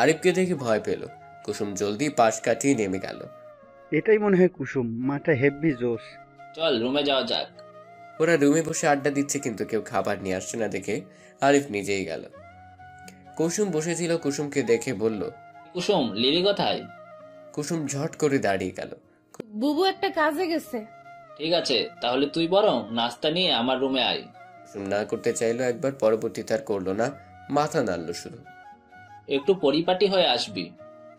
আরিফকে দেখে ভয় পেল। কুসুম জলদি পাশ কাটিয়ে নেমে গেল। এটাই মনে হয় কুসুম, মাঠে হেভি জোশ। চল রুমে যাওয়া যাক। ওরা রুমে বসে আড্ডা দিচ্ছে, কিন্তু কেউ খাবার নিয়ে আসছে না দেখে আরিফ নিজেই গেল। কুসুম বসেছিল, কুসুমকে দেখে বলল, কুসুম লিলি কোথায়? কুসুম ঝট করে দাঁড়িয়ে গেল। বুবু একটা কাজে গেছে। ঠিক আছে, তাহলে তুই বরং নাস্তা নিয়ে আমার রুমে আয়। কুসুম না করতে চাইলো একবার, পরবর্তীতে আর করলো না, মাথা নাড়লো শুধু। একটু পরিপাটি হয়ে আসবি।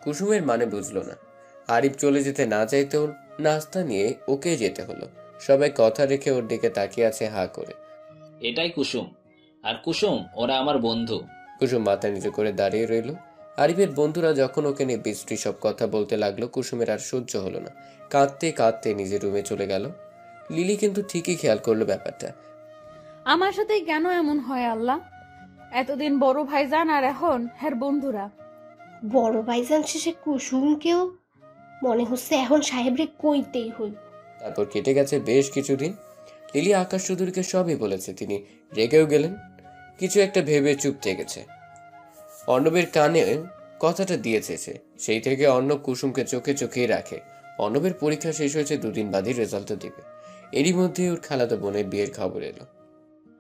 কুসুমের মানে বুঝলো না। আরিফ চলে যেতে না চাইতেও নাস্তা নিয়ে ওকে যেতে হলো। সবাই কথা রেখে ওর দিকে তাকিয়ে আছে হা করে। এটাই কুসুম, আর কুসুম ওরা আমার বন্ধু। কুসুম মাথা নিচু করে দাঁড়িয়ে রইল। আরিফের বন্ধুরা যখন ওকে নিয়ে বিশ্রী সব কথা বলতে লাগলো, কুসুমের আর সহ্য হলো না। কাঁদতে কাঁদতে নিজের রুমে চলে গেল। লিলি কিন্তু ঠিকই খেয়াল করলো ব্যাপারটা। আমার সাথে কেন এমন হয় আল্লাহ? এতদিন বড় ভাইজান আর এখন হের বন্ধুরা। বড় ভাইজান শেষে কুসুমকেও মনে হচ্ছে এখন সাহেবরে কইতেই হইব। তারপর কেটে গেছে বেশ কিছুদিন। লিলি আকাশ চৌধুরীকে সবই বলেছে, তিনি রেগেও গেলেন। কিছু একটা ভেবে চুপ থেকেছে। অর্ণবের কানে কথাটা দিয়েছে সে, সেই থেকে অর্ণব কুসুমকে চোখে চোখেই রাখে। অর্ণবের পরীক্ষা শেষ হয়েছে, 2 দিন বাদই রেজাল্টও দিবে। এরই মধ্যে ওর খালাতো বোনের বিয়ের খবর এলো।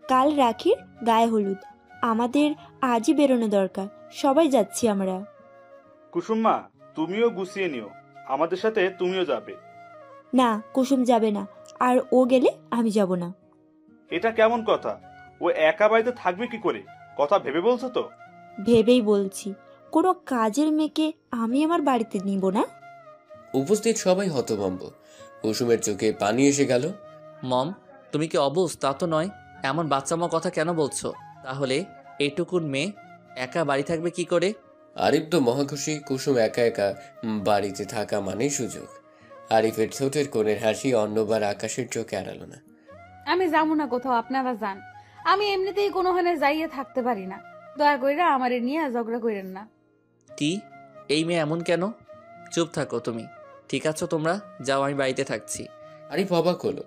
কাল রাখির গায়ে হলুদ, আমাদের আজই বেরোনো দরকার, সবাই যাচ্ছি আমরা। কুসুম মা, তুমিও গুছিয়ে নিও, আমাদের সাথে তুমিও যাবে। না, কুসুম যাবে না, আর ও গেলে আমি যাব না। এটা কেমন কথা? ও একা বাড়িতে থাকবে কি করে? কথা ভেবে বলছো তো? ভেবেই বলছি, কোনো কাজের মেয়েকে আমি আমার বাড়িতে নিব না। উপস্থিত সবাই হতভম্ব। কুসুমের চোখে পানি এসে গেল। মম, তুমি কি অবুঝ তা তো নয়, এমন বাচ্চামো কথা কেন বলছো? তাহলে এইটুকুন মেয়ে একা বাড়ি থাকবে কি করে? আরিফ তো মহাখুশি। কুসুম একা একা বাড়িতে থাকা মানেই সুযোগ। আরিফের ছোটের কোণের হাসি অন্যবার আকাশের চোখে এড়ালো না। আমি যাবো না কোথাও, আপনারা যান। আমি এমনিতেই কোনোখানে যাইয়ে থাকতে পারি না, দয়া কইরা আমারে নিয়ে ঝগড়া কইরেন না। কি, এই মেয়ে এমন কেন? চুপ থাকো তুমি, ঠিক আছো তোমরা? যাও, আমি বাড়িতে থাকছি। আরিফ অবাক হলো।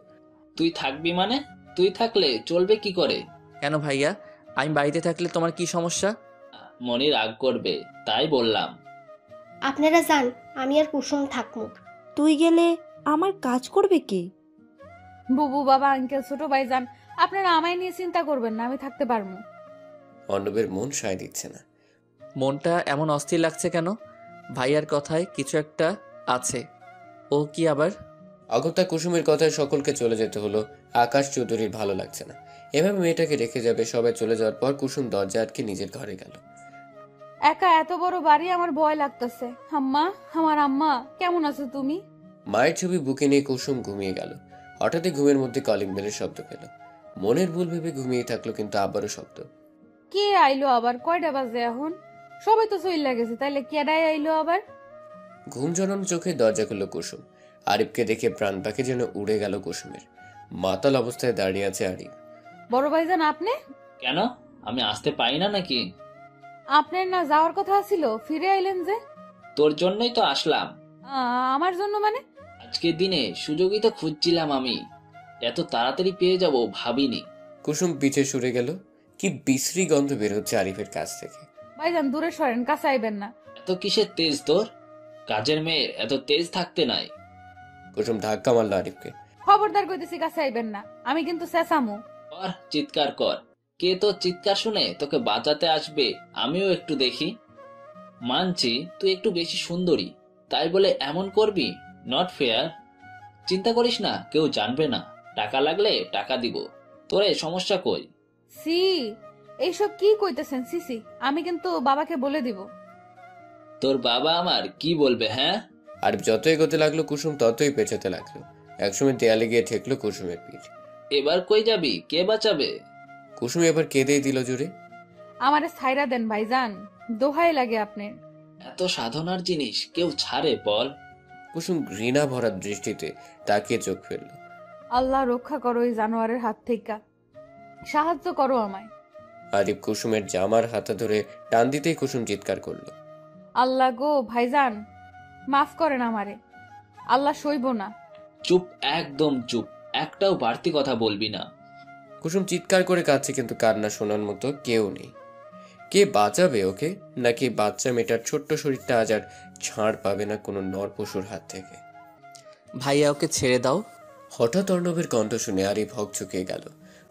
তুই থাকবি মানে? তুই থাকলে চলবে কি করে? কেন ভাইয়া, আমি বাড়িতে থাকলে তোমার কি সমস্যা? মনি রাগ করবে, তাই বললাম। আপনারা যান, আমি আর কুসুম থাকবো। তুই গেলে আমার কাজ করবে কে? বুবু, বাবা, আঙ্কেল, ছোট ভাইজান, আপনারা আমায় নিয়ে চিন্তা করবেন না, আমি থাকতে পারবো। অর্ণবের মন সায় দিচ্ছে না। মনটা এমন অস্থির লাগছে কেন? ভাইয়ার কথায় কিছু একটা আছে। ও কি আবার? অগত্যা কুসুমের কথায় সকলকে চলে যেতে হলো। আকাশ চৌধুরীর ভালো লাগছে না, এভাবে মেয়েটাকে রেখে যাবে। সবাই চলে যাওয়ার পর কুসুম দরজা আটকে নিজের ঘরে গেল। একা এত বড় বাড়ি আমার ভয় লাগতেছে। আম্মা, আমার আম্মা কেমন আছো তুমি? মায়ের ছবি বুকে নিয়ে কুসুম ঘুমিয়ে গেল। হঠাৎই ঘুমের মধ্যে কলিং বেলের শব্দ পেল। মনের ভুল ভেবে ঘুমিয়ে থাকলো, কিন্তু আবারও শব্দ। কে আইলো আবার? কয়টা বাজে এখন? সবাই তো চইলা গেছে, তাইলে কেডাই আইলো আবার? ঘুম জড়ানো চোখে দরজা খুলল কুসুম। আরিফকে দেখে প্রাণ পাখি যেন উড়ে গেল কুসুমের। মাতাল অবস্থায় দাঁড়িয়ে আছে আরিফ। বড় ভাইজান আপনি? কেন, আমি আসতে পারি না নাকি? আপনার না যাওয়ার কথা ছিল, ফিরে আইলেন যে? তোর জন্যই তো আসলাম। আমার জন্য মানে? আজকের দিনে সুযোগই তো খুঁজছিলাম আমি, এত তাড়াতাড়ি পেয়ে যাব ভাবিনি। কুসুম পিছে সরে গেল। কি বিশ্রী গন্ধ বের হচ্ছে আরিফের কাছ থেকে। ভাইজান দূরে সরেন, কাছে আইবেন না। এত কিসের তেজ তোর? কাজের মেয়ে এত তেজ থাকতে নাই। কুসুম ধাক্কা মারল আরিফকে। খবরদার কইতেছি কাছে আইবেন না, আমি কিন্তু চেঁচামু। কর চিৎকার কর, কে তোর চিৎকার শুনে তোকে বাঁচাতে আসবে আমিও একটু দেখি। মানছি তুই একটু বেশি সুন্দরী, তাই বলে এমন করবি? Not fair. চিন্তা করিস না, কেউ জানবে না। টাকা লাগলে টাকা দিব, তোরে সমস্যা কই? সি, এইসব কি কইতেছেন? সিসি, আমি কিন্তু বাবাকে বলে দিব। তোর বাবা আমার কি বলবে? হ্যাঁ। আরিফ যত এগোতে লাগলো কুসুম ততই পেছাতে লাগলো। একসময় দেয়ালে গিয়ে ঠেকলো কুসুমের পিঠ। এবার কই যাবি? কে বাঁচাবে? কুসুম এবার কেঁদেই দিল জুড়ে। আমারে ছাইরা দেন ভাইজান, দোহাই লাগে আপনার। এত সাধনার জিনিস কেউ ছাড়ে বল? কুসুম ঘৃণা ভরা দৃষ্টিতে তাকিয়ে চোখ ফেলল। আল্লাহ রক্ষা করো এই জানোয়ারের হাত থেকে, সাহায্য করো আমায়। আরিফ কুসুমের জামার হাতে ধরে টান দিতেই কুসুম চিৎকার করলো। আল্লাহ গো ভাইজান, মাফ করেন আমারে, আল্লাহ সইব না। চুপ, একদম চুপ, একটাও বাড়তি কথা বলবি না। কুসুম চিৎকার করে কাঁদছে, কিন্তু কান্না শোনার মতো কেউ নেই। কে বাঁচাবে ওকে? নাকি বাচ্চা মেয়েটার ছোট্ট শরীরটা আজ আর ছাড় পাবে না কোনো নর পশুর হাত থেকে? ভাইয়া ওকে ছেড়ে দাও। হঠাৎ অর্ণবের কণ্ঠ শুনে আরিফ হকচকিয়ে গেল।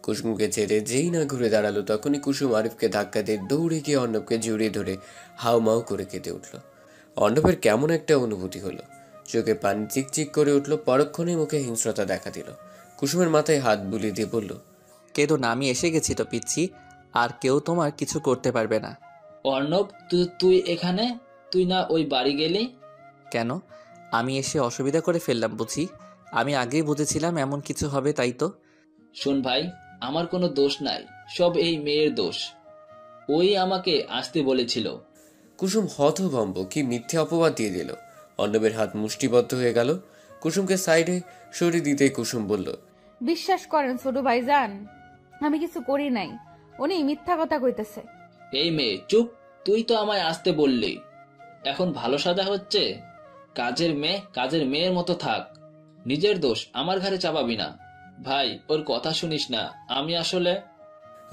কুসুমকে ছেড়ে যেই না ঘুরে দাঁড়ালো, তখনই কুসুম আরিফকে ধাক্কা দিয়ে দৌড়ে গিয়ে অর্ণবকে জড়িয়ে ধরে হাউমাউ করে কেঁদে উঠল। অর্ণবের কেমন একটা অনুভূতি হলো, চোখে পানি চিকচিক করে উঠল। পরক্ষণেই মুখে হিংস্রতা দেখা দিল। কুসুমের মাথায় হাত বুলিয়ে দিয়ে বলল, কেঁদো না, আমি এসে গেছি তো পিচ্ছি, আর কেউ তোমার কিছু করতে পারবে না। অর্ণব, তুই এখানে? তুই না ওই বাড়ি গেলি কেন? আমি এসে অসুবিধা করে ফেললাম বুঝি? আমি আগেই বুঝেছিলাম এমন কিছু হবে, তাই তো। শোন ভাই, আমার কোনো দোষ নাই, সব এই মেয়ের দোষ। ওই আমাকে আসতে বলেছিল। কুসুম হতভম্ব, কি মিথ্যে অপবাদ দিয়ে দিল। অর্ণবের হাত মুষ্টিবদ্ধ হয়ে গেল। কুসুমকে সাইডে সরিয়ে দিতে কুসুম বলল, বিশ্বাস করেন ছোট ভাইজান, আমি কিছু করি নাই, উনি মিথ্যা কথা কইতেছে। এই মেয়ে চুপ, তুই তো আমায় আসতে বললি, এখন ভালো সাজা হচ্ছে? কাজের মেয়ের মতো থাক, নিজের দোষ আমার ঘাড়ে চাপাবি না। ভাই, ওর কথা শুনিস না, আমি আসলে।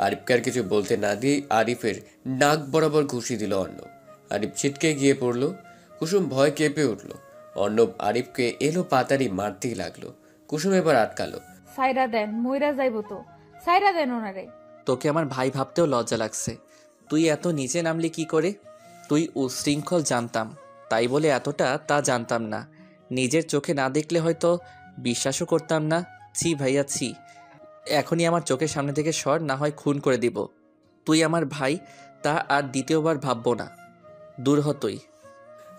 আরিফকে আর কিছু বলতে না দিয়ে আরিফের নাক বরাবর ঘুষি দিল অর্ণব। আরিফ ছিটকে গিয়ে পড়ল। কুসুম ভয় কেঁপে উঠল। অর্ণব আরিফকে এলো পাতারি মারতেই লাগলো। কুসুম এবার আটকালো। সাইরা দেন, মইরা যাইবো তো, সাইরা দেন ওনারে। তোকে আমার ভাই ভাবতেও লজ্জা লাগছে। তুই এত নিচে নামলি কি করে? তুই উশৃঙ্খল জানতাম, তাই বলে এতটা তা জানতাম না। নিজের চোখে না দেখলে হয়তো বিশ্বাসও করতাম না। ছি ভাইয়া ছি, এখনই আমার চোখের সামনে থেকে সর, না হয় খুন করে দিব। তুই আমার ভাই, তা আর দ্বিতীয়বার ভাববো না। দূর হ তুই।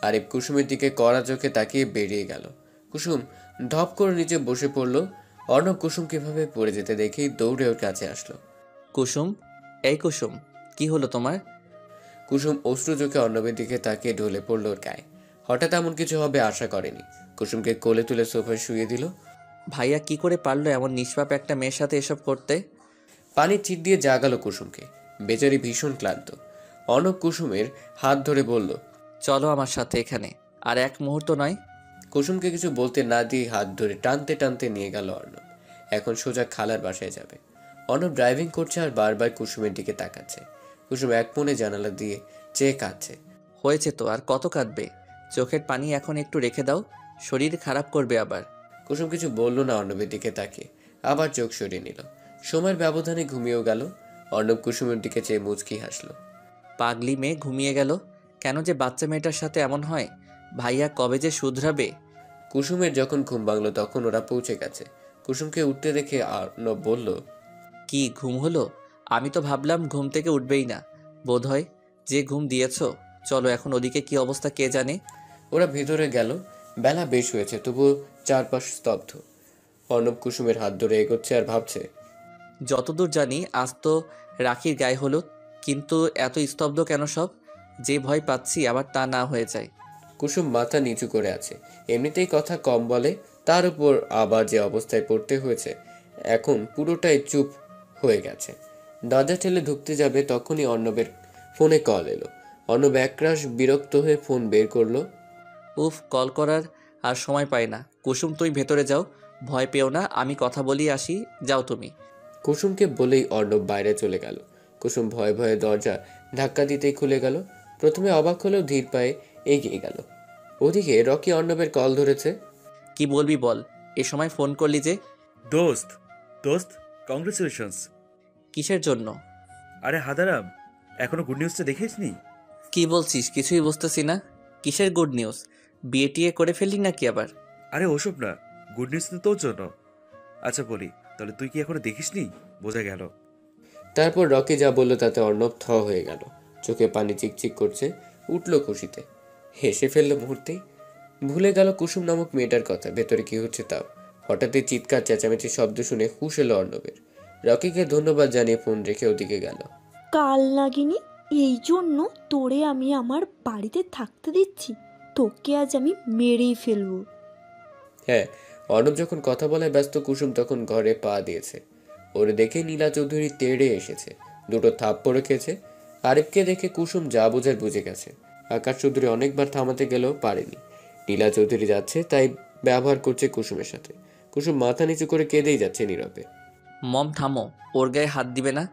আরিফ কুসুমের দিকে কড়া চোখে তাকিয়ে বেরিয়ে গেল। কুসুম ঢপ করে নিচে বসে পড়ল। অর্ণব কুসুম কিভাবে পড়ে যেতে দেখেই দৌড়ে ওর কাছে আসলো। কুসুম, এই কুসুম, কি হলো তোমার? কুসুম অশ্রু চোখে অর্ণবের দিকে তাকিয়ে ঢলে পড়ল ওর গায়ে। হঠাৎ এমন কিছু হবে আশা করেনি। কুসুমকে কোলে তুলে সোফায় শুয়ে দিল। ভাইয়া কি করে পারলো এমন নিষ্পাপ একটা মেয়ের সাথে এসব করতে? পানির চিট দিয়ে জাগালো কুসুমকে। বেচারি ভীষণ ক্লান্ত। অর্ণব কুসুমের হাত ধরে বলল, চলো আমার সাথে এখানে, আর এক মুহূর্ত নয়। কুসুমকে কিছু বলতে না দিয়ে হাত ধরে টানতে টানতে নিয়ে গেল অর্ণব। এখন সোজা খালার বাসায় যাবে। অর্ণব ড্রাইভিং করছে আর বারবার কুসুমের দিকে তাকাচ্ছে। কুসুম এক মনে জানালা দিয়ে চেয়ে কাঁদছে। হয়েছে তো, আর কত কাঁদবে? চোখের পানি এখন একটু রেখে দাও, শরীর খারাপ করবে আবার। কুসুম কিছু বলল না। অর্ণবের দিকে তাকিয়ে আবার চোখ সরিয়ে নিল। সময়ের ব্যবধানে ঘুমিয়েও গেল। অর্ণব কুসুমের দিকে চেয়ে মুচকি হাসলো। পাগলি মেয়ে ঘুমিয়ে গেল। কেন যে বাচ্চা মেয়েটার সাথে এমন হয়? ভাইয়া কবে যে শুধরাবে? কুসুমের যখন ঘুম ভাঙলো তখন ওরা পৌঁছে গেছে। কুসুমকে উঠতে দেখে অর্ণব বলল, কি ঘুম হলো? আমি তো ভাবলাম ঘুম থেকে উঠবেই না। বোধ হয় যে ঘুম দিয়েছ চলো এখন ওদিকে কি অবস্থা কে জানে। ওরা ভেতরে গেল। বেলা বেশ হয়েছে, তবুও চারপাশ স্তব্ধ। অর্ণব কুসুমের হাত ধরে এগোচ্ছে আর ভাবছে, যতদূর জানি আজ তো রাখির গায়ে হলুদ, কিন্তু এত স্তব্ধ কেন সব? যে ভয় পাচ্ছি আবার তা না হয়ে যায়। কুসুম মাথা নিচু করে আছে, এমনিতেই কথা কম বলে, তার উপর আবার যে অবস্থায় পড়তে হয়েছে, এখন পুরোটাই চুপ হয়ে গেছে। দরজা ঠেলে ঢুকতে যাবে তখনই অর্ণবের ফোনে কল এলো। অর্ণব একরাশ বিরক্ত হয়ে ফোন বের করলো। উফ, কল করার আর সময় পাই না। কুসুম তুই ভেতরে যাও, ভয় পেও না, আমি কথা বলি আসি, যাও তুমি। কুসুমকে বলেই অর্ণব বাইরে চলে গেল। কুসুম ভয়ে ভয়ে দরজা ধাক্কা দিতেই খুলে গেল। প্রথমে অবাক হলেও ধীর পায়ে এগিয়ে গেল। ওদিকে রকি অর্ণবের কল ধরেছে। কি বলবি বল, এ সময় ফোন করলি যে? দোস্ত দোস্ত কংগ্রেচুলেশনস। কিসের জন্য? আরে হাদারাম, এখনো গুড নিউজটা দেখিসনি? কি বলছিস, কিছুই বুঝতেছি না। কিসের গুড নিউজ? বিয়ে টিয়ে করে ফেললি নাকি আবার? আরে ওসব না, গুড নিউজ তো তোর জন্য। আচ্ছা বলি, তাহলে তুই কি এখনো দেখিসনি? বোঝা গেল। তারপর রকি যা বলল তাতে অর্ণব থ হয়ে গেল। চোখে পানি চিকচিক করছে, উঠল খুশিতে, হেসে ফেলল মুহূর্তেই। ভুলে গেল কুসুম নামক মেয়েটার কথা, ভেতরে কি হচ্ছে তাও। হঠাৎই চিৎকার চেঁচামেচির শব্দ শুনে হুঁশ এলো অর্ণবের। রকিকে ধন্যবাদ জানিয়ে ফোন রেখে ওদিকে গেল। কাল নাগিনি, এই জন্য তোরে আমি আমার বাড়িতে থাকতে দিচ্ছি। তোকে আজ আমি মেরেই ফেলবো। হ্যাঁ, অর্ণব যখন কথা বলায় ব্যস্ত, কুসুম তখন ঘরে পা দিয়েছে। ওরে দেখে নীলা চৌধুরী তেড়ে এসেছে, দুটো থাপ্পড় খেয়েছে। আরিফকে দেখে কুসুম যা বোঝার বুঝে গেছে। আকাশ চৌধুরী অনেকবার থামাতে গেলেও পারেনি। নীলা চৌধুরী যাচ্ছে, তাই ব্যবহার করছে কুসুমের সাথে। কুসুম মাথা নিচু করে কেঁদেই যাচ্ছে নীরবে। মম থামো, ওর গায়ে হাত দিবে না।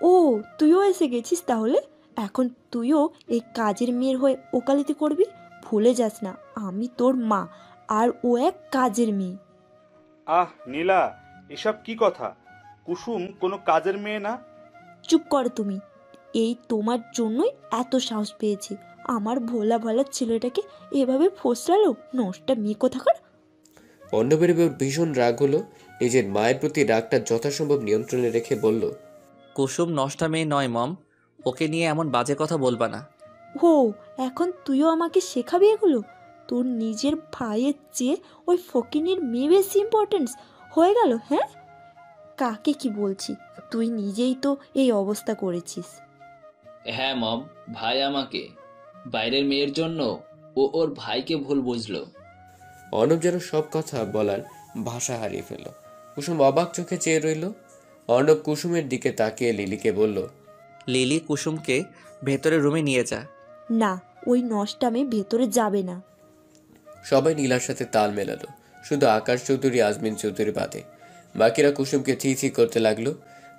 ও, তুইও এসে গেছিস তাহলে? এখন তুইও এই কাজের মেয়ের হয়ে ওকালতি করবি? ভুলে যাস না, আমি তোর মা, আর ও এক কাজের মেয়ে। আহ নীলা, এসব কি কথা? কুসুম কোনো কাজের মেয়ে না। চুপ কর তুমি। এই তোমার জন্যই এত সাহস পেয়েছি। আমার ভোলা ভালা ছেলেটাকে এভাবে ফোসলালো, নষ্টা মেয়ে কোথাকার। অর্ণবের ভীষণ রাগ হলো। নিজের মায়ের প্রতি রাগটা যথাসম্ভব নিয়ন্ত্রণে রেখে বলল, কুসুম নষ্টা মেয়ে নয় মম, ওকে নিয়ে এমন বাজে কথা বলবা না। ও, এখন তুইও আমাকে শেখাবি এগুলো? তোর নিজের ভাইয়ের চেয়ে ওই ফকিনীর মেয়ে বেশি ইম্পর্টেন্স হয়ে গেল, হ্যাঁ? কাকে কি বলছি, তুই নিজেই তো এই অবস্থা করেছিস। হ্যাঁ মম, ভাই আমাকে, বাইরের মেয়ের জন্য ও ওর ভাইকে ভুল বুঝলো। অর্ণব যেন সব কথা বলার ভাষা হারিয়ে ফেলল। কুসুম অবাক চোখে চেয়ে রইল। অর্ণব কুসুমের দিকে তাকিয়ে লিলিকে বলল, লিলি, কুসুমকে ভেতরে রুমে নিয়ে যা। না, ওই নষ্টামে ভেতরে যাবে না। সবাই নীলার সাথে তাল মেলালো, শুধু আকাশ চৌধুরী, আজমিন চৌধুরী বাদে। বাকিরা কুসুমকে ছি ছি করতে লাগলো।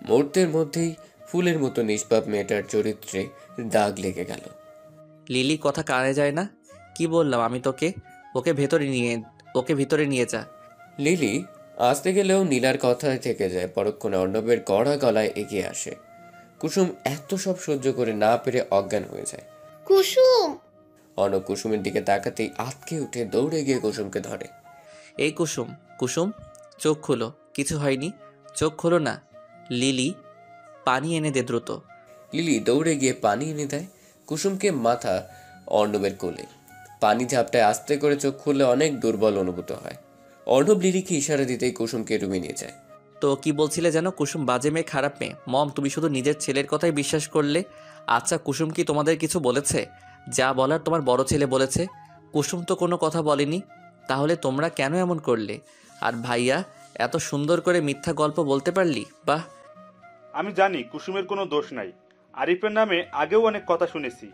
মুহূর্তের মধ্যেই ফুলের মতো নিষ্পাপ মেয়েটার চরিত্রে দাগ লেগে গেল। লিলি, কথা কানে যায় না? কি বললাম আমি তোকে? ওকে ভিতরে নিয়ে যা। লিলি আসতে গেলেও নীলার কথায় থেকে যায়। পরক্ষণে অর্ণবের কড়া গলায় এগিয়ে আসে। কুসুম এত সব সহ্য করে না পেরে অজ্ঞান হয়ে যায়। কুসুম! অর্ণব কুসুমের দিকে তাকাতেই আটকে উঠে দৌড়ে গিয়ে কুসুমকে ধরে। এই কুসুম, কুসুম চোখ খোলো, কিছু হয়নি, চোখ খোলো না। লিলি, পানি এনে দে দ্রুত। লিলি দৌড়ে গিয়ে পানি এনে দেয় কুসুমকে মাথা অর্ণবের কোলে। পানি ঝাপটায় আস্তে করে চোখ খুললে অনেক দুর্বল অনুভূত হয়। অর্ণব লিলিকে ইশারা দিতেই কুসুমকে রুমে নিয়ে যায়। তো কি বলছিলে যেন? কুসুম বাজে মেয়ে, খারাপ মেয়ে। মম, তুমি শুধু নিজের ছেলের কথাই বিশ্বাস করলে। আচ্ছা, কুসুম কি তোমাদের কিছু বলেছে? যা বলার তোমার বড় ছেলে বলেছে। কুসুম তো কোনো কথা বলেনি, তাহলে তোমরা কেন এমন করলে? আর ভাইয়া, এত সুন্দর করে মিথ্যা গল্প বলতে পারলি, বাহ। আমি জানি কুসুমের কোনো দোষ নাই। আরিফের নামে আগেও অনেক কথা শুনেছি।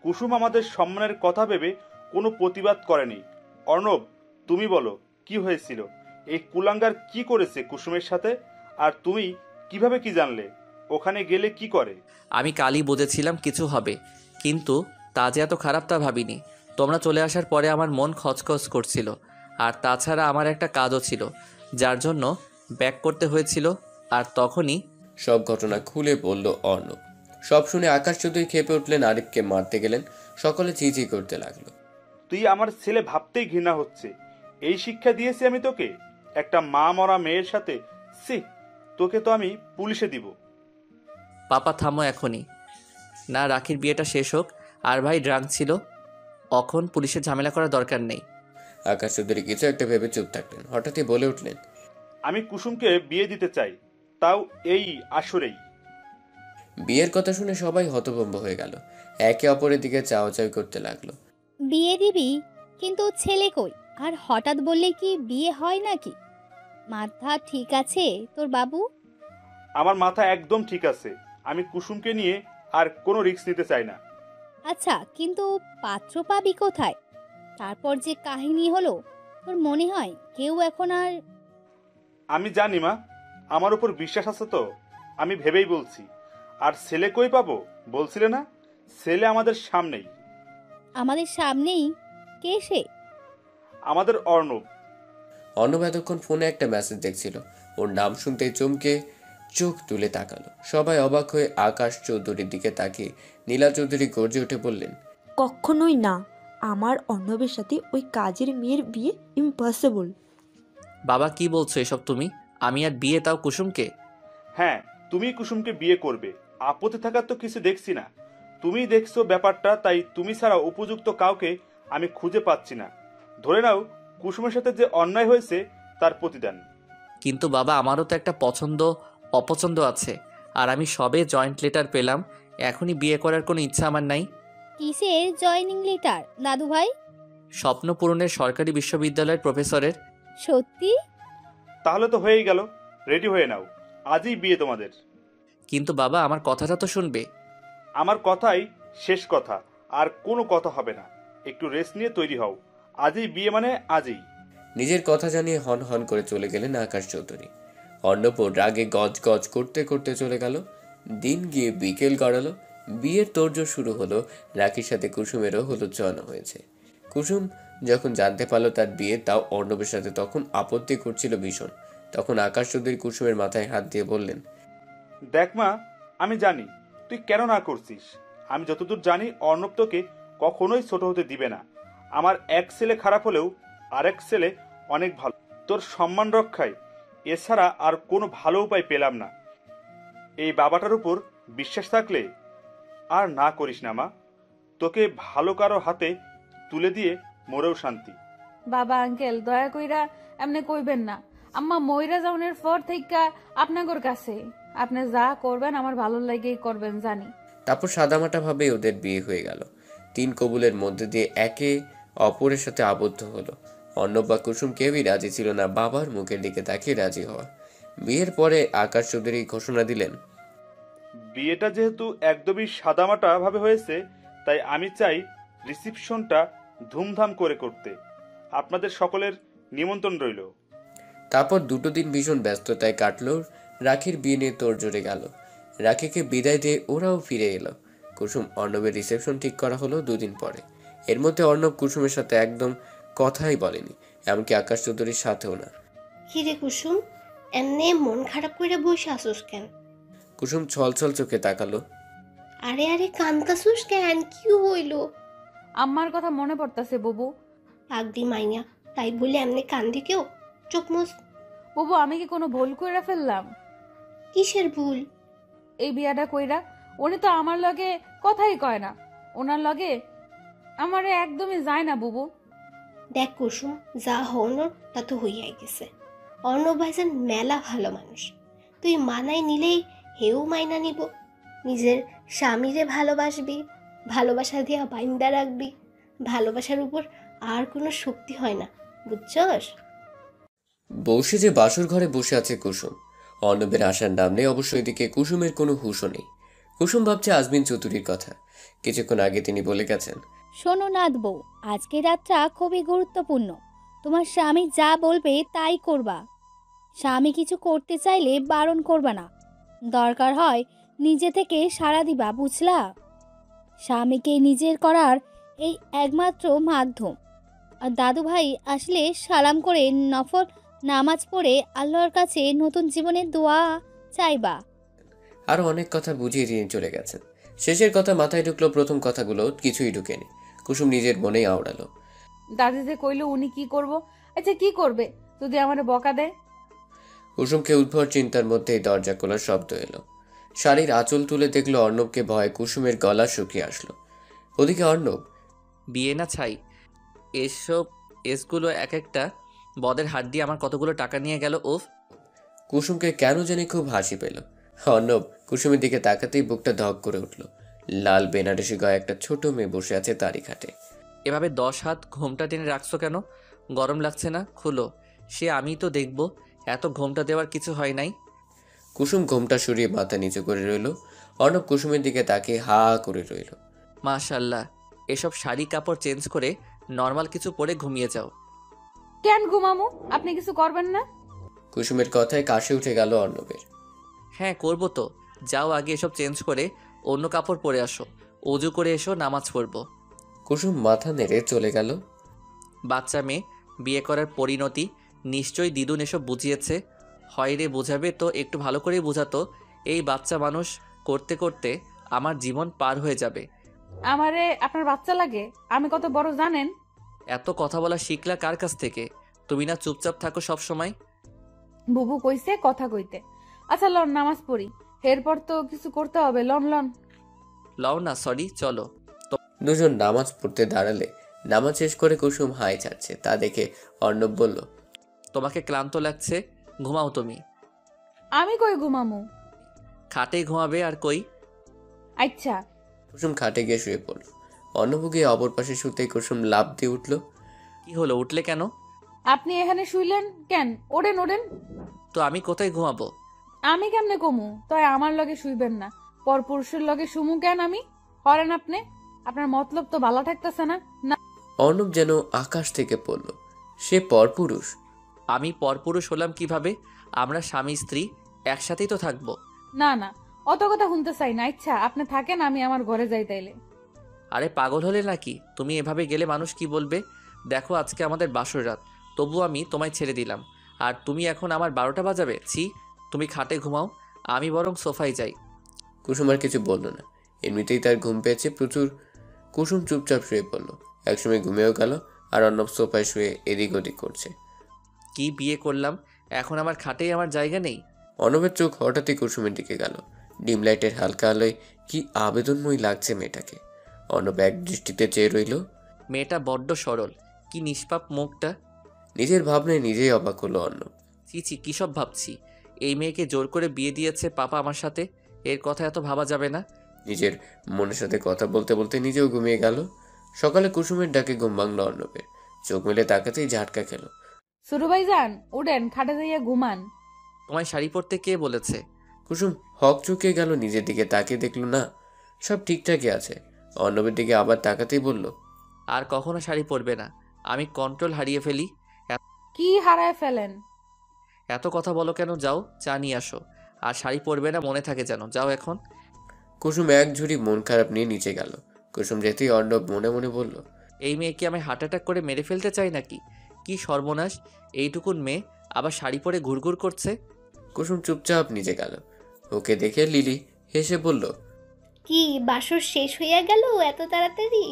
কুসুম আমাদের সম্মানের কথা ভেবে কোনো প্রতিবাদ করেনি। অর্ণব, তুমি বলো কি হয়েছিল? এই কুলাঙ্গার কি করেছে কুসুমের সাথে? আর তুমি কিভাবে কি জানলে? ওখানে গেলে কি করে? আমি কালই বুঝেছিলাম কিছু হবে, কিন্তু তা যে এত খারাপ তা ভাবিনি। তোমরা চলে আসার পরে আমার মন খচখচ করছিল, আর তাছাড়া আমার একটা কাজও ছিল যার জন্য ব্যাক করতে হয়েছিল। আর তখনই সব ঘটনা খুলে বলল অর্ণব। সব শুনে আকাশ চৌধুরী খেপে উঠলেন, আরিফকে মারতে গেলেন। সকলে চিঁচি করতে লাগলো। তুই আমার ছেলে ভাবতেই ঘৃণা হচ্ছে। এই শিক্ষা দিয়েছি আমি তোকে? একটা মা মরা মেয়ের সাথে? সি, তোকে তো আমি পুলিশে দিব। পাপা থামো এখনই। না, রাখির বিয়েটা শেষ হোক, আর ভাই ড্রাঙ্ক ছিল, এখন পুলিশের ঝামেলা করার দরকার নেই। আকাশ চৌধুরী কিছু একটা ভেবে চুপ থাকলেন, হঠাৎই বলে উঠলেন, আমি কুসুমকে বিয়ে দিতে চাই, তাও এই আসরেই। বিয়ের কথা শুনে সবাই হতভম্ব হয়ে গেল, একে অপরের দিকে চাওয়াচাওয়ি করতে লাগলো। বিয়ে দিবি, কিন্তু ছেলে কই? আর হঠাৎ বললে কি বিয়ে হয় নাকি? মাথা ঠিক আছে তোর বাবু? আমার মাথা একদম ঠিক আছে, আমি কুসুমকে নিয়ে আর কোনো রিস্ক নিতে চাই না। আচ্ছা, কিন্তু পাত্র পাবি কোথায়? তারপর যে কাহিনী হলো, তোর মনে হয় কেউ এখন আর? আমি জানি মা, আমার উপর বিশ্বাস আছে তো, আমি ভেবেই বলছি। আর ছেলে কই পাবো বলছিলে না? ছেলে আমাদের সামনেই। আমাদের সামনেই? কে সে? আমাদের অর্ণব। অর্ণব এতক্ষণ ফোনে একটা মেসেজ দেখছিল, ওর নাম শুনতেই চমকে চোখ তুলে তাকালো। সবাই অবাক হয়ে আকাশ চৌধুরীর দিকে তাকিয়ে নীলা চৌধুরী গর্জে উঠে বললেন, কখনোই না, আমার অর্ণবের সাথে ওই কাজের মেয়ের বিয়ে ইম্পসিবল। বাবা কি বলছো এসব তুমি? আমি আর বিয়ে, তাও কুসুমকে? হ্যাঁ, তুমি কুসুমকে বিয়ে করবে, আপত্তি থাকার তো কিছু দেখছি না। তুমি দেখছো ব্যাপারটা, তাই তুমি ছাড়া উপযুক্ত কাউকে আমি খুঁজে পাচ্ছি না। ধরে নাও কুসুমের সাথে যে অন্যায় হয়েছে তার প্রতিদান। কিন্তু বাবা, আমারও তো একটা পছন্দ অপছন্দ আছে, আর আমি সবে জয়েন্ট লেটার পেলাম, এখনই বিয়ে করার কোনো ইচ্ছা আমার নাই। কিসের জয়েনিং লেটার দাদু ভাই? স্বপ্ন পূরণের সরকারি বিশ্ববিদ্যালয়ের প্রফেসরের। সত্যি? তাহলে তো হয়েই গেল, রেডি হয়ে নাও, আজই বিয়ে তোমাদের। কিন্তু বাবা, আমার কথাটা তো শুনবে। আমার কথাই শেষ কথা, আর কোনো কথা হবে না। একটু রেস্ট নিয়ে তৈরি হও, আজই বিয়ে মানে আজই। নিজের কথা জানিয়ে হন হন করে চলে গেলেন আকাশ চৌধুরী। অর্ণব রাগে গজ গজ করতে করতে চলে গেল। দিন গিয়ে বিকেল গড়ালো, বিয়ের তোড়জোড় শুরু হলো। রাখির সাথে কুসুমেরও হলুদ ছোঁয়ানো হয়েছে। কুসুম যখন জানতে পারলো তার বিয়ে, তাও অর্ণবের সাথে, তখন আপত্তি করছিল ভীষণ। তখন আকাশ চৌধুরী কুসুমের মাথায় হাত দিয়ে বললেন, দেখ মা, আমি জানি তুই কেন না করছিস। আমি যতদূর জানি অর্ণব তোকে কখনোই ছোট হতে দিবে না। আমার এক ছেলে খারাপ হলেও আরেক ছেলে অনেক ভালো, তোর সম্মান রক্ষায় এছাড়া আর কোনো ভালো উপায় পেলাম না। এই বাবাটার উপর বিশ্বাস থাকলে আর না করিস না মা, তোকে ভালো কারো হাতে তুলে দিয়ে মরেও শান্তি। বাবা আঙ্কেল দয়া কইরা এমনি কইবেন না। আম্মা মইরা যাওনের পর থেকে আপনাগর কাছে আপনি যা করবেন আমার ভালো লাগেই করবেন জানি। তারপর সাদামাটা ভাবে ওদের বিয়ে হয়ে গেল। 3 কবুলের মধ্যে দিয়ে একে অপরের সাথে আবদ্ধ হলো। অর্ণব বা কুসুম কেউই রাজি ছিল না বাবার মুখের দিকে তাকিয়ে রাজি হওয়া। বিয়ের পরে আকাশ চৌধুরী ঘোষণা দিলেন, বিয়েটা যেহেতু একদমই সাদামাটা ভাবে হয়েছে, তাই আমি চাই রিসিপশনটা ধুমধাম করে করতে। আপনাদের সকলের নিমন্ত্রণ রইল। তারপর 2 দিন ভীষণ ব্যস্ততায় কাটলো। রাখির বিয়ে নিয়ে তোড়জোড়ে গেল। রাখিকে বিদায় দিয়ে ওরাও ফিরে এলো। কুসুম অর্ণবের রিসেপশন ঠিক করা হলো 2 দিন পরে। এর মধ্যে অর্ণব কুসুমের সাথে একদম কথাই বলেনি, এমনকি আকাশ চৌধুরীর সাথেও না। কিরে কুসুম, এমনি মন খারাপ করে বসে আসুস কেন? কুসুম ছলছল চোখে তাকালো। আরে আরে কান্তাসুস কেন, কি হইল? আম্মার কথা মনে পড়তাছে বুবু। পাগদি মাইয়া, তাই বলে এমনি কান্দি কেউ? চোখ মুছ। বুবু, আমি কি কোনো ভুল কইরা ফেললাম? কিসের ভুল? এই বিয়াটা কইরা উনি তো আমার লগে কথাই কয় না। ওনার লগে আমারে একদমই যায় না বুবু। দেখ কুসুম, যা হওয়ার তা তো হইয়াই গেছে। অর্ণব ভাইজান মেলা ভালো মানুষ, তুই মানাই নিলেই হেও মাইনা নিব। নিজের স্বামীরে ভালোবাসবি, ভালোবাসা দিয়া বাইন্দা রাখবি। ভালোবাসার উপর আর কোনো শক্তি হয় না, বুঝছস? বসে যে বাসর ঘরে বসে আছে কুসুম, অর্ণবের আসার নাম নেই। অবশ্য এদিকে কুসুমের কোনো হুঁশও নেই। কুসুম ভাবছে আজমিন চৌধুরীর কথা। কিছুক্ষণ আগে তিনি বলে গেছেন, শোনো নাথ বউ, আজকে রাতটা খুবই গুরুত্বপূর্ণ। তোমার স্বামী যা বলবে তাই করবা। স্বামী কিছু করতে চাইলে বারণ করবা না। দরকার হয় নিজে থেকে সাড়া দিবা, বুঝলা? স্বামীকে নিজের করার এই একমাত্র মাধ্যম। আর দাদু ভাই আসলে সালাম করে নফল নামাজ পড়ে আল্লাহর কাছে নতুন জীবনের দোয়া চাইবা। আরো অনেক কথা বুঝিয়ে তিনি চলে গেছেন। শেষের কথা মাথায় ঢুকলো, প্রথম কথাগুলো কিছুই ঢুকেনি। কুসুম নিজের মনেই আওড়ালো, দাদি যে কইলো উনি কি করব? আচ্ছা কি করবে যদি আমারে বকা দেয়? কুসুমকে উদ্ভট চিন্তার মধ্যেই দরজা খোলার শব্দ এলো। শাড়ির আঁচল তুলে দেখলো অর্ণবকে। ভয়ে কুসুমের গলা শুকিয়ে আসলো। ওদিকে অর্ণব, বিয়ে না ছাই, এসব এসগুলো এক একটা বদের হাত দিয়ে আমার কতগুলো টাকা নিয়ে গেল। উফ। কুসুমকে কেন জানি খুব হাসি পেল। অর্ণব কুসুমের দিকে তাকাতেই বুকটা ধক করে উঠল। লাল বেনারসি গায়ে একটা ছোট মেয়ে বসে আছে তারই খাটে। এভাবে 10 হাত ঘোমটা টেনে রাখছো কেন? গরম লাগছে না? খুলো। সে আমি তো দেখব। এত ঘোমটা দেওয়ার কিছু হয় নাই। কুসুম ঘোমটা সরিয়ে মাথা নিচু করে রইল। অর্ণব কুসুমের দিকে তাকিয়ে হা করে রইল। মাশাল্লাহ, এসব শাড়ি কাপড় চেঞ্জ করে নর্মাল কিছু পরে ঘুমিয়ে যাও। কেন ঘুমামু? আপনি কিছু করবেন না? কুসুমের কথায় কাশি উঠে গেল অর্ণবের। হ্যাঁ করবো তো। যাও আগে এসব চেঞ্জ করে অন্য কাপড় পরে আসো, অজু করে এসো, নামাজ পড়বো। কুসুম মাথা নেড়ে চলে গেল। বাচ্চা মেয়ে, বিয়ে করার পরিণতি নিশ্চয়ই দিদুন এসব বুঝিয়েছে। হয় রে বোঝাবে তো একটু ভালো করেই বোঝাতো। এই বাচ্চা মানুষ করতে করতে আমার জীবন পার হয়ে যাবে। আমারে আপনার বাচ্চা লাগে? আমি কত বড় জানেন? এত কথা বলা শিখলা কার কাছ থেকে? তুমি না চুপচাপ থাকো সব সময়? বুবু কইছে কথা কইতে। আচ্ছা লন নামাজ পড়ি, এরপর তো কিছু করতে হবে। Loan loan. লও না, সরি, চলো। দুজন নামাজ পড়তে দাঁড়ালে নামাজ শেষ করে কুসুম হাই ছাড়ছে তা দেখে অর্ণব বলল, তোমাকে ক্লান্ত লাগছে, ঘুমাও তুমি। আমি কই ঘুমামু? খাটে ঘুমাবে আর কই? আচ্ছা। কুসুম খাটে গিয়ে শুয়ে পড়ল। অর্ণব গিয়ে অপর পাশে শুতে কুসুম লাফ দিয়ে উঠল। কি হলো, উঠলে কেন? আপনি এখানে শুইলেন কেন? ওড়েন ওড়েন। তো আমি কোথায় ঘুমাবো? আমি কেমনে কমু? তাই আমার লগে শুইবেন না, পরপুরুষের লগে শুমু কেন আমি? হরেন আপনি, আপনার মতলব তো ভালো থাকতেছে না। না অর্ণব যেন আকাশ থেকে পড়ল। সে পরপুরুষ? আমি পরপুরুষ হলাম কিভাবে? আমরা স্বামী স্ত্রী একসাথেই তো থাকবো। না না, অত কথা শুনতে চাই না। আচ্ছা আপনি থাকেন, আমি আমার ঘরে যাই তাইলে। আরে পাগল হলে নাকি? তুমি এভাবে গেলে মানুষ কি বলবে? দেখো আজকে আমাদের বাসর রাত, তবু আমি তোমায় ছেড়ে দিলাম, আর তুমি এখন আমার 12টা বাজাবে? ছি, তুমি খাটে ঘুমাও, আমি বরং সোফায় যাই। কুসুম আর কিছু বলল না, এমনিতেই তার ঘুম পেয়েছে প্রচুর। কুসুম চুপচাপ শুয়ে পড়ল। একসময় ঘুমেও গেল আর অর্ণব সোফায় শুয়ে এদিক ওদিক করছে। কি বিয়ে করলাম, এখন আমার খাটেই আমার জায়গা নেই? অর্ণবের চোখ হঠাৎই কুসুমের দিকে গেল। ডিম লাইটের হালকা আলোয় কি আবেদনময়ী লাগছে মেয়েটাকে। অর্ণব এক দৃষ্টিতে চেয়ে রইল। মেয়েটা বড্ড সরল, কি নিষ্পাপ মুখটা। নিজের ভাবনায় নিজেই অবাক হলো অর্ণব। ছি ছি, কী সব ভাবছি? এই মেয়েকে জোর করে বিয়ে দিয়েছে পাপা আমার সাথে, এর কথা এত ভাবা যাবে না। নিজের মনের সাথে কথা বলতে বলতে নিজেও ঘুমিয়ে গেল। সকালে কুসুমের ডাকে ঘুম ভাঙল অর্ণবের। চোখ মেলে তাকাতেই ঝাটকা খেল। সুরু ভাইজান উঠেন, খাটে যাইয়া ঘুমান। তোমায় শাড়ি পরতে কে বলেছে? কুসুম হক চুকিয়ে গেল, নিজের দিকে তাকিয়ে দেখল না, সব ঠিকঠাকই আছে। অর্ণবের দিকে আবার তাকাতেই বলল, আর কখনো শাড়ি পরবে না, আমি কন্ট্রোল হারিয়ে ফেলি। কি হারায় ফেলেন? এত কথা বলো কেন? যাও চা নিয়ে আসো। আর শাড়ি পরবে না মনে থাকে যেন, যাও এখন। কুসুম এক ঝুড়ি মন খারাপ নিয়ে নিচে গেল। কুসুম যেতেই অর্ণব মনে মনে বলল, এই মেয়ে কি আমি হার্ট অ্যাটাক করে মেরে ফেলতে চাই নাকি? কি সর্বনাশ, এইটুকুন মেয়ে আবার শাড়ি পরে ঘুরঘুর করছে। কুসুম চুপচাপ নিচে গেল। ওকে দেখে লিলি হেসে বলল, কি বাসর শেষ হইয়া গেল এত তাড়াতাড়ি?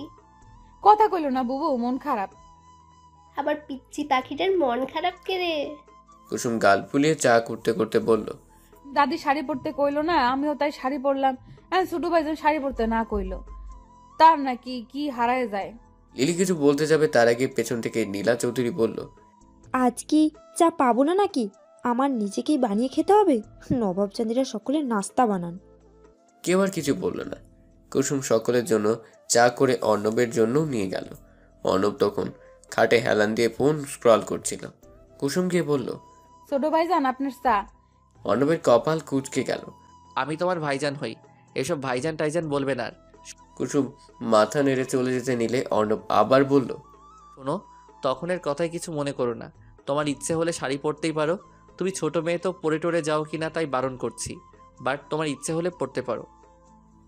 কথা কইল না বুবু, মন খারাপ। আবার পিচ্চি পাখিটার মন খারাপ কেড়ে? কুসুম গাল ফুলিয়ে চা করতে করতে বলল, দাদি শাড়ি পরতে কইলো না, আমিও তাই শাড়ি পরলাম। ছোট ভাইজান শাড়ি পরতে না কইলো, তার নাকি কি হারায় যায়। লিলি কিছু বলতে যাবে তার আগে পেছন থেকে নীলা চৌধুরী বলল, আজ কি চা পাবো না নাকি? আমার নিজেকেই বানিয়ে খেতে হবে। নবাবজানিরা সকলে নাস্তা বানান। কেউ আর কিছু বলল না। কুসুম সকলের জন্য চা করে অর্ণবের জন্যও নিয়ে গেল। অর্ণব তখন খাটে হেলান দিয়ে ফোন স্ক্রল করছিল। কুসুম গিয়ে বলল, ছোট ভাইজান আপনার চা। অর্ণবের কপাল কুঁচকে গেল। আমি তোমার ভাইজান হই, এসব ভাইজান টাইজান বলবে না। কুসুম মাথা নেড়ে চলে যেতে নিলে অর্ণব আবার বলল, শোনো, তখনের কথায় কিছু মনে করো না। তোমার ইচ্ছে হলে শাড়ি পরতেই পারো। তুমি ছোট মেয়ে তো পরে টরে যাও কিনা তাই বারণ করছি, বাট তোমার ইচ্ছে হলে পড়তে পারো।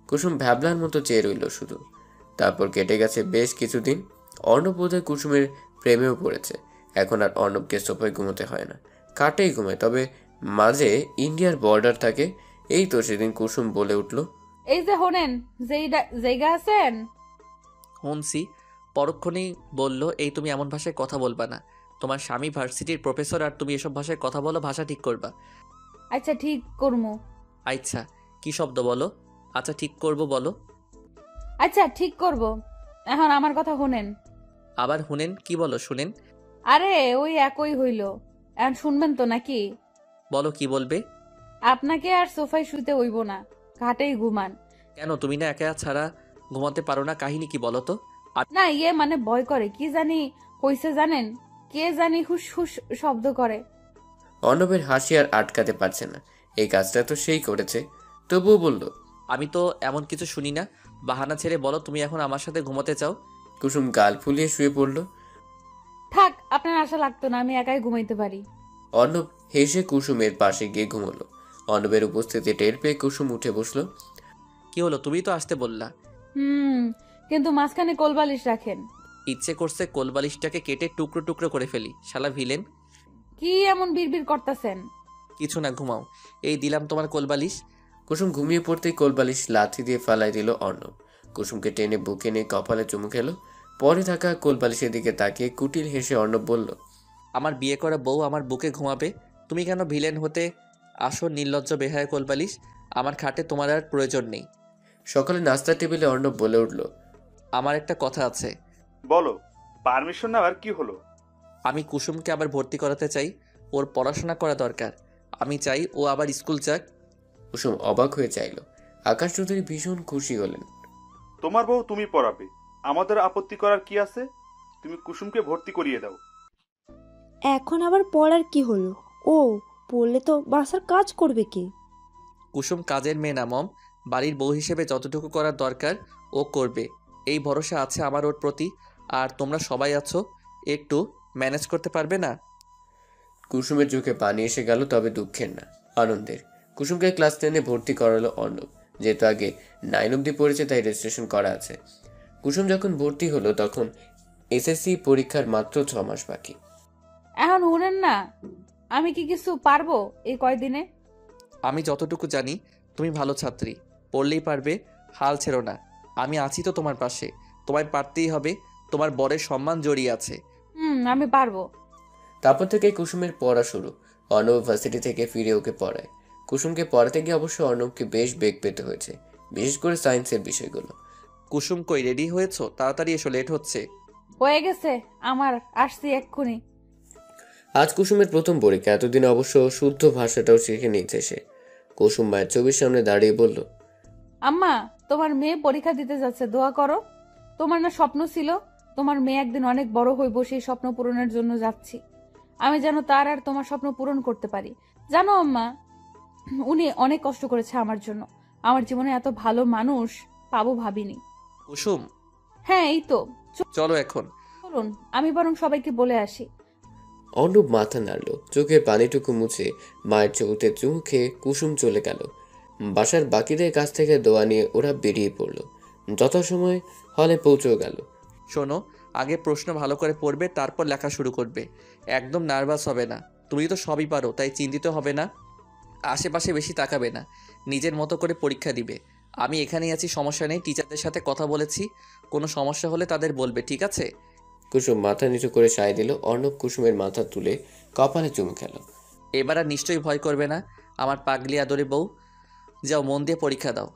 কুসুম ভ্যাবলার মতো চেয়ে রইল শুধু। তারপর কেটে গেছে বেশ কিছুদিন। অর্ণব বোধহয় কুসুমের প্রেমেও পড়েছে। এখন আর অর্ণবকে সোফায় ঘুমোতে হয় না, কাটেই ঘুমায়। তবে মাঝে ইন্ডিয়ার বর্ডার থাকে। এই তো সেদিন কুসুম বলে উঠল, এই যে হোনেন জায়গা আছেন? হনসি পরক্ষণেই বলল, এই তুমি এমন ভাষায় কথা বলবা না। তোমার স্বামী ভার্সিটির প্রফেসর আর তুমি এসব ভাষায় কথা বলো, ভাষা ঠিক করবা। আচ্ছা ঠিক করবো। আচ্ছা কি শব্দ বলো? আচ্ছা ঠিক করবো বলো। আচ্ছা ঠিক করব, এখন আমার কথা শুনেন। আবার শুনেন? কি বলো শুনেন? আরে ওই একই হইল, এখন শুনবেন তো নাকি? বলো কি বলবে? আপনাকে আর সোফায় শুইতে হইব না, ঘাটেই ঘুমান। কেন, তুমি না একা ছাড়া ঘুমাতে পারো না? কাহিনী কি বলো তো? না ইয়ে মানে ভয় করে, কি জানি হইছে জানেন, কে জানি হুস হুস শব্দ করে। অর্ণবের হাসি আর আটকাতে পারছে না, এই কাজটা তো সেই করেছে। তবুও বলল, আমি তো এমন কিছু শুনি না। বাহানা ছেড়ে বলো তুমি এখন আমার সাথে ঘুমাতে চাও। কুসুম গাল ফুলিয়ে শুয়ে পড়ল। থাক, আপনার আশা লাগতো না, আমি একাই ঘুমাইতে পারি। অর্ণব হেসে কুসুমের পাশে গিয়ে ঘুমলো। অর্ণবের উপস্থিতি টের পেয়ে কুসুম উঠে বসলো। কি হলো, তুমি তো আসতে বললা। কিন্তু মাঝখানে কোলবালিশ রাখেন। ইচ্ছে করছে কোলবালিশটাকে কেটে টুকরো টুকরো করে ফেলি, শালা ভিলেন। কি এমন বিড়বিড় করতেছেন? কিছু না, ঘুমাও। এই দিলাম তোমার কোলবালিশ। কুসুম ঘুমিয়ে পড়তেই কোলবালিশ লাথি দিয়ে ফালাই দিল অর্ণব। কুসুমকে টেনে বুকে নিয়ে কপালে চুমু খেলো। পরে থাকা কোলবালিশের দিকে তাকিয়ে কুটিল হেসে অর্ণব বলল, আমার বিয়ে করা বউ আমার বুকে ঘুমাবে, তুমি কেন ভিলেন হতে আসো? নির্লজ্জ বেহায়া কোলবালিশ, আমার খাটে তোমার আর প্রয়োজন নেই। সকালে নাস্তার টেবিলে অর্ণব বলে উঠল, আমার একটা কথা আছে। বলো। পারমিশন নেওয়ার কি হলো? আমি কুসুমকে আবার ভর্তি করাতে চাই, ওর পড়াশোনা করা দরকার। আমি চাই ও আবার স্কুল যাক। কুসুম অবাক হয়ে চাইল। আকাশ চৌধুরী ভীষণ খুশি হলেন। তোমার বউ তুমি পড়াবে, আমাদের আপত্তি করার কি আছে? তুমি কুসুমকে ভর্তি করিয়ে দাও। এখন আবার পড়ার কি হলো? ও পড়লে তো বাসার কাজ করবে কে? কুসুম কাজের মেয়ে না মম, বাড়ির বউ হিসেবে যতটুকু করার দরকার ও করবে, এই ভরসা আছে আমার ওর প্রতি। আর তোমরা সবাই আছো, একটু ম্যানেজ করতে পারবে না? কুসুমের চোখে পানি এসে গেল, তবে দুঃখের না, আনন্দের। কুসুমকে ক্লাস 10-এ ভর্তি করালো অর্ণব। যেহেতু আগে 9 অবধি পড়েছে তাই রেজিস্ট্রেশন করা আছে। কুসুম যখন ভর্তি হলো তখন এসএসসি পরীক্ষার মাত্র 6 মাস বাকি। এখন শুনেন না, আমি কি কিছু পারবো এই কয়দিনে? আমি যতটুকু জানি তুমি ভালো ছাত্রী, পড়লেই পারবে, হাল ছেড়ো না। আমি আছি তো তোমার পাশে, তোমায় পারতেই হবে, তোমার বরের সম্মান জড়িয়ে আছে। আমি পারবো। তারপর থেকে কুসুমের পড়া শুরু। অর্ণব ভার্সিটি থেকে ফিরে ওকে পড়ায়। কুসুমকে পড়াতে গিয়ে অবশ্য অর্ণবকে বেশ বেগ পেতে হয়েছে, বিশেষ করে সায়েন্সের বিষয়গুলো। কুসুম কই, রেডি হয়েছো? তাড়াতাড়ি এসো, লেট হচ্ছে। হয়ে গেছে আমার, আসছি এক্ষুনি। আজ কুসুমের প্রথম পরীক্ষা, এতদিন অবশ্য শুদ্ধ ভাষাটাও শিখে নিয়েছে সে। কুসুম মায়ের ছবির সামনে দাঁড়িয়ে বলল, আম্মা তোমার মেয়ে পরীক্ষা দিতে যাচ্ছে, দোয়া করো। তোমার না স্বপ্ন ছিল তোমার মেয়ে একদিন অনেক বড় হইব, সেই স্বপ্ন পূরণের জন্য যাচ্ছি। আমি যেন তার আর তোমার স্বপ্ন পূরণ করতে পারি। জানো আম্মা, উনি অনেক কষ্ট করেছে আমার জন্য। আমার জীবনে এত ভালো মানুষ পাবো ভাবিনি। কুসুম, হ্যাঁ এই তো, চলো এখন। চলুন, আমি বরং সবাইকে বলে আসি। অর্ণব মাথা নাড়ল, চোখের পানিটুকু মুছে মায়ের চৌতে চুমু খেয়ে কুসুম চলে গেল। বাসার বাকিদের কাছ থেকে দোয়া নিয়ে ওরা বেরিয়ে পড়ল। যথাসময় হলে পৌঁছেও গেল। শোনো, আগে প্রশ্ন ভালো করে পড়বে, তারপর লেখা শুরু করবে। একদম নার্ভাস হবে না, তুমি তো সবই পারো, তাই চিন্তিত হবে না। আশেপাশে বেশি তাকাবে না, নিজের মতো করে পরীক্ষা দিবে। আমি এখানেই আছি, সমস্যা নেই। টিচারদের সাথে কথা বলেছি, কোনো সমস্যা হলে তাদের বলবে, ঠিক আছে? কুসুম মাথা নিচু করে সায় দিল। অর্ণব কুসুমের মাথা তুলে কপালে চুমু খেল। এবার আর নিশ্চয়ই ভয় করবে না, আমার পাগলি আদরে বউ। যাও, মন দিয়ে পরীক্ষা দাও।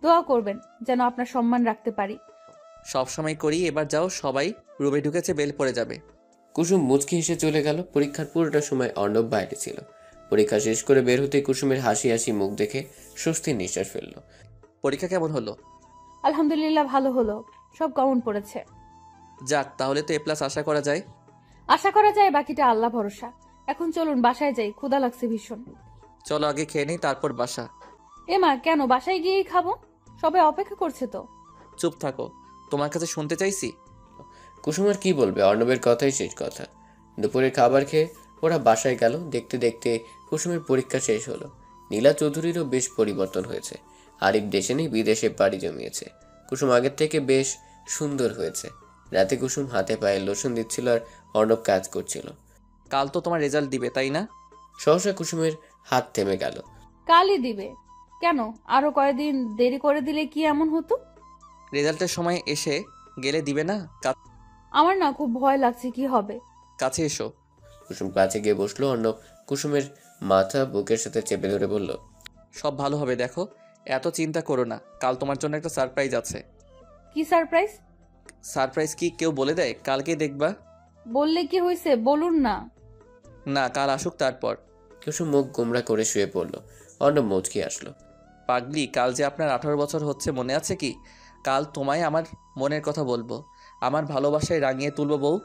দোয়া করবেন যেন আপনার সম্মান রাখতে পারি। সবসময় করি, এবার যাও। সবাই রুমে ঢুকেছে, বেল পড়ে যাবে। কুসুম মুচকি হেসে চলে গেল। পরীক্ষার পুরোটা সময় অর্ণব বাইরে ছিল। পরীক্ষা শেষ করে বের হতে কুসুমের হাসি হাসি মুখ দেখে স্বস্তির নিঃশ্বাস ফেলল। পরীক্ষা কেমন হলো? আলহামদুলিল্লাহ ভালো হলো, সব কমন পড়েছে। যাক, তাহলে তো A+ আশা করা যায়। আশা করা যায়, বাকিটা আল্লাহ ভরসা। এখন চলুন বাসায় যাই, ক্ষুধা লাগছে ভীষণ। চলো আগে খেয়ে নেই, তারপর বাসা। এমা কেন, বাসায় গিয়েই খাবো, সবাই অপেক্ষা করছে তো। চুপ থাকো, তোমার কাছে শুনতে চাইছি। কুসুম আর কি বলবে, অর্ণবের কথাই শেষ কথা। দুপুরের খাবার খেয়ে ওরা বাসায় গেল। দেখতে দেখতে কুসুমের পরীক্ষা শেষ হলো। নীলা চৌধুরীরও বেশ পরিবর্তন হয়েছে। আরিফ দেশে নেই, বিদেশে পাড়ি জমিয়েছে। কুসুম আগের থেকে বেশ সুন্দর হয়েছে। রাতে কুসুম হাতে পায়ে লোশন দিচ্ছিল আর অর্ণব কাজ করছিল। কাল তো তোমার রেজাল্ট দিবে, তাই না? সহসা কুসুমের হাত থেমে গেল। কালই দিবে কেন? আরো কয়েকদিন দেরি করে দিলে কি এমন হতো? রেজাল্টের সময় এসে গেলে দিবে না? আমার না খুব ভয় লাগছে, কি হবে। কাছে এসো। কুসুম কাছে গিয়ে বসলো। অর্ণব কুসুমের মাথা বুকের সাথে চেপে ধরে বলল, সব ভালো হবে, দেখো, এত চিন্তা করো না, কাল তোমার জন্য একটা সারপ্রাইজ আছে। কি সারপ্রাইজ? সারপ্রাইজ কি কেউ বলে দেয়? কালকে দেখবা। বললে কি হয়েছে বলুন না। না, কাল আসুক তারপর। কুসুম মুখ গোমরা করে শুয়ে পড়ল। অর্ণব মুচকি আসলো। পাগলি, কাল যে আপনার 18 বছর হচ্ছে, মনে আছে কি? কাল তোমায় আমার মনের কথা বলবো, আমার ভালোবাসায় রাঙিয়ে তুলবো বউ।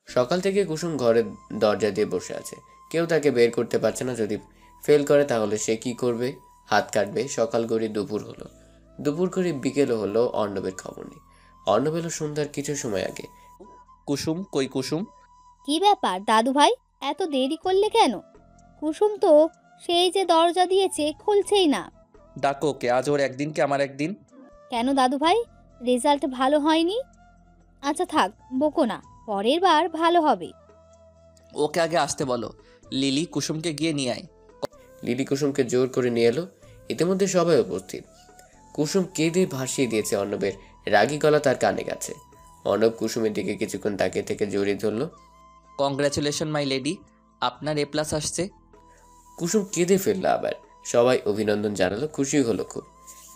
সকাল থেকে কুসুম ঘরের দরজা দিয়ে বসে আছে। কেউ তাকে বের করতে পারছে না। যদি ফেল করে তাহলে সে কি করবে? হাত কাটবে। সকাল গড়িয়ে দুপুর হলো, দুপুর করে বিকেলও হলো। অর্ণবের খবর নেই। অর্ণব এলো সন্ধ্যার কিছু সময় আগে। কুসুম কই? কুসুম কি ব্যাপার দাদু ভাই, এত দেরি করলে কেন? কুসুম তো সেই যে দরজা দিয়েছে খুলছেই না। ডাকো ওকে, আজ ওর একদিন কি আমার একদিন। কেন দাদু ভাই, রেজাল্ট ভালো হয়নি? আচ্ছা থাক, বকো না, পরের বার ভালো হবে। ওকে আগে আসতে বলো। লিলি, কুসুমকে গিয়ে নিয়ে আয়। লিলি কুসুমকে জোর করে নিয়ে এলো। ইতিমধ্যে সবাই উপস্থিত। কুসুম কেঁদে ভাসিয়ে দিয়েছে অর্ণবের রাগী গলা তার কানে গেছে। অর্ণব কুসুমের দিকে কিছুক্ষণ তাকিয়ে থেকে জড়িয়ে ধরল। কংগ্রাচুলেশন মাই লেডি, আপনার A+ আসছে। কুসুম কেঁদে ফেললো আবার। সবাই অভিনন্দন জানালো, খুশি হলো খুব।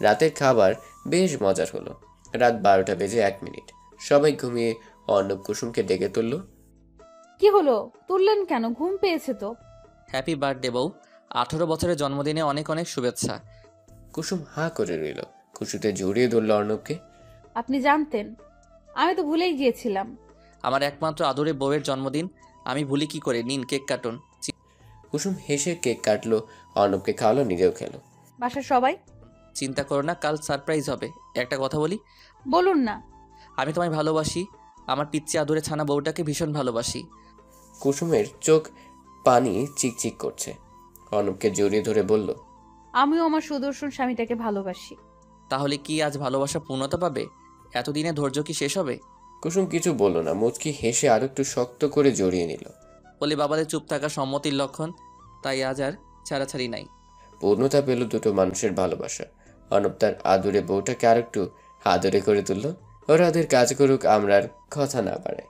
রাতের খাবার বেশ মজার হলো। রাত 12টা বেজে 1 মিনিট। সবাই ঘুমিয়ে অর্ণব কুসুমকে ডেকে তুলল। কি হলো, তুললেন কেন? ঘুম পেয়েছে তো। হ্যাপি বার্থডে বউ, 18 বছরের জন্মদিনে অনেক অনেক শুভেচ্ছা। কুসুম হাঁ করে রইল। খুশিতে জড়িয়ে ধরল অর্ণবকে। আপনি জানতেন? আমি তো ভুলেই গিয়েছিলাম। আমার একমাত্র আদরে বউয়ের জন্মদিন, আমি ভুলি কি করে? নিন কেক কাটুন। কুসুম হেসে কেক কাটলো, অর্ণবকে খাওয়ালো, নিজেও খেলো। বাসার সবাই? চিন্তা করো না, কাল সারপ্রাইজ হবে। একটা কথা বলি? বলুন না। আমি তোমায় ভালোবাসি, আমার পিচ্চি আদরে ছানা বউটাকে ভীষণ ভালোবাসি। কুসুমের চোখ পানি চিকচিক করছে। অর্ণবকে জড়িয়ে ধরে বলল, আমিও আমার সুদর্শন স্বামীটাকে ভালোবাসি। তাহলে কি আজ ভালোবাসা পূর্ণতা পাবে? এতদিনে ধৈর্য কি শেষ হবে? কুসুম কিছু বলল না। মুচকি হেসে আরো একটু শক্ত করে জড়িয়ে নিল। বলে বাবাদের চুপ থাকা সম্মতির লক্ষণ, তাই আজ আর ছাড়াছাড়ি নাই। পূর্ণতা পেল দুটো মানুষের ভালোবাসা। অর্ণব তার আদুরে বউটাকে আর একটু আদরে করে তুলল। ওরা ওদের কাজ করুক, আমরা আর কথা না বাড়াই।